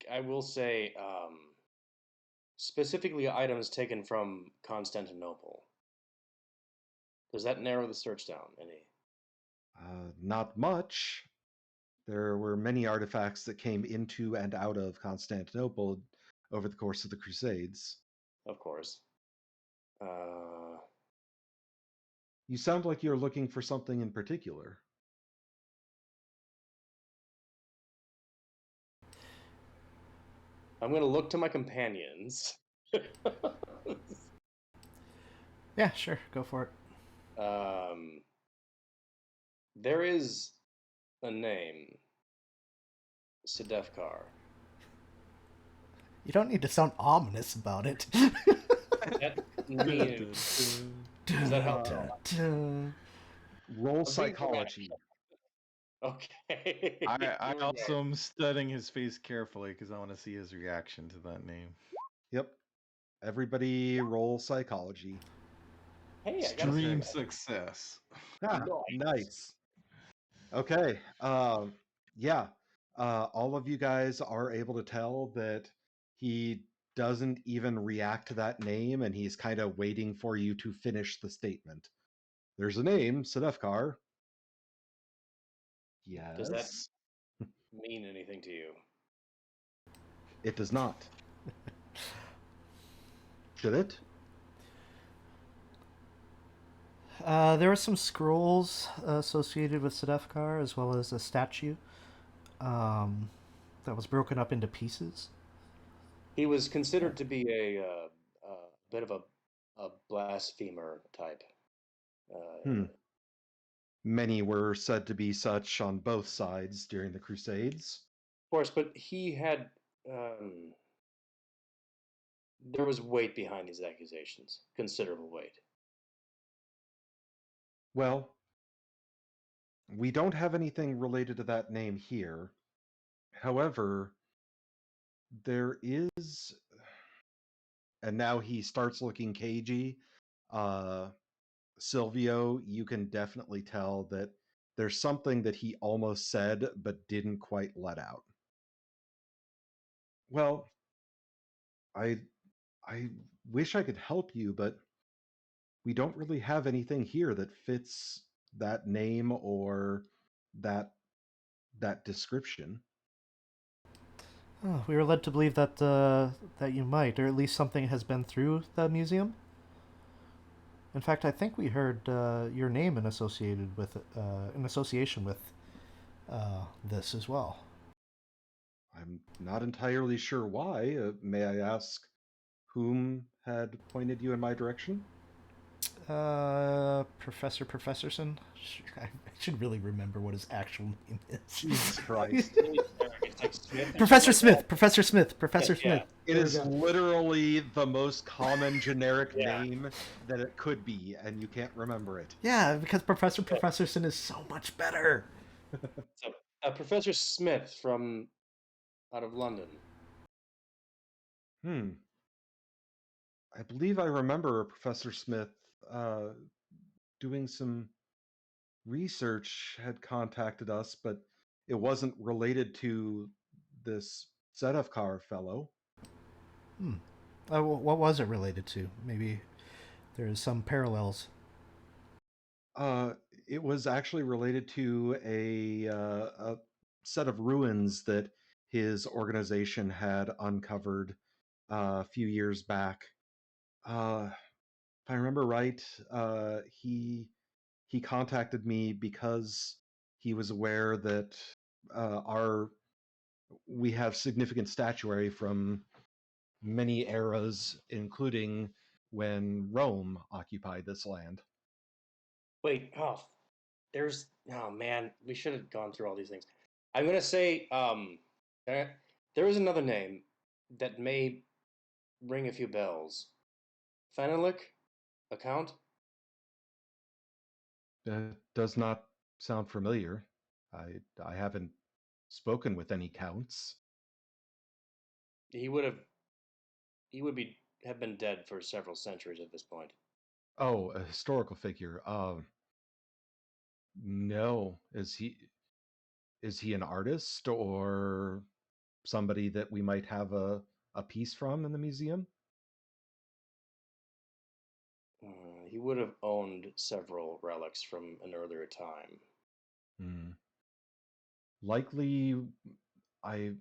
I will say specifically items taken from Constantinople. Does that narrow the search down any? Not much. There were many artifacts that came into and out of Constantinople over the course of the Crusades. Of course. You sound like you're looking for something in particular. I'm going to look to my companions. Yeah, sure. Go for it. There is a name, Sedefkar. You don't need to sound ominous about it. That means, does that help? Roll psychology. Okay. I also am studying his face carefully because I want to see his reaction to that name. Yep. Everybody roll psychology. Hey, I got Extreme success. Ah, nice. Okay. Yeah. All of you guys are able to tell that he doesn't even react to that name, and he's kind of waiting for you to finish the statement. There's a name, Sedefkar. Yes. Does that mean anything to you? It does not. Should it? There are some scrolls associated with Sedefkar, as well as a statue that was broken up into pieces. He was considered to be a bit of a blasphemer type. Many were said to be such on both sides during the Crusades. Of course, but he had. There was weight behind these accusations, considerable weight. Well, we don't have anything related to that name here. However, there is, and now he starts looking cagey. Silvio, you can definitely tell that there's something that he almost said but didn't quite let out. Well, I wish I could help you, but we don't really have anything here that fits that name or that description. Oh, we were led to believe that that you might, or at least something has been through the museum. In fact, I think we heard your name in association with this as well. I'm not entirely sure why. May I ask whom had pointed you in my direction? Professor Professorson. I should really remember what his actual name is. Jesus Christ. Professor Smith. Professor Smith. Professor Smith. It is literally the most common generic name that it could be, and you can't remember it. Yeah, because Professor Professorson is so much better. So, Professor Smith from out of London. I believe I remember Professor Smith doing some research, had contacted us, but it wasn't related to this Sedefkar fellow. What was it related to? Maybe there's some parallels. It was actually related to a set of ruins that his organization had uncovered a few years back. If I remember right, he contacted me because he was aware that we have significant statuary from many eras, including when Rome occupied this land. Wait, oh man, we should have gone through all these things. I'm gonna say, there is another name that may ring a few bells. Fenelic, account? Does not sound familiar. I haven't spoken with any counts. He would have, he would be have been dead for several centuries at this point. Oh, a historical figure. No. Is he an artist or somebody that we might have a piece from in the museum? He would have owned several relics from an earlier time. Hmm. Likely, I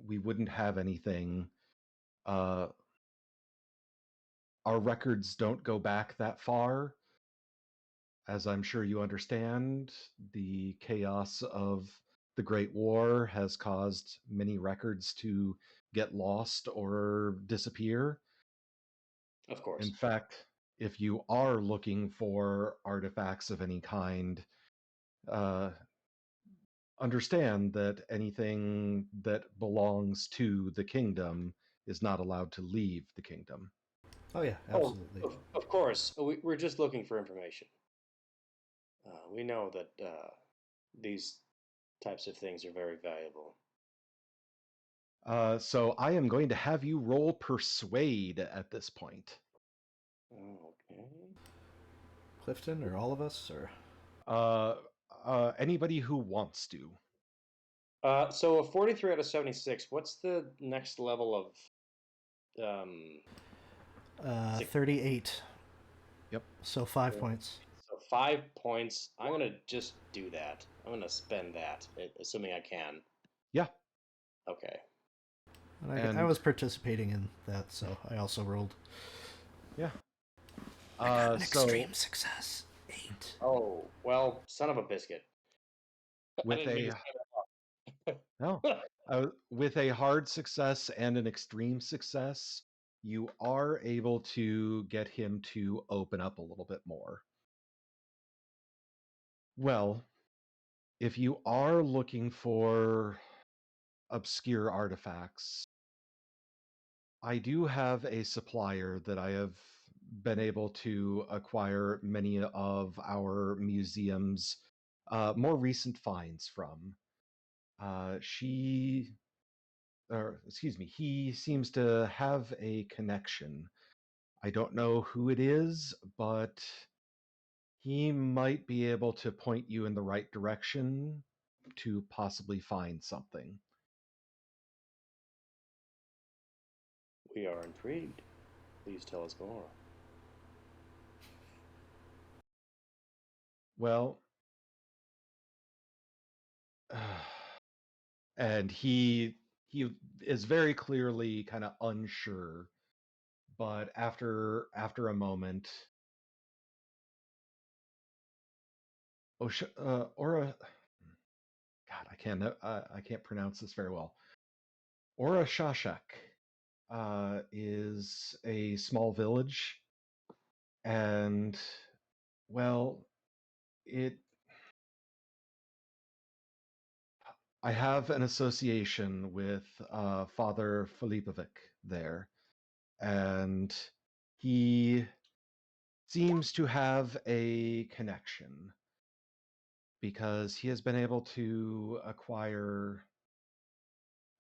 we wouldn't have anything. Uh, our records don't go back that far. As I'm sure you understand, the chaos of the Great War has caused many records to get lost or disappear. Of course. In fact, if you are looking for artifacts of any kind, uh, understand that anything that belongs to the kingdom is not allowed to leave the kingdom. Oh yeah, Oh, absolutely. of course. We're just looking for information. We know that these types of things are very valuable. So I am going to have you roll persuade at this point. Okay. Clifton or all of us or Anybody who wants to. So a 43 out of 76. What's the next level of 38. Yep. So 5 points. So 5 points. I'm gonna just do that. I'm gonna spend that, assuming I can. Yeah. Okay. And I was participating in that, so I also rolled. Yeah. I got an so extreme success. 8. Oh well, son of a biscuit. with I didn't mean a to say no, that. with a hard success and an extreme success, you are able to get him to open up a little bit more. Well, if you are looking for obscure artifacts, I do have a supplier that I have been able to acquire many of our museum's more recent finds from. He seems to have a connection. I don't know who it is, but he might be able to point you in the right direction to possibly find something. We are intrigued. Please tell us more. Well, and he is very clearly kind of unsure, but after a moment, Ora, God, I can't pronounce this very well. Ora Shashak is a small village, and well, it. I have an association with Father Filipovic there, and he seems to have a connection because he has been able to acquire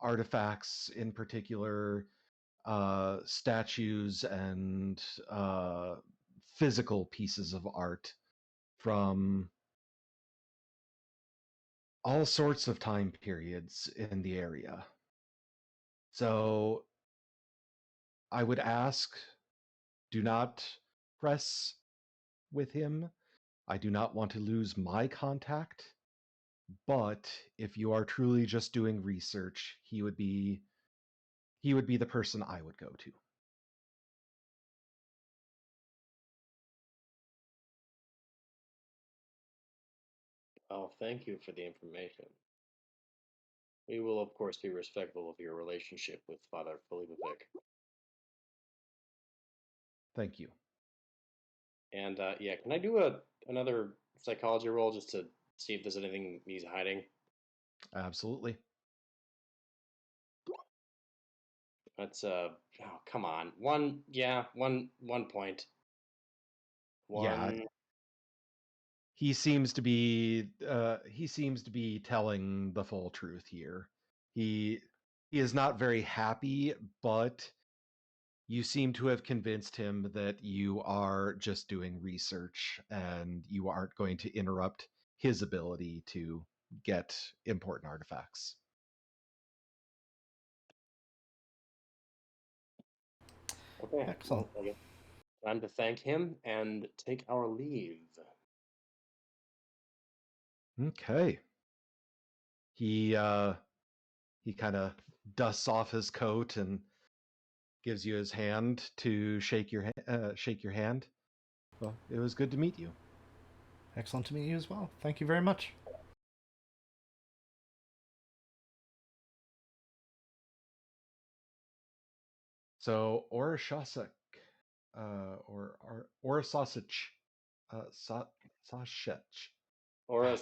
artifacts, in particular statues and physical pieces of art from all sorts of time periods in the area. So I would ask, do not press with him. I do not want to lose my contact, but if you are truly just doing research, he would be the person I would go to. Oh, thank you for the information. We will, of course, be respectful of your relationship with Father Filipovic. Thank you. And yeah, can I do another psychology roll just to see if there's anything he's hiding? Absolutely. That's oh, come on. One point. Yeah, One. he seems to be telling the full truth here. He is not very happy, but you seem to have convinced him that you are just doing research and you aren't going to interrupt his ability to get important artifacts. Okay. Excellent. Well, I guess time to thank him and take our leave. Okay. He kind of dusts off his coat and gives you his hand to shake your hand. Well, it was good to meet you. Excellent to meet you as well. Thank you very much. So Orishasek, or sausage, sausage. Or a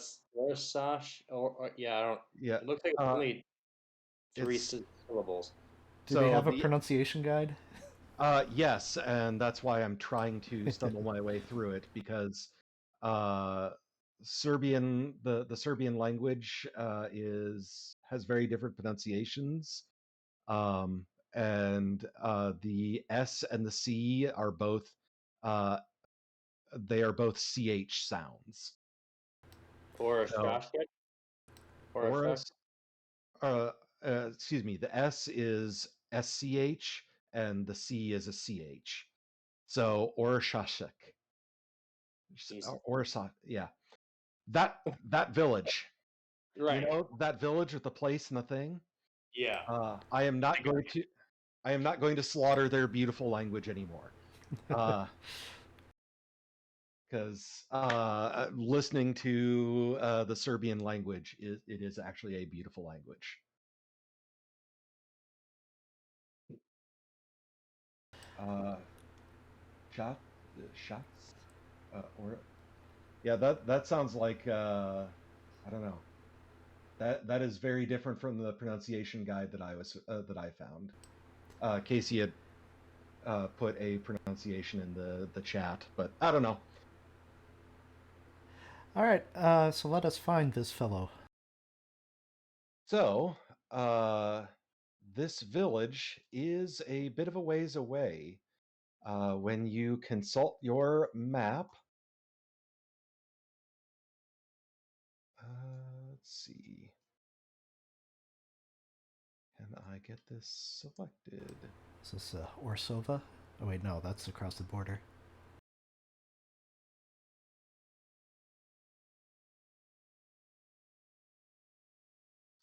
sash, or yeah, I don't. Yeah. It looks like it's only three syllables. Do they have a pronunciation guide? Yes, and that's why I'm trying to stumble my way through it, because Serbian, the Serbian language has very different pronunciations, and the S and the C are both they are both CH sounds. Or a So, shashket. Or a Oris, shash. excuse me, the S is SCH and the C is a CH. So Orishasek. Yeah. That village. Right. You know, that village with the place and the thing? Yeah. I am not going to slaughter their beautiful language anymore. Because listening to the Serbian language, it is actually a beautiful language. Shots, or yeah, that sounds like I don't know. That is very different from the pronunciation guide that I found. Casey had put a pronunciation in the chat, but I don't know. All right, so let us find this fellow. So, this village is a bit of a ways away. When you consult your map, let's see. Can I get this selected? Is this Orsova? Oh wait, no, that's across the border.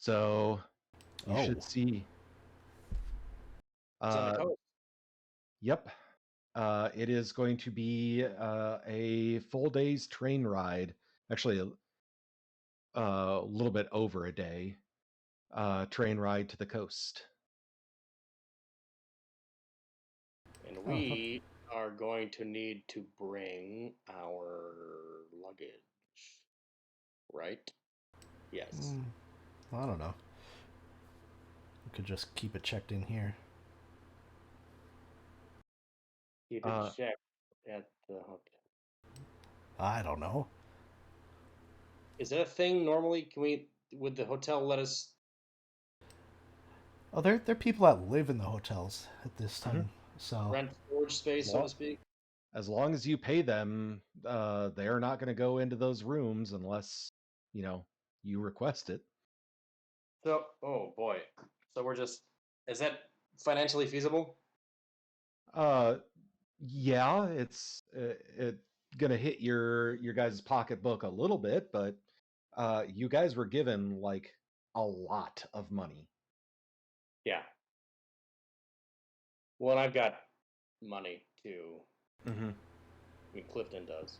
So you should see. It's on the coast. Yep. It is going to be a full day's train ride. Actually, a little bit over a day. Train ride to the coast. And we are going to need to bring our luggage. Right? Yes. I don't know. We could just keep it checked in here. Keep it checked at the hotel. I don't know. Is that a thing normally? Would the hotel let us? Oh, they're people that live in the hotels at this time. So Rent storage space, so to speak. As long as you pay them, they're not going to go into those rooms unless you request it. So, oh boy. So is that financially feasible? Yeah, it's gonna hit your guys' pocketbook a little bit, but you guys were given like a lot of money. Yeah. Well, I've got money too. Mm-hmm. I mean, Clifton does.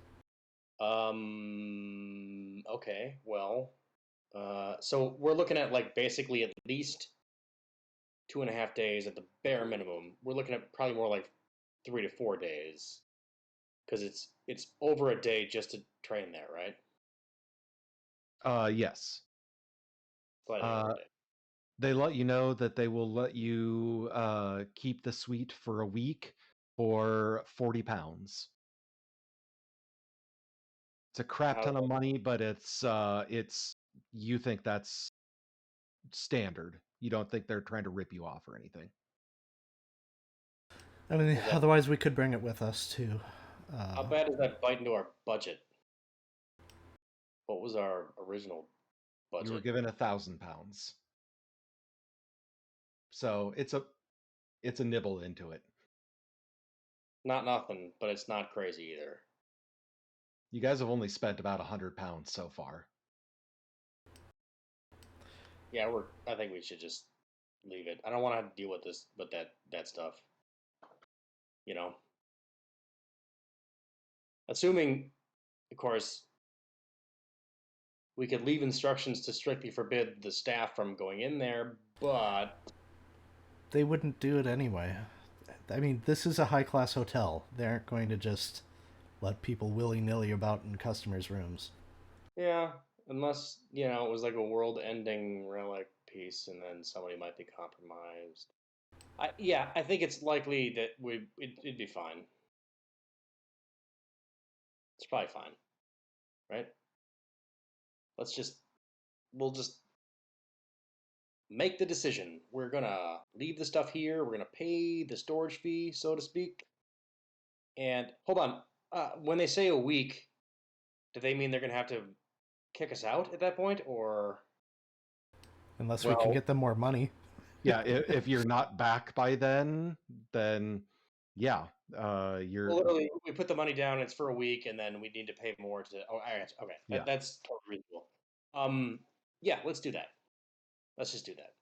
Okay. Well. So we're looking at like basically at least 2.5 days at the bare minimum. We're looking at probably more like 3 to 4 days because it's over a day just to train there, right? Yes. Slightly over a day. They let you know that they will let you keep the suite for a week for £40. It's a crap ton of money, but it's you think that's standard. You don't think they're trying to rip you off or anything. I mean, otherwise we could bring it with us too. How bad does that bite into our budget? What was our original budget? You were given £1,000, so it's a nibble into it. Not nothing, but it's not crazy either. You guys have only spent about £100 so far. Yeah, I think we should just leave it. I don't want to have to deal with that stuff. You know, assuming, of course, we could leave instructions to strictly forbid the staff from going in there, but they wouldn't do it anyway. I mean, this is a high-class hotel. They aren't going to just let people willy-nilly about in customers' rooms. Yeah, unless, it was like a world-ending relic piece, and then somebody might be compromised. I think it's likely that it'd be fine. It's probably fine, right? We'll just make the decision. We're gonna leave the stuff here. We're gonna pay the storage fee, so to speak. And hold on, when they say a week, do they mean they're gonna have to kick us out at that point, or unless we can get them more money? Yeah, if you're not back by then yeah, you're literally we put the money down. It's for a week, and then we need to pay more to. Oh, I got you. Okay, Yeah. That's totally reasonable. Yeah, let's do that. Let's just do that.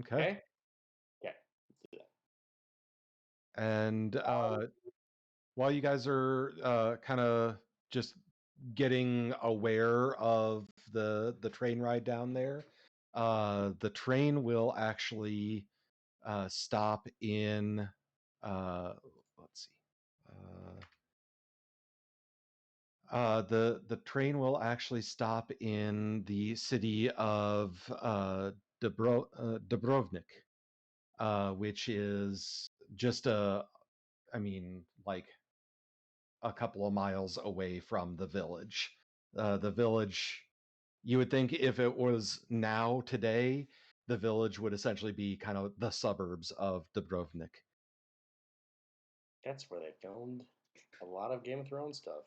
okay. Yeah, let's do that. And while you guys are kind of just getting aware of the train ride down there, the train will actually stop in. Let's see. The train will actually stop in the city of Dubrovnik, which is just like a couple of miles away from the village. The village, you would think if it was now today, the village would essentially be kind of the suburbs of Dubrovnik. That's where they filmed a lot of Game of Thrones stuff.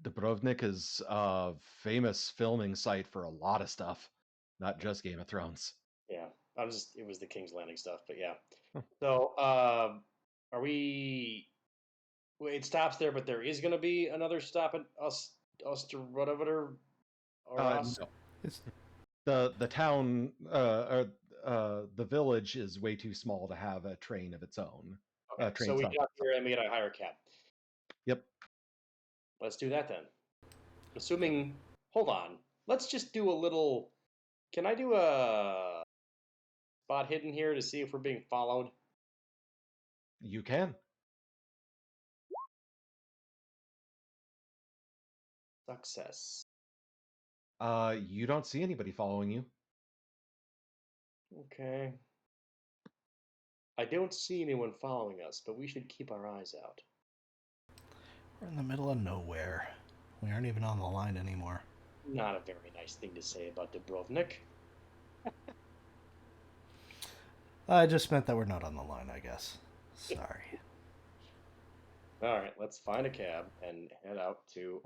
Dubrovnik is a famous filming site for a lot of stuff, not just Game of Thrones. Yeah, it was the King's Landing stuff, but yeah. So, are we? It stops there, but there is going to be another stop at whatever, or us. No. It's the town or the village is way too small to have a train of its own. Okay, so we got here and we got a higher cab. Yep. Let's do that then. Assuming, hold on. Let's just do a little. Can I do a spot hidden here to see if we're being followed? You can. Success. You don't see anybody following you. Okay. I don't see anyone following us, but we should keep our eyes out. We're in the middle of nowhere. We aren't even on the line anymore. Not a very nice thing to say about Dubrovnik. I just meant that we're not on the line, I guess. Sorry. All right, let's find a cab and head out to.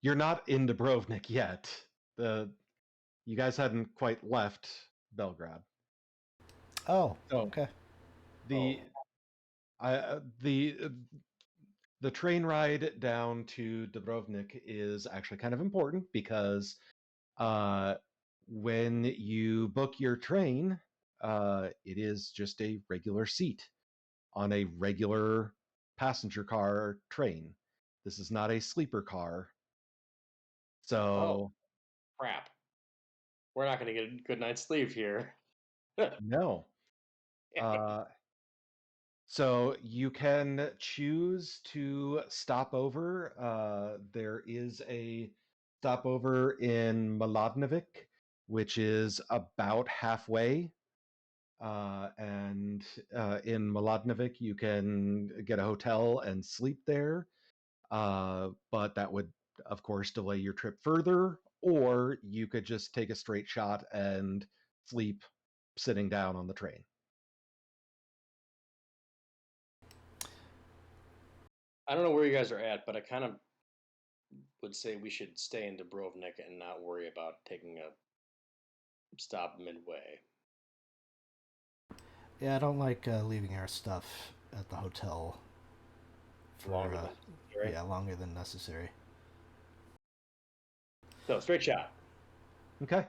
You're not in Dubrovnik yet. You guys hadn't quite left Belgrade. Oh, okay. The train ride down to Dubrovnik is actually kind of important because when you book your train, it is just a regular seat on a regular passenger car train. This is not a sleeper car. So, crap. we're not going to get a good night's sleep here. No. So you can choose to stop over. There is a stopover in Mladenovic, which is about halfway. And in Mladenovic, you can get a hotel and sleep there. But that would, of course, delay your trip further. Or you could just take a straight shot and sleep sitting down on the train. I don't know where you guys are at, but I kind of would say we should stay in Dubrovnik and not worry about taking a stop midway. Yeah, I don't like leaving our stuff at the hotel for Longer than necessary. yeah, longer than necessary. So straight shot. Okay.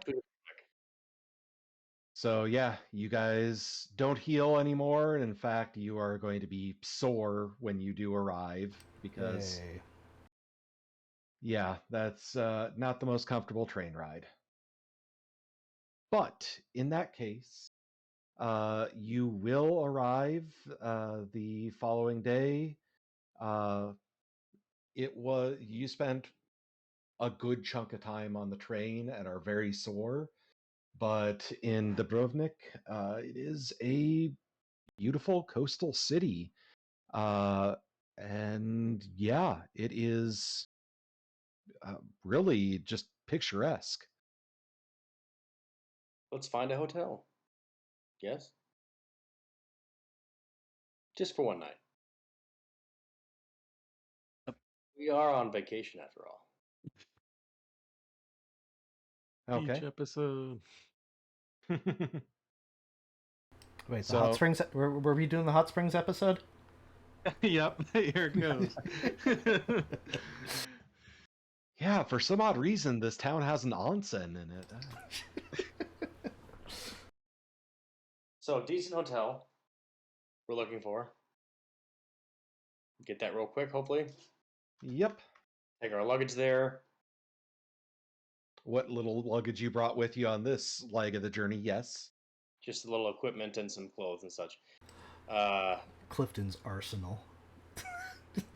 So yeah, you guys don't heal anymore. And in fact, you are going to be sore when you do arrive because, Yay. yeah, that's not the most comfortable train ride. But in that case, you will arrive the following day. You spent a good chunk of time on the train and are very sore. But in Dubrovnik, it is a beautiful coastal city. And yeah, it is really just picturesque. Let's find a hotel. Yes? Just for one night. We are on vacation after all. Okay. Each episode. Wait, the So- hot springs. Were we doing the hot springs episode? Yep, here it goes. Yeah, for some odd reason, this town has an onsen in it. So decent hotel. We're looking for. Get that real quick, hopefully. Yep. Take our luggage there. What little luggage you brought with you on this leg of the journey? Yes. Just a little equipment and some clothes and such. Clifton's arsenal.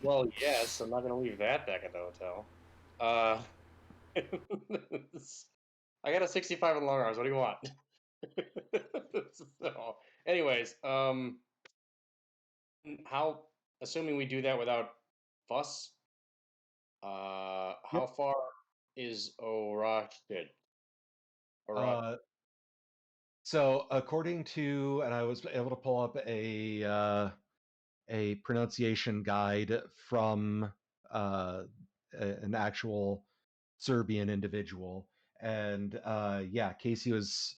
Well, yes, I'm not going to leave that back at the hotel. I got a 65 in long arms. What do you want? So, anyways, how? Assuming we do that without fuss, how far is Orashid? So according to, and I was able to pull up a pronunciation guide from an actual Serbian individual, and yeah, Casey's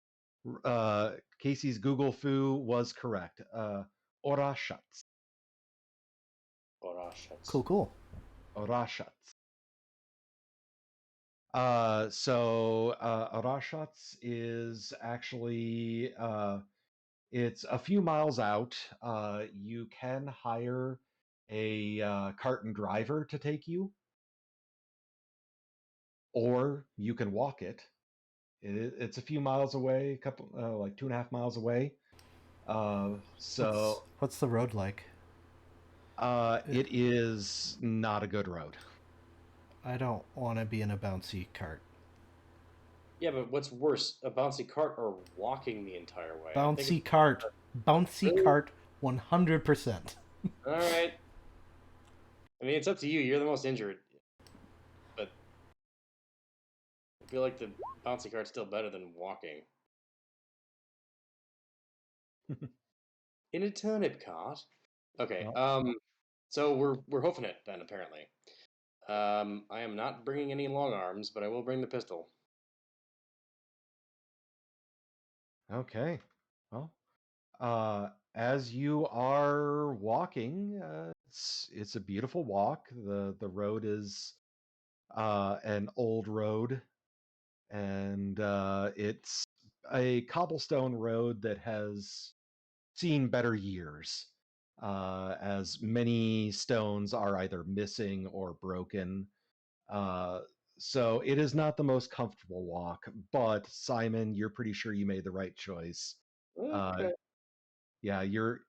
Google foo was correct. Orashat. Cool. Orashat. So Orashats is actually it's a few miles out. You can hire a cart and driver to take you, or you can walk it. It's a few miles away, a couple like 2.5 miles away. So What's the road like? it is not a good road. I don't want to be in a bouncy cart. Yeah, but what's worse, a bouncy cart or walking the entire way? Bouncy cart. Bouncy Really? cart 100%. All right. I mean, it's up to you. You're the most injured. But I feel like the bouncy cart's still better than walking. In a turnip cart? Okay, so we're hoofing it then, apparently. I am not bringing any long arms, but I will bring the pistol. Okay. Well, as you are walking, it's a beautiful walk. The road is an old road, and it's a cobblestone road that has seen better years, as many stones are either missing or broken. So it is not the most comfortable walk, but Simon, you're pretty sure you made the right choice. Okay. Yeah, you're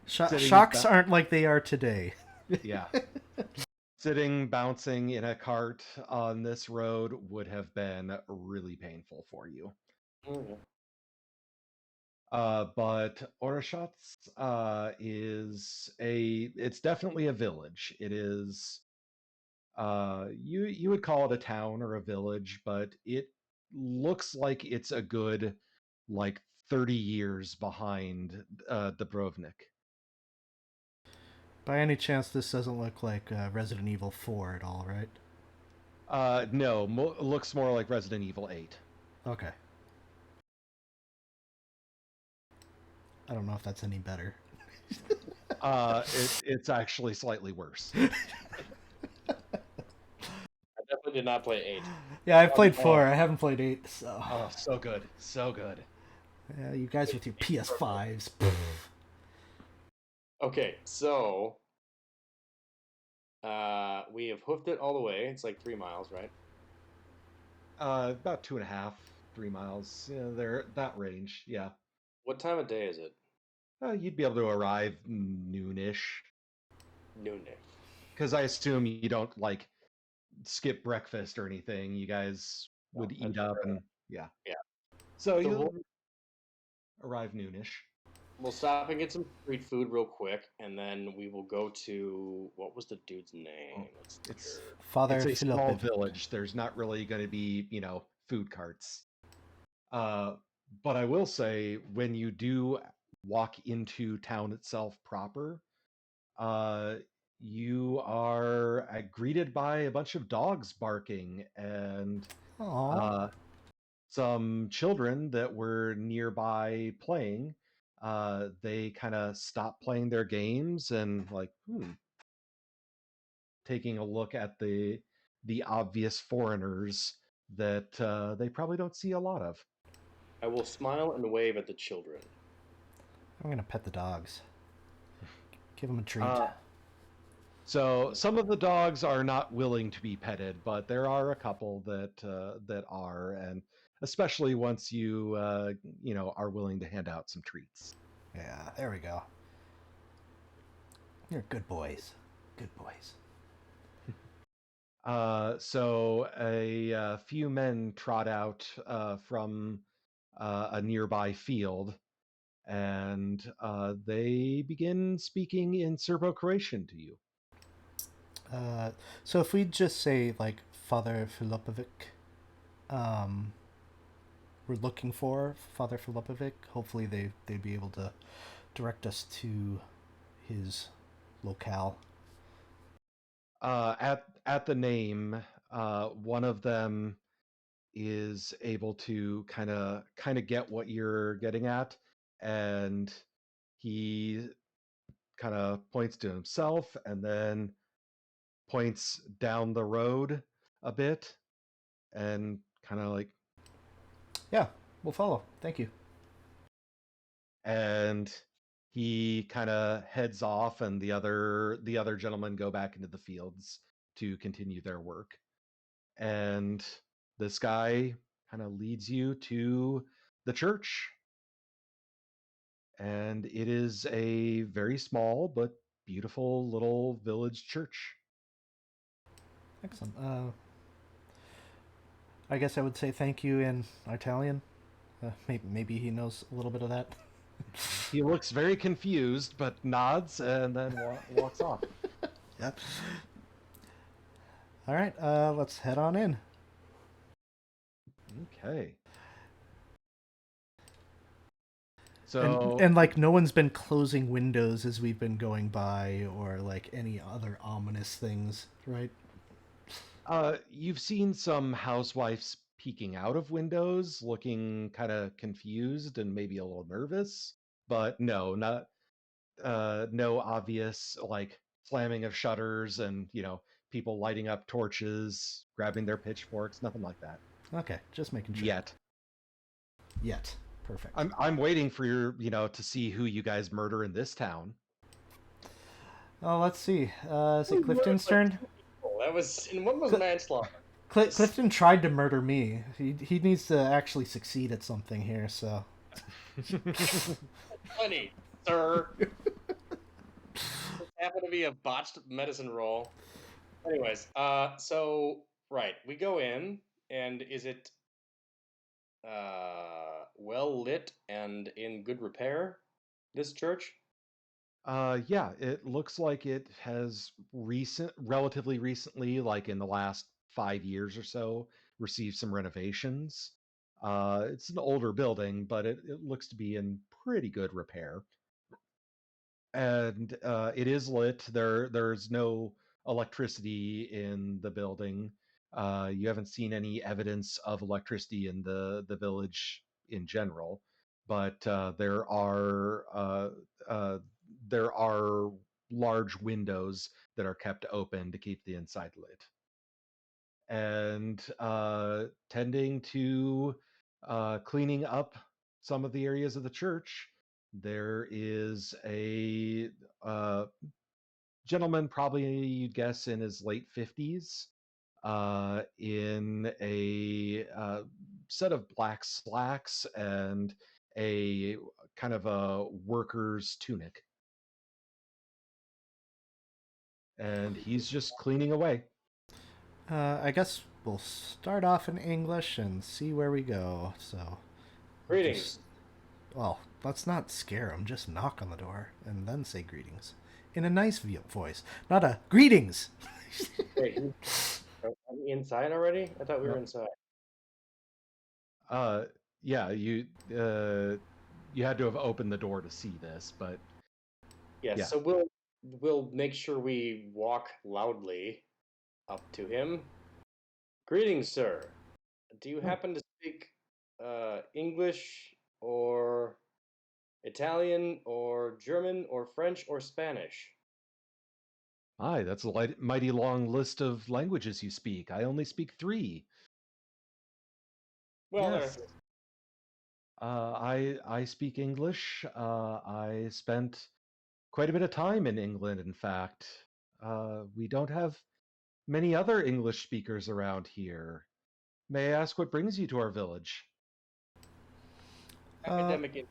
sitting Shocks aren't like they are today. yeah. Sitting, bouncing in a cart on this road would have been really painful for you. Mhm. But Orashats it's definitely a village. It is you would call it a town or a village, but it looks like it's a good like 30 years behind Dubrovnik. By any chance, this doesn't look like Resident Evil 4 at all, right? No, looks more like Resident Evil 8. Okay. I don't know if that's any better. It's actually slightly worse. I definitely did not play 8. Yeah, I've played 4. I haven't played 8, so... Oh, so good. So good. Yeah, you guys with your PS5s. Okay, so we have hoofed it all the way. It's like 3 miles, right? About 2.5, 3 miles. Yeah, they're that range. Yeah. What time of day is it? You'd be able to arrive noonish. Noonish. Because I assume you don't like skip breakfast or anything. You guys would eat up and yeah. Yeah. So So you'll arrive noonish. We'll stop and get some street food real quick, and then we will go to what was the dude's name? It's Father it's a small Philip. village. There's not really going to be food carts. But I will say when you do walk into town itself proper, you are greeted by a bunch of dogs barking and Aww. some children that were nearby playing. They kind of stop playing their games and like, taking a look at the obvious foreigners that they probably don't see a lot of. I will smile and wave at the children. I'm gonna pet the dogs. Give them a treat. So some of the dogs are not willing to be petted, but there are a couple that are, and especially once you are willing to hand out some treats. Yeah, there we go. You're good boys. Good boys. So a few men trot out from a nearby field, and they begin speaking in Serbo-Croatian to you. So if we just say like Father Filipovic, we're looking for Father Filipovic. Hopefully they'd be able to direct us to his locale. At the name, one of them is able to kind of get what you're getting at, and he kind of points to himself and then points down the road a bit and kind of like, Yeah, we'll follow. Thank you. and he kind of heads off, and the other gentlemen go back into the fields to continue their work, and this guy kind of leads you to the church, and it is a very small but beautiful little village church. Excellent. I guess I would say thank you in Italian. Maybe he knows a little bit of that. He looks very confused, but nods and then walks off. Yep. All right, let's head on in. Okay. So and like no one's been closing windows as we've been going by, or like any other ominous things, right? you've seen some housewives peeking out of windows, looking kind of confused and maybe a little nervous, but no, not no obvious like slamming of shutters and people lighting up torches, grabbing their pitchforks, nothing like that. Okay, just making sure. Yet. Perfect. I'm waiting for your to see who you guys murder in this town. Oh, let's see. Is it Clifton's turn? That was, and one was manslaughter. Clifton tried to murder me. He needs to actually succeed at something here. So. Funny, sir. This happened to be a botched medicine roll. Anyways, so right, we go in, and is it well lit and in good repair? This church? Yeah, it looks like it has relatively recently, like in the last 5 years or so, received some renovations. It's an older building, but it looks to be in pretty good repair. And it is lit. There's no electricity in the building. You haven't seen any evidence of electricity in the village in general, but there are large windows that are kept open to keep the inside lit. And tending to cleaning up some of the areas of the church, there is a gentleman, probably you'd guess in his late 50s, in a set of black slacks and a kind of a worker's tunic. And he's just cleaning away. I guess we'll start off in English and see where we go. So. Greetings. Well, let's not scare him. Just knock on the door and then say greetings in a nice voice, not a greetings. Wait, are we inside already? I thought we were inside. Yeah, you had to have opened the door to see this, but Yes, yeah. so we'll make sure we walk loudly up to him. Greetings, sir. Do you happen to speak English or Italian or German or French or Spanish? Aye, that's a mighty long list of languages you speak. I only speak 3. Well, Yes. I speak English. I spent quite a bit of time in England, in fact. We don't have many other English speakers around here. May I ask what brings you to our village? academic.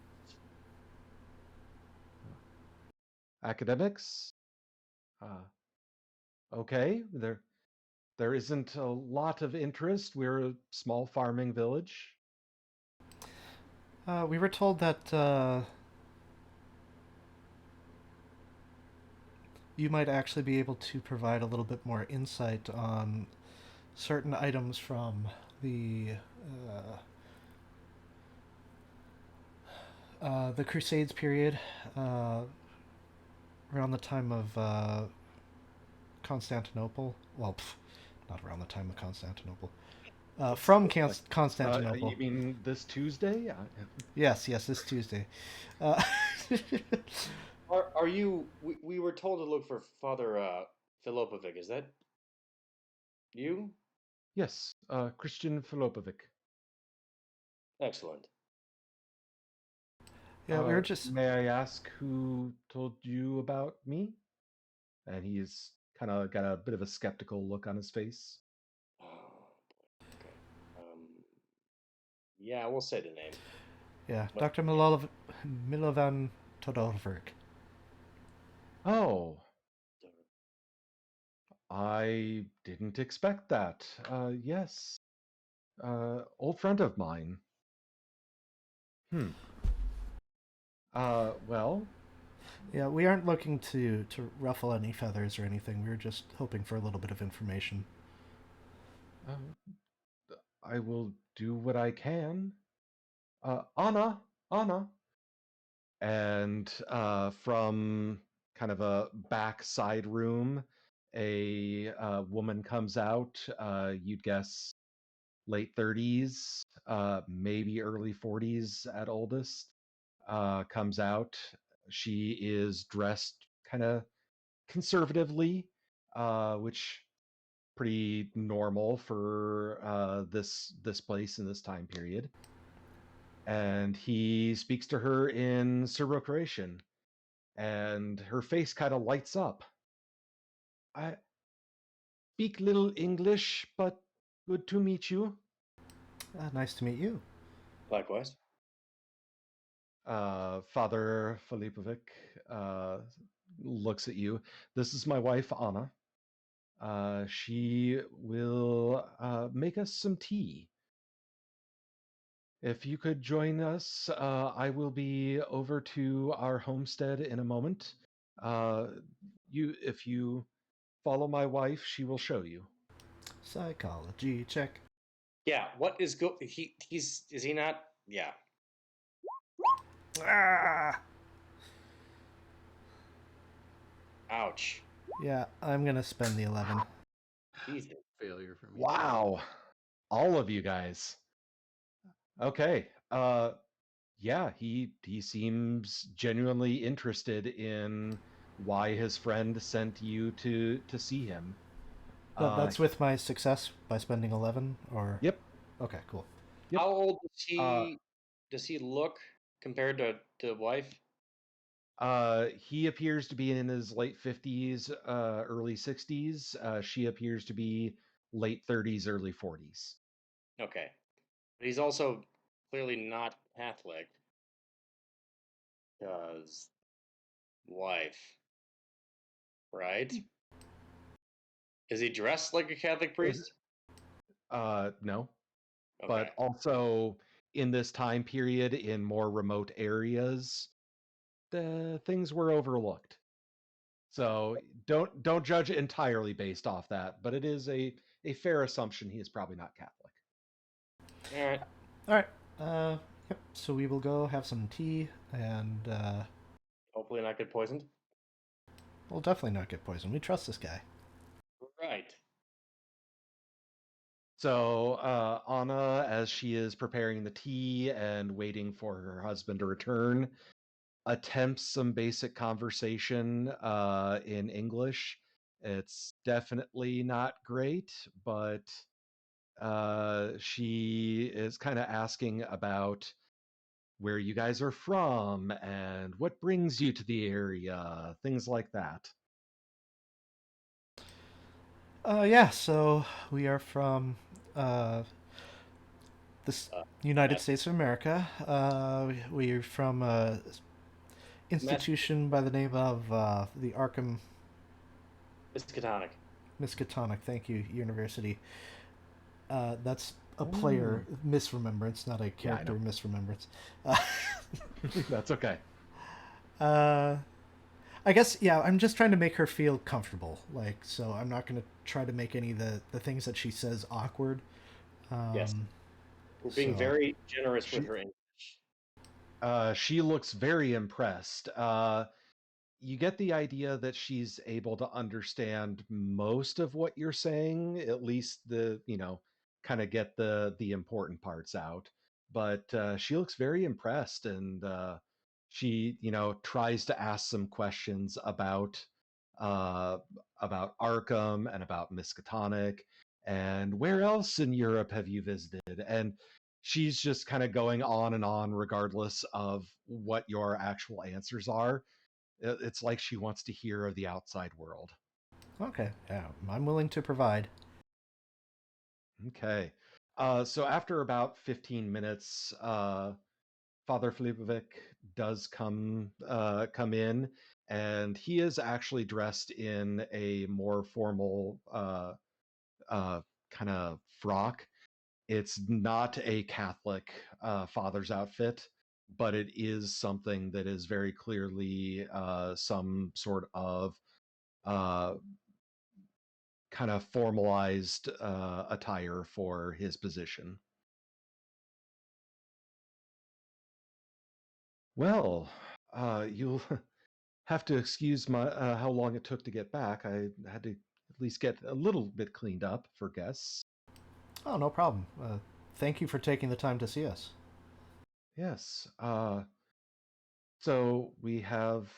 Academics? Okay, there isn't a lot of interest. We're a small farming village. We were told that you might actually be able to provide a little bit more insight on certain items from the Crusades period, around the time of Constantinople. Well, not around the time of Constantinople. From Constantinople. You mean this Tuesday? Yes, this Tuesday. Are you? We were told to look for Father Filopovic. Is that you? Yes, Christian Filopovic. Excellent. Yeah, we were just. May I ask who told you about me? And he's kind of got a bit of a skeptical look on his face. Oh, okay. Yeah, we'll say the name. Yeah, Dr. Milovan Todorovic. Oh, I didn't expect that. Yes, old friend of mine. Well. Yeah, we aren't looking to ruffle any feathers or anything. We were just hoping for a little bit of information. I will do what I can. Anna. And from kind of a back side room, a woman comes out. You'd guess late 30s, maybe early 40s at oldest. Comes out. She is dressed kind of conservatively, which pretty normal for this place in this time period. And he speaks to her in Serbo-Croatian, and her face kind of lights up. I speak little English, but Good to meet you. Nice to meet you. Likewise. Father Filipovic looks at you. This is my wife, Anna. She will make us some tea. If you could join us, I will be over to our homestead in a moment. If you follow my wife, she will show you. Psychology check. Yeah. What is is he not? Yeah. Ah! Ouch. Yeah, I'm gonna spend the 11. Jesus. Failure for me. Wow, all of you guys. Okay. Yeah, he seems genuinely interested in why his friend sent you to see him. That's with my success by spending 11, or? Yep. Okay, cool. Yep. How old does he? Does he look compared to wife? He appears to be in his late 50s, early 60s. She appears to be late 30s, early 40s. Okay, but he's also clearly not Catholic. Because wife, right? Is he dressed like a Catholic priest? No. Okay. But also in this time period in more remote areas, the things were overlooked. So don't judge entirely based off that, but it is a fair assumption he is probably not Catholic. All right. All right. Yep. So we will go have some tea, and Hopefully not get poisoned. we'll definitely not get poisoned. We trust this guy. Right. So Anna, as she is preparing the tea and waiting for her husband to return, attempts some basic conversation in English. It's definitely not great, but she is kind of asking about where you guys are from and what brings you to the area, things like that. Yeah. So we are from the United States of America. We're from a institution by the name of the Arkham Miskatonic. Miskatonic. Thank you, University. That's a player misremembrance, not a character misremembrance. That's okay. I guess, yeah, I'm just trying to make her feel comfortable. Like, so I'm not going to try to make any of the things that she says awkward. Yes. We're being so- very generous with her English. She looks very impressed. You get the idea that she's able to understand most of what you're saying, at least kind of get the important parts out. But she looks very impressed, and she, tries to ask some questions uh, about Arkham and about Miskatonic and where else in Europe have you visited? And she's just kind of going on and on, regardless of what your actual answers are. It's like she wants to hear of the outside world. Okay, yeah, I'm willing to provide. Okay. So after about 15 minutes, Father Filipovic does come in, and he is actually dressed in a more formal kind of frock. It's not a Catholic father's outfit, but it is something that is very clearly some sort of uh, kind of formalized attire for his position. Well, you'll have to excuse my how long it took to get back. I had to at least get a little bit cleaned up for guests. Oh, no problem. Thank you for taking the time to see us. Yes. So we have,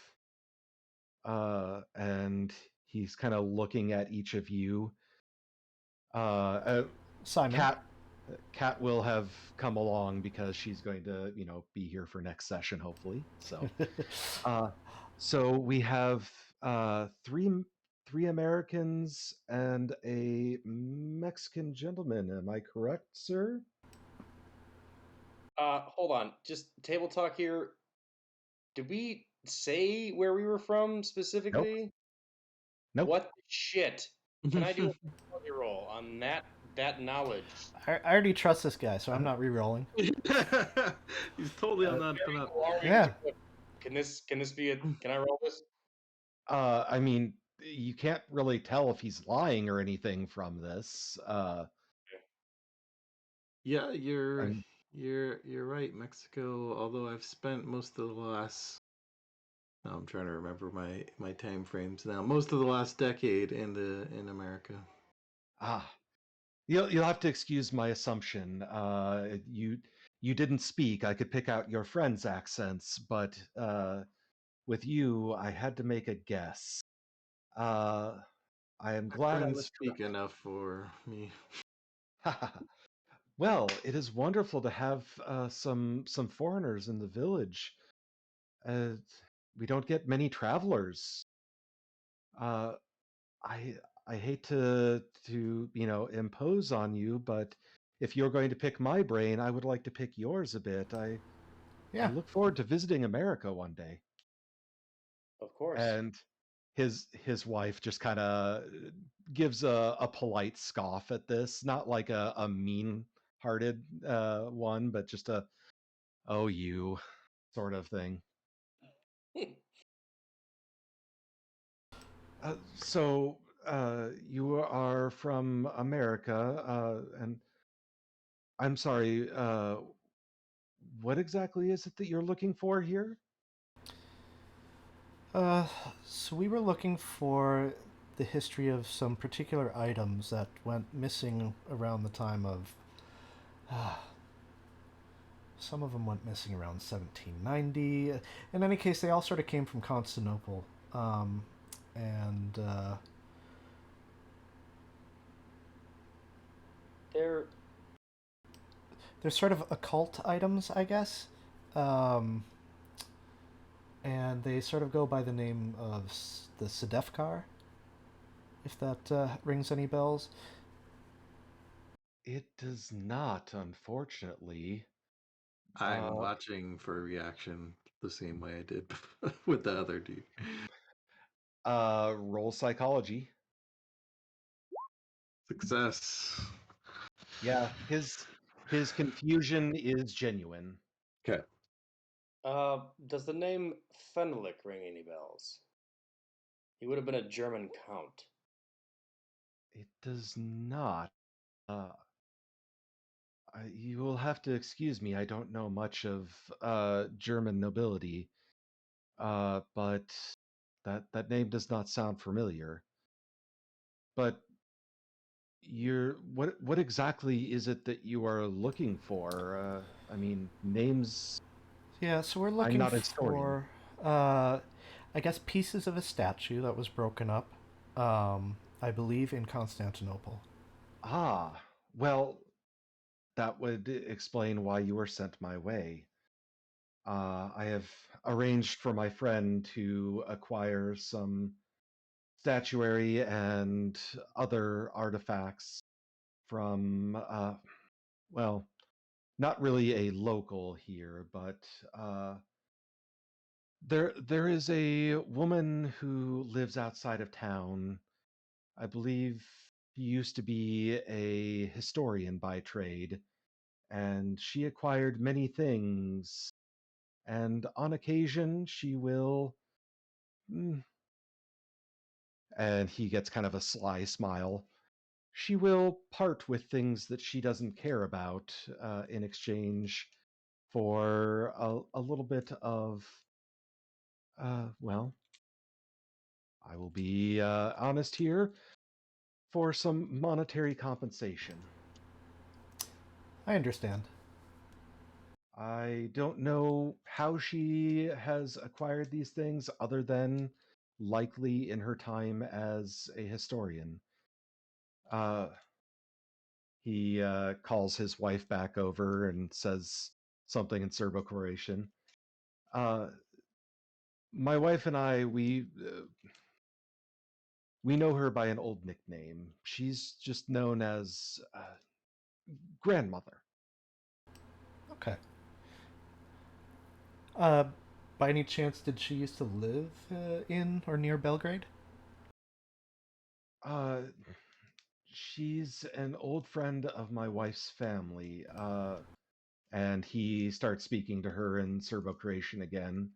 and he's kind of looking at each of you. Simon. Kat will have come along because she's going to, be here for next session, hopefully. So, so we have three 3 Americans and a Mexican gentleman. Am I correct, sir? Hold on. Just table talk here. Did we say where we were from specifically? Nope. What the shit? Can I do a psychology roll on that knowledge? I already trust this guy, so I'm not re-rolling. He's totally on that. Yeah. Can this be a? Can I roll this? I mean, you can't really tell if he's lying or anything from this. Yeah, you're I'm- you're right. Mexico, although I've spent most of the last I'm trying to remember my time frames now. Most of the last decade in America. Ah, you'll have to excuse my assumption. You didn't speak. I could pick out your friends' accents, but with you, I had to make a guess. I am My glad I friends was speak enough for me. correct. Well, it is wonderful to have some foreigners in the village. Uh, we don't get many travelers. Uh, I I hate to impose on you, but if you're going to pick my brain, I would like to pick yours a bit. I Yeah. look forward to visiting America one day. Of course. And his wife just kind of gives a polite scoff at this, not like a mean-hearted one, but just a "oh you" sort of thing. So you are from America, and I'm sorry. What exactly is it that you're looking for here? Uh, so we were looking for the history of some particular items that went missing around the time of. Some of them went missing around 1790. In any case, they all sort of came from Constantinople. And They're they're sort of occult items, I guess. Um, and they sort of go by the name of the Sedefkar, if that rings any bells. It does not, unfortunately. I'm Uh, watching for a reaction the same way I did with the other dude. roll psychology. Success. Yeah, his confusion is genuine. Okay. does the name Fenwick ring any bells? He would have been a German count. It does not. Uh, you will have to excuse me. I don't know much of German nobility, but that name does not sound familiar. But what exactly is it that you are looking for? I mean, names. Yeah, so we're I'm looking not a historian. for, I guess, pieces of a statue that was broken up, I believe, in Constantinople. Ah, well, that would explain why you were sent my way. I have arranged for my friend to acquire some statuary and other artifacts from, well, not really a local here, but there is a woman who lives outside of town. I believe she used to be a historian by trade, and she acquired many things. And on occasion, she will. mm, And he gets kind of a sly smile. She will part with things that she doesn't care about in exchange for a little bit of, well, I will be honest here, for some monetary compensation. I understand. I don't know how she has acquired these things other than likely in her time as a historian. Uh, he calls his wife back over and says something in Serbo-Croatian. Uh, my wife and I, we know her by an old nickname. She's just known as grandmother. Okay. By any chance, did she used to live in or near Belgrade? She's an old friend of my wife's family. And he starts speaking to her in Serbo-Croatian again.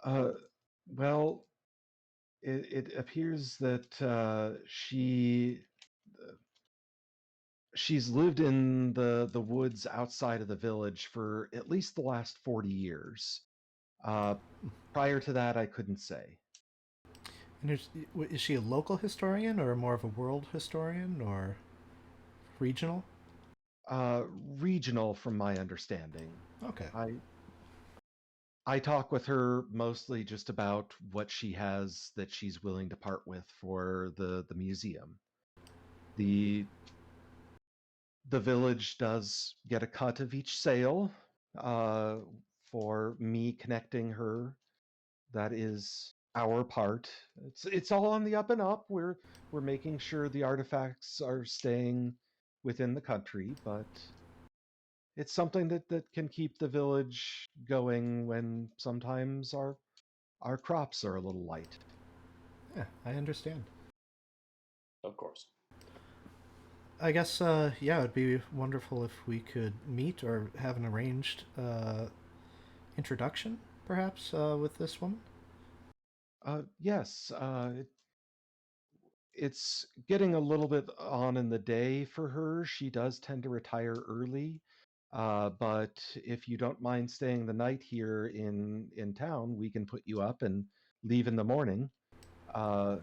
Well, it appears that she's lived in the woods outside of the village for at least the last 40 years. Prior to that, I couldn't say. And is she a local historian or more of a world historian or regional? Regional, from my understanding. Okay. I talk with her mostly just about what she has that she's willing to part with for the museum. The village does get a cut of each sale for me connecting her. That is our part. It's all on the up and up. We're making sure the artifacts are staying within the country, but it's something that can keep the village going when sometimes our crops are a little light. Yeah, I understand. Of course. I guess, yeah, it'd be wonderful if we could meet or have an arranged introduction, perhaps, with this woman. Yes, it's getting a little bit on in the day for her. She does tend to retire early. But if you don't mind staying the night here in town, we can put you up and leave in the morning.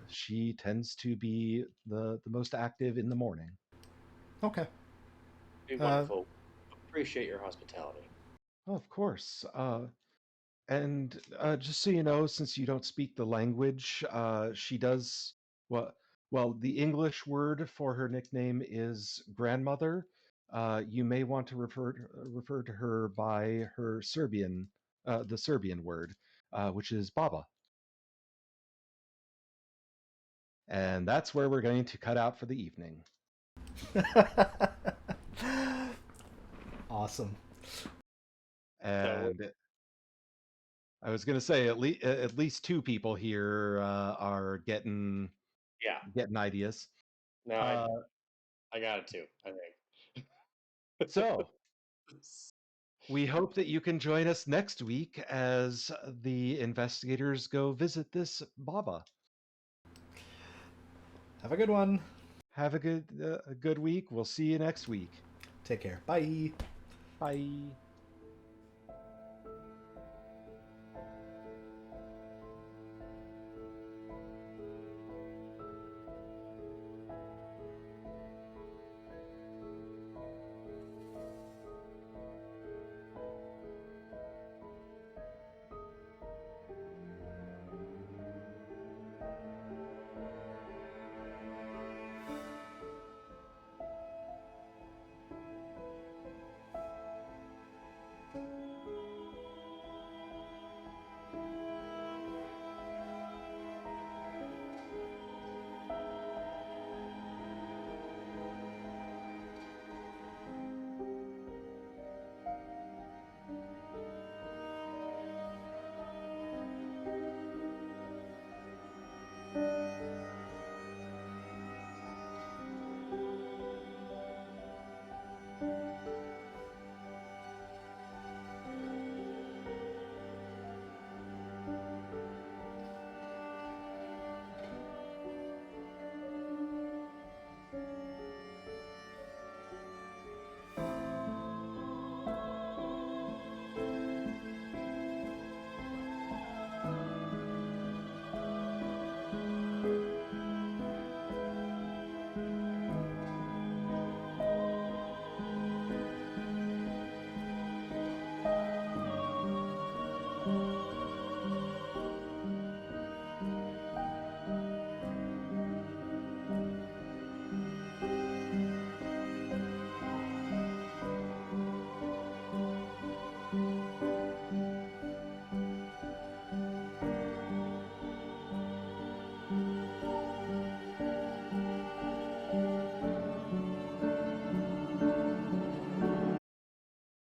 She tends to be the most active in the morning. Okay. Be wonderful. Appreciate your hospitality. Oh, of course. And just so you know, since you don't speak the language, she does well. The English word for her nickname is grandmother. You may want to refer to her by her the Serbian word, which is baba. And that's where we're going to cut out for the evening. Awesome. And I was going to say at least two people here are getting ideas. No, I got it too, I think. So we hope that you can join us next week as the investigators go visit this Baba. Have a good one. Have a good week. We'll see you next week. Take care. Bye. Bye.